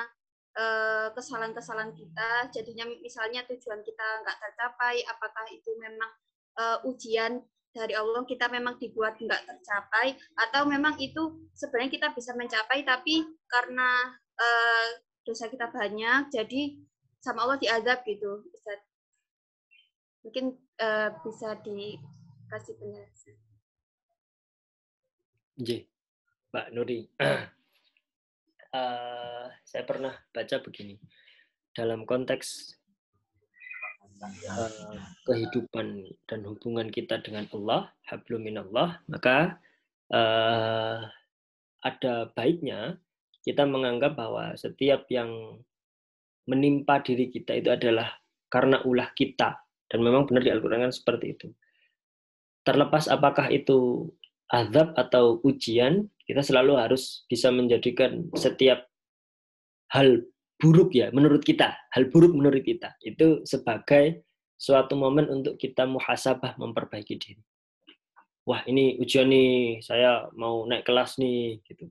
kesalahan-kesalahan kita, jadinya misalnya tujuan kita nggak tercapai, apakah itu memang ujian dari Allah, kita memang dibuat nggak tercapai, atau memang itu sebenarnya kita bisa mencapai, tapi karena dosa kita banyak, jadi sama Allah diazab gitu, Ustaz. Mungkin bisa dikasih penjelasan. Mbak Nuri, saya pernah baca begini, dalam konteks kehidupan dan hubungan kita dengan Allah, hablum minallah, maka ada baiknya kita menganggap bahwa setiap yang menimpa diri kita itu adalah karena ulah kita, dan memang benar di Al-Quran kan seperti itu. Terlepas apakah itu azab atau ujian, kita selalu harus bisa menjadikan setiap hal buruk ya menurut kita, hal buruk menurut kita itu sebagai suatu momen untuk kita muhasabah, memperbaiki diri. Wah, ini ujian nih, saya mau naik kelas nih gitu.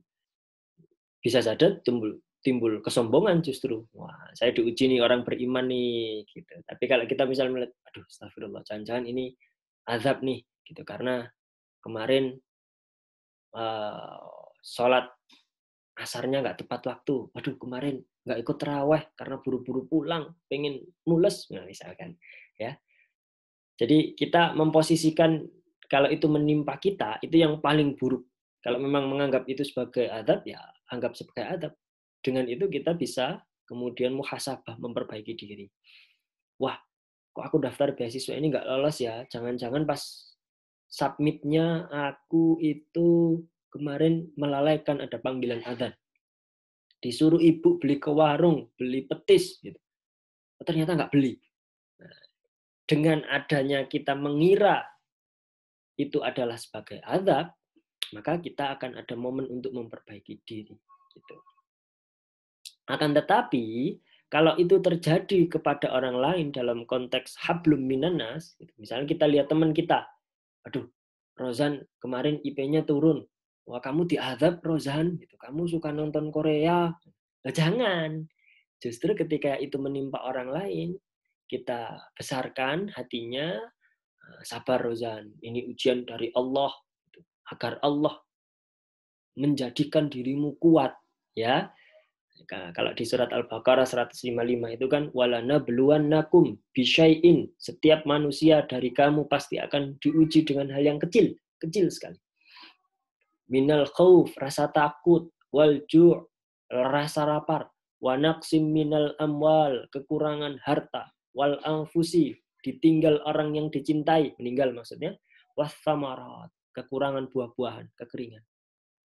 Bisa saja timbul kesombongan justru. Wah, saya diuji nih, orang beriman nih gitu. Tapi kalau kita misalnya melihat, aduh astagfirullah, jangan-jangan ini azab nih gitu, karena kemarin sholat asarnya nggak tepat waktu. Aduh, kemarin nggak ikut tarawih karena buru-buru pulang, pengen mules, nah, misalkan. Ya. Jadi kita memposisikan kalau itu menimpa kita, itu yang paling buruk. Kalau memang menganggap itu sebagai azab, ya anggap sebagai azab. Dengan itu kita bisa kemudian muhasabah, memperbaiki diri. Wah, kok aku daftar beasiswa ini nggak lolos ya? Jangan-jangan pas submitnya aku itu kemarin melalaikan ada panggilan adzan. Disuruh ibu beli ke warung, beli petis. Gitu. Ternyata nggak beli. Nah, dengan adanya kita mengira itu adalah sebagai azab, maka kita akan ada momen untuk memperbaiki diri. Gitu. Akan tetapi, kalau itu terjadi kepada orang lain dalam konteks hablum minannas, gitu. Misalnya kita lihat teman kita, aduh, Rozan kemarin IP-nya turun. Wah, kamu diazab Rozan, gitu. Kamu suka nonton Korea. Nah, jangan. Justru ketika itu menimpa orang lain, kita besarkan hatinya, sabar Rozan, ini ujian dari Allah, gitu. Agar Allah menjadikan dirimu kuat, ya. Kalau di surat Al-Baqarah 155 itu kan walana beluannakum bisyai'in, setiap manusia dari kamu pasti akan diuji dengan hal yang kecil sekali. Minal khauf, rasa takut, wal ju', rasa lapar, wa naqsim minal amwal, kekurangan harta, wal anfusi, ditinggal orang yang dicintai, meninggal maksudnya, was samarat, kekurangan buah-buahan, kekeringan.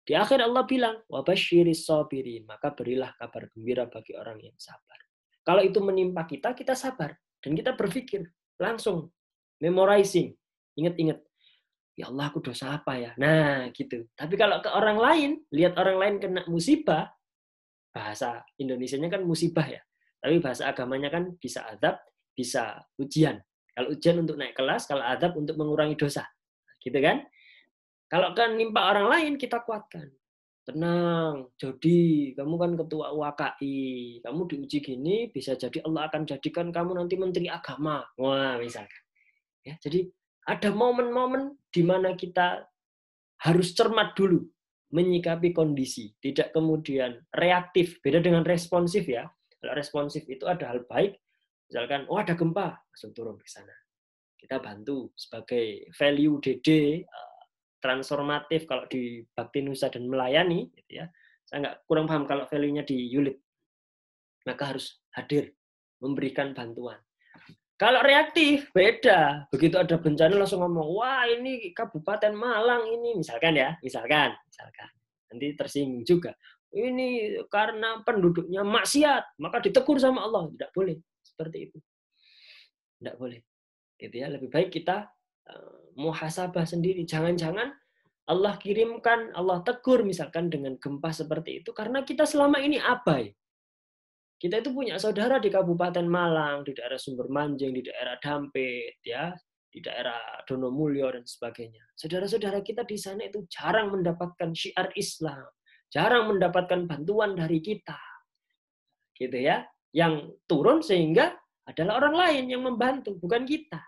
Di akhir Allah bilang, wabasyiris sabirin, maka berilah kabar gembira bagi orang yang sabar. Kalau itu menimpa kita, kita sabar. Dan kita berpikir, langsung, memorizing, ingat-ingat, ya Allah aku dosa apa ya? Nah gitu. Tapi kalau ke orang lain, lihat orang lain kena musibah, bahasa Indonesianya kan musibah ya. Tapi bahasa agamanya kan bisa azab, bisa ujian. Kalau ujian untuk naik kelas, kalau azab untuk mengurangi dosa. Gitu kan? Kalau kan nimpa orang lain, kita kuatkan. Tenang, Jody, kamu kan ketua UAKI. Kamu diuji gini, bisa jadi Allah akan jadikan kamu nanti menteri agama. Wah, misalkan. Ya, jadi ada momen-momen di mana kita harus cermat dulu menyikapi kondisi. Tidak kemudian reaktif. Beda dengan responsif ya. Kalau responsif itu ada hal baik. Misalkan, oh ada gempa, langsung turun ke sana. Kita bantu sebagai value DD, transformatif kalau di Bakti Nusa dan melayani, gitu ya. Saya nggak kurang paham kalau value-nya di Yulit. Maka harus hadir, memberikan bantuan. Kalau reaktif, beda. Begitu ada bencana langsung ngomong, wah ini Kabupaten Malang ini, misalkan ya, misalkan. Nanti tersinggung juga. Ini karena penduduknya maksiat, maka ditegur sama Allah. Tidak boleh, seperti itu. Tidak boleh. Gitu ya, lebih baik kita muhasabah sendiri. Jangan-jangan Allah kirimkan, Allah tegur misalkan dengan gempa seperti itu karena kita selama ini abai. Kita itu punya saudara di Kabupaten Malang, di daerah Sumber Manjing, di daerah Dampit, ya, di daerah Donomulyo dan sebagainya. Saudara-saudara kita di sana itu jarang mendapatkan syiar Islam, jarang mendapatkan bantuan dari kita. Gitu ya. Yang turun sehingga adalah orang lain yang membantu, bukan kita.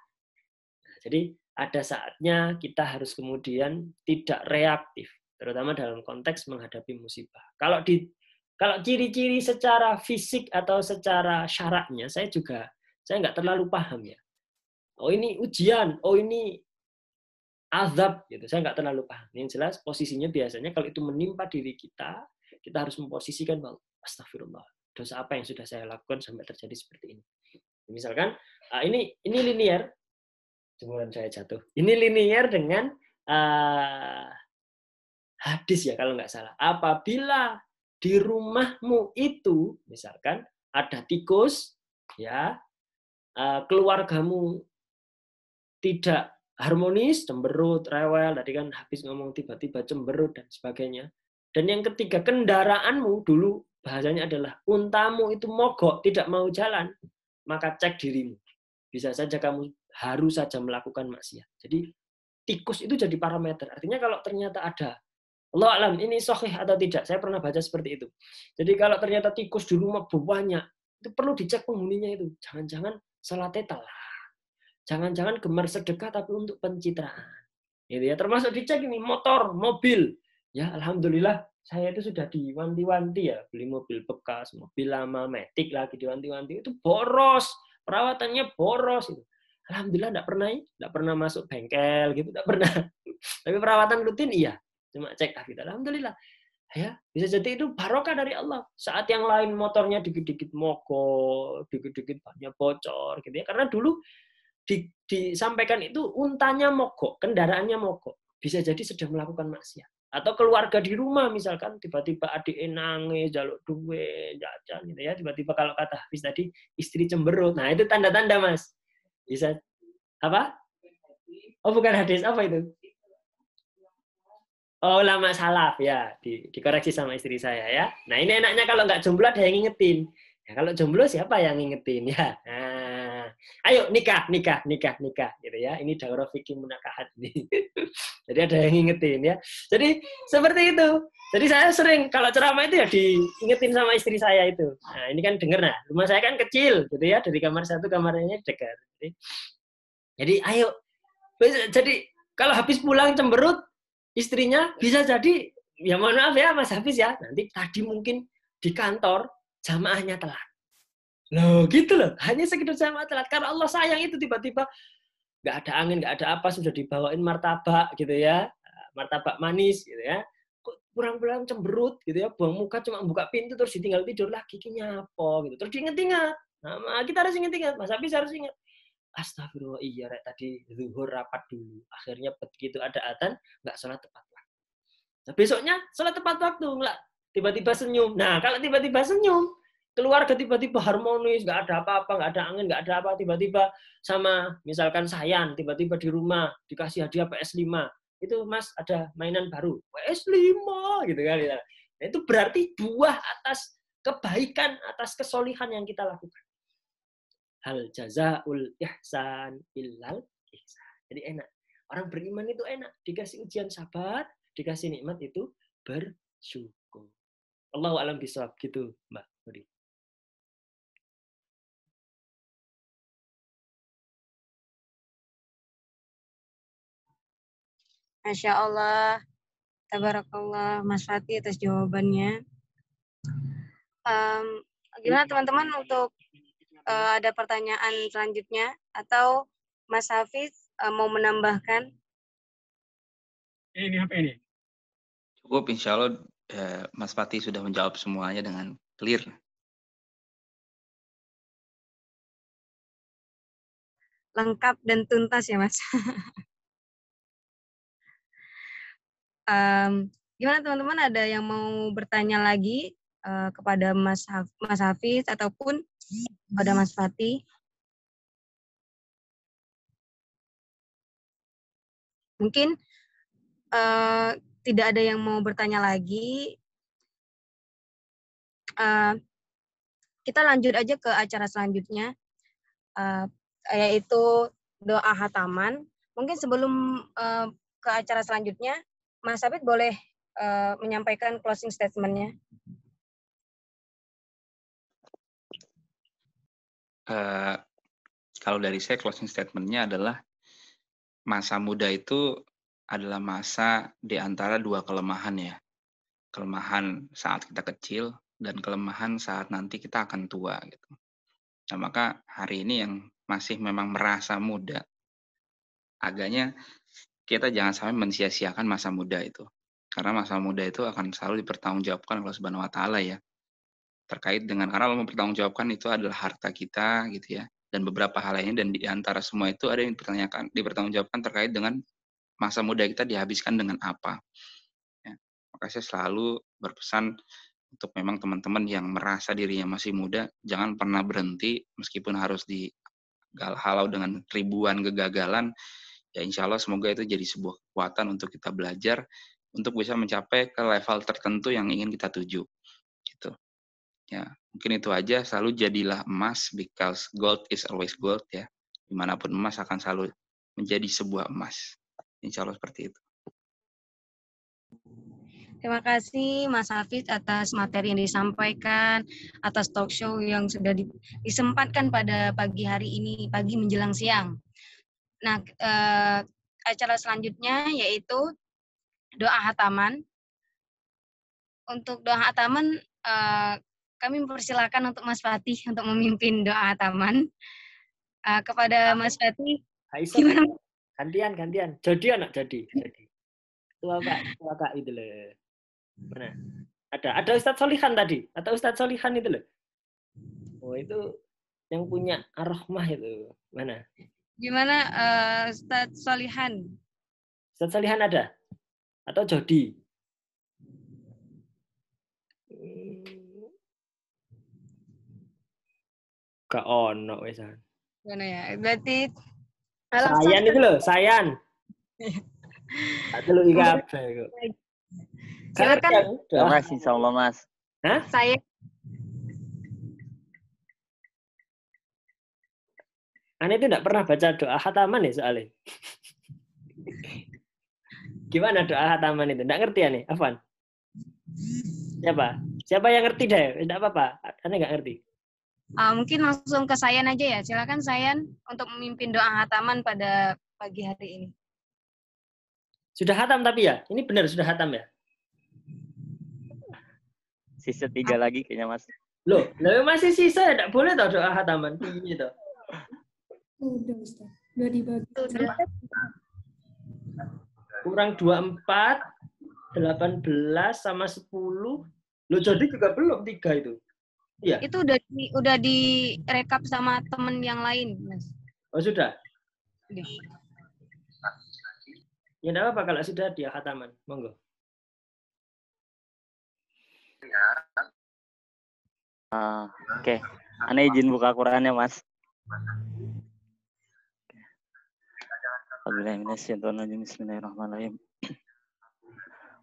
Jadi ada saatnya kita harus kemudian tidak reaktif, terutama dalam konteks menghadapi musibah. Kalau ciri-ciri secara fisik atau secara syaratnya, saya nggak terlalu paham ya. Oh ini ujian, oh ini azab, gitu. Saya nggak terlalu paham. Yang jelas posisinya biasanya kalau itu menimpa diri kita, kita harus memposisikan bahwa astagfirullah, dosa apa yang sudah saya lakukan sampai terjadi seperti ini. Misalkan ini linear. Jemuran saya jatuh. Ini linear dengan hadis ya kalau nggak salah. Apabila di rumahmu itu misalkan ada tikus, ya keluargamu tidak harmonis, cemberut, rewel, tadi kan habis ngomong tiba-tiba cemberut dan sebagainya. Dan yang ketiga kendaraanmu dulu bahasanya adalah untamu itu mogok, tidak mau jalan, maka cek dirimu. Bisa saja kamu harus saja melakukan maksiat. Jadi tikus itu jadi parameter. Artinya kalau ternyata ada, Allah alam ini sahih atau tidak. Saya pernah baca seperti itu. Jadi kalau ternyata tikus di rumah banyak, itu perlu dicek penghuninya itu. Jangan-jangan salah tetal. Jangan-jangan gemar sedekah tapi untuk pencitraan. Gitu ya. Termasuk dicek ini motor, mobil. Ya alhamdulillah saya itu sudah diwanti-wanti ya, beli mobil bekas, mobil lama, metik lagi diwanti-wanti itu boros. Perawatannya boros itu. Alhamdulillah enggak pernah masuk bengkel gitu, enggak pernah. Tapi perawatan rutin iya. Cuma cek gitu. Alhamdulillah. Ya, bisa jadi itu barokah dari Allah. Saat yang lain motornya dikit-dikit mogok, dikit-dikit banyak bocor gitu ya. Karena dulu disampaikan itu untanya mogok, kendaraannya mogok. Bisa jadi sedang melakukan maksiat. Atau keluarga di rumah misalkan tiba-tiba adik nangis, jaluk duit, jajan gitu ya. Tiba-tiba kalau kata Hafiz tadi istri cemberut. Nah, itu tanda-tanda Mas. Bisa apa? Oh, bukan hadis, apa itu? Oh, ulama salaf ya, dikoreksi sama istri saya ya. Nah, ini enaknya kalau nggak jomblo ada yang ngingetin. Ya, kalau jomblo siapa yang ngingetin ya? Nah, ayo nikah gitu ya. Ini daurah fikih munakahat nih. Jadi ada yang ngingetin ya. Jadi seperti itu. Jadi saya sering kalau ceramah itu ya diingetin sama istri saya itu. Nah, ini kan denger nah. Rumah saya kan kecil gitu ya, dari kamar satu kamarnya dekat. Jadi ayo. Jadi kalau habis pulang cemberut istrinya bisa jadi ya mohon maaf ya Mas Hafiz ya. Nanti tadi mungkin di kantor jamaahnya telat. Loh gitu loh, hanya sekedar jamaah telat. Karena Allah sayang itu tiba-tiba nggak ada angin, nggak ada apa, sudah dibawain martabak gitu ya, martabak manis gitu ya. Kok pulang-pulang cemberut gitu ya, buang muka cuma buka pintu terus ditinggal tidur lagi, kayaknya apa gitu. Terus diinget-ingat. Nah, kita harus ingat-ingat, Mas Hafiz harus ingat. Astagfirullah, iya rek tadi zuhur rapat dulu. Akhirnya begitu ada adzan, nggak sholat tepat waktu. Nah, besoknya sholat tepat waktu, nggak tiba-tiba senyum. Nah, kalau tiba-tiba senyum, keluarga tiba-tiba harmonis, nggak ada apa-apa, nggak ada angin, nggak ada apa, tiba-tiba sama misalkan Sayan, tiba-tiba di rumah dikasih hadiah PS5. Itu Mas ada mainan baru, PS5 gitu kan. Ya. Nah, itu berarti buah atas kebaikan, atas kesolihan yang kita lakukan. Hal jazaul ihsan illal ihsan. Jadi enak. Orang beriman itu enak. Dikasih ujian sabar, dikasih nikmat itu bersyukur. Allahu a'lam bishawab gitu, Mbak Nuri. Masya Allah. Tabarakallah Mas Fatih atas jawabannya. Gimana teman-teman untuk ada pertanyaan selanjutnya atau Mas Hafiz mau menambahkan? Ini apa ini? Cukup, insya Allah Mas Fatih sudah menjawab semuanya dengan clear. Lengkap dan tuntas ya Mas. Gimana teman-teman, ada yang mau bertanya lagi kepada Mas Hafiz ataupun kepada Mas Fatih? Mungkin tidak ada yang mau bertanya lagi. Kita lanjut aja ke acara selanjutnya, yaitu doa khataman. Mungkin sebelum ke acara selanjutnya, Mas Hafiz boleh menyampaikan closing statement-nya. Kalau dari saya closing statement-nya adalah masa muda itu adalah masa di antara dua kelemahan ya. Kelemahan saat kita kecil dan kelemahan saat nanti kita akan tua gitu. Nah, maka hari ini yang masih memang merasa muda, agaknya kita jangan sampai mensia-siakan masa muda itu. Karena masa muda itu akan selalu dipertanggungjawabkan oleh Subhanahu wa taala ya. Terkait dengan, karena Allah mempertanggungjawabkan itu adalah harta kita gitu ya. Dan beberapa hal lainnya, dan di antara semua itu ada yang dipertanggungjawabkan terkait dengan masa muda kita dihabiskan dengan apa. Ya. Maka saya selalu berpesan untuk memang teman-teman yang merasa dirinya masih muda, jangan pernah berhenti meskipun harus dihalau dengan ribuan kegagalan. Ya insya Allah semoga itu jadi sebuah kekuatan untuk kita belajar untuk bisa mencapai ke level tertentu yang ingin kita tuju. Gitu. Ya, mungkin itu aja. Selalu jadilah emas, because gold is always gold ya. Dimanapun emas akan selalu menjadi sebuah emas. Insya Allah seperti itu. Terima kasih Mas Hafiz atas materi yang disampaikan, atas talk show yang sudah disempatkan pada pagi hari ini, pagi menjelang siang. Nah, acara selanjutnya yaitu doa khataman. Untuk doa khataman, kami mempersilakan untuk Mas Fatih untuk memimpin doa khataman. Kepada Mas Fatih, gimana? Gantian. Jadi anak jadi. Tua kak itu loh. Mana? Ada Ustadz Solihan tadi, atau Ustadz Solihan itu loh. Oh itu yang punya Ar-Rahmah itu. Mana? Gimana Ustadz Solihan? Ustadz Solihan ada? Atau Jody? Gak ono wesan. Mana ya? Berarti Sayan itu loh, Sayan. Ada lu IKB kok. Silakan. Terima kasih, insyaallah Mas. Hah? Saya. Ane itu enggak pernah baca doa khataman ya soalnya. Gimana doa khataman itu? Enggak ngerti Ane, Afwan. Siapa yang ngerti deh? Enggak apa-apa. Ane enggak ngerti. Mungkin langsung ke Sayan aja ya. Silakan Sayan untuk memimpin doa khataman pada pagi hari ini. Sudah khatam tapi ya? Ini benar sudah khatam ya? Sisa 3 lagi kayaknya, Mas. Loh, masih sisa ya, tidak boleh tau doa khataman. Gitu. Udah, Ustaz. Udah dibagi. Sudah. Kurang 24, 18 sama 10. Loh, jadi juga belum 3 itu. Iya. Itu udah direkap sama temen yang lain, Mas. Oh, sudah? Udah. Ya enggak apa-apa kalau sudah dia khataman. Monggo. Oke. Ana izin buka Qurannya, Mas. Bismillahirrahmanirrahim.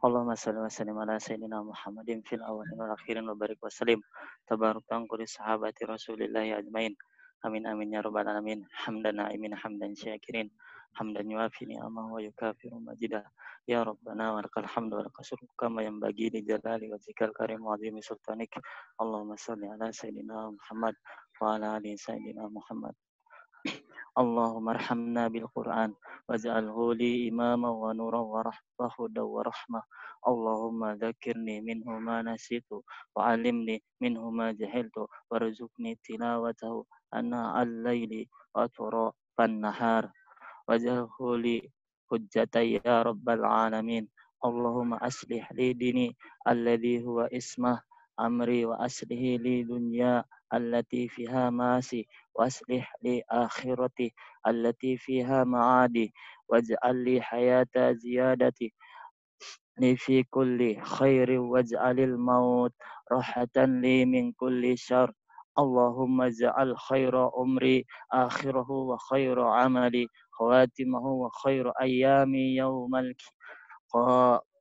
Allahumma shalli wa sallim ala sayyidina Muhammadin fil awwalin wal akhirin wa barik wa sallim. Tabaraktan qul sahabati Rasulillahi ajmain. Amin amin ya rabbal alamin. Hamdan na'imin hamdan syakirin. Hamdan yuafi ni'amahu wa yukafiru majidah. Ya Rabbana wa lakal hamdu wa lakal syukru kama yanbaghi li jalali wajhikal karim wa 'azimi sultanik. Allahumma shalli ala sayyidina Muhammad wa ala ali sayyidina Muhammad. Allahumma arhamna bil Qur'an waj'alhu li imama wa nuran wa hudan wa rahmah. Allahumma dzakirni minhu ma nasitu wa 'allimni minhu ma jahiltu warzuqni tilawatahu ana al-laili wa atrafan nahar waj'alhu li hujjatan ya rabbal alamin. Allahumma aslih li dini alladhi huwa ismah amri wa aslih li dunya allati fiha masi waslih li akhirati allati fiha ma'adi waj'al li hayata ziyadati li fi kulli khairi waj'alil maut rahatan li min kulli syarr. Allahumma ja'al khaira umri akhirahu wa khaira amali khawatimahu wa khaira ayami yawmal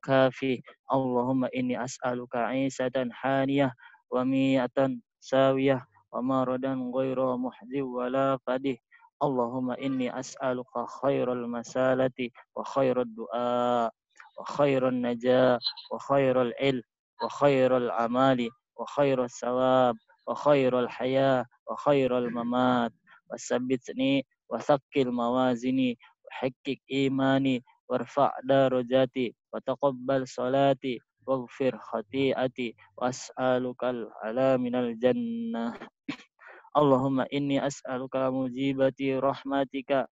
kafi. Allahumma inni as'aluka 'isatan haniyah wa miyatan sawiyah wa maradan ghairu muhdhi wa la fadih. Allahumma inni as'aluka khairal masalati wa khairal du'a wa khairal najah wa khairal ilm wa khairal amali wa khairal sawab wa khairal haya wa khairal mamat wa sabbitni wa thaqqil mawazini wa haqqik imani warfa' darajati wa taqabbal salati waghfir khati'ati was'alukal ala minal jannah. Allahumma inni as'aluka mujibati rahmatika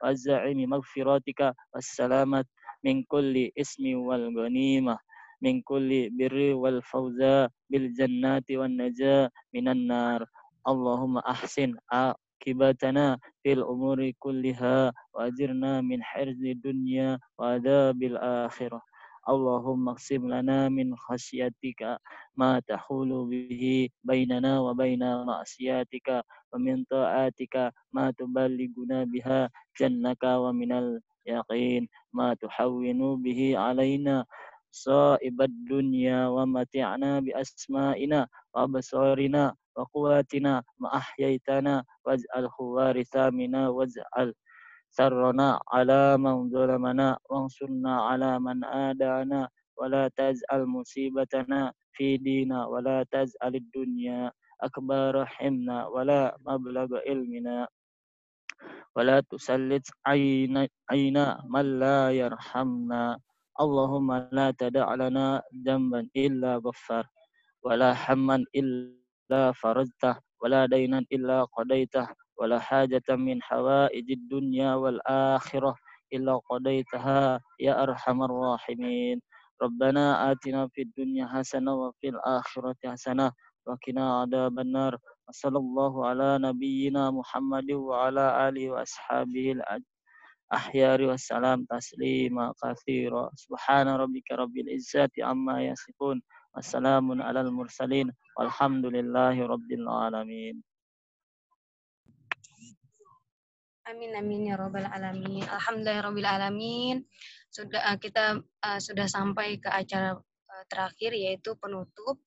wa za'imi maghfiratika wassalamat min kulli ismi wal ghanimah min kulli birri wal fawza bil jannati wan najah minan nar. Allahumma ahsin akibatana fil umuri kulliha wa ajirna min hirzi dunya wa adabil akhirah. Allahumma qsim lana min khasyatika ma tahulu bihi bainana wa baina ma'siyatika wa min ta'atika ma tuballighuna biha jannaka wa minal yaqin ma tuhawwinu bihi alaina sa'ibad dunya wa mati'na bi asma'ina wa absarina wa quwwatina ma ahyaitana waj'alhu waritha minna waj'al sarrana ala man zalamana wansurna ala man adana wala taj'al musibatana fi dina wala taj'alid dunya akbar himna wala mablagha ilmina wala tusallit aina man la yarhamna. Allahumma la tada' lana dhanban illa ghaffar wala hamman illa farajtah wala dainan illa qadaitah wala hajatan min hawaijid dunya wal akhirah illa qadaitaha ya arhamar rahimin. Rabbana atina fid dunya hasanah wa fil akhirati hasanah wa qina adzabannar. Wassallallahu ala nabiyyina Muhammadin wa ala alihi wa ashabihi ahyari wassalam taslima katsira. Subhana rabbika rabbil izzati amma yasifun. Wassalamun alal mursalin walhamdulillahi rabbil alamin. Amin amin ya rabbal alamin. Alhamdulillah rabbil alamin. Kita sudah sampai ke acara terakhir yaitu penutup.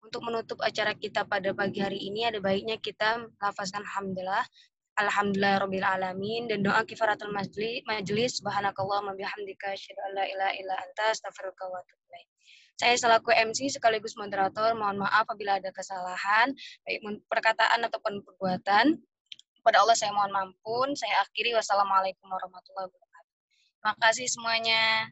Untuk menutup acara kita pada pagi hari ini ada baiknya kita lafazkan alhamdulillah. Alhamdulillah rabbil alamin dan doa kifaratul majlis subhanakallahumma bihamdika asyhadu an la ilaha illa anta astaghfiruka wa atubu ilaik. Saya selaku MC sekaligus moderator mohon maaf apabila ada kesalahan baik perkataan ataupun perbuatan. Kepada Allah saya mohon ampun. Saya akhiri wassalamualaikum warahmatullahi wabarakatuh. Terima kasih semuanya.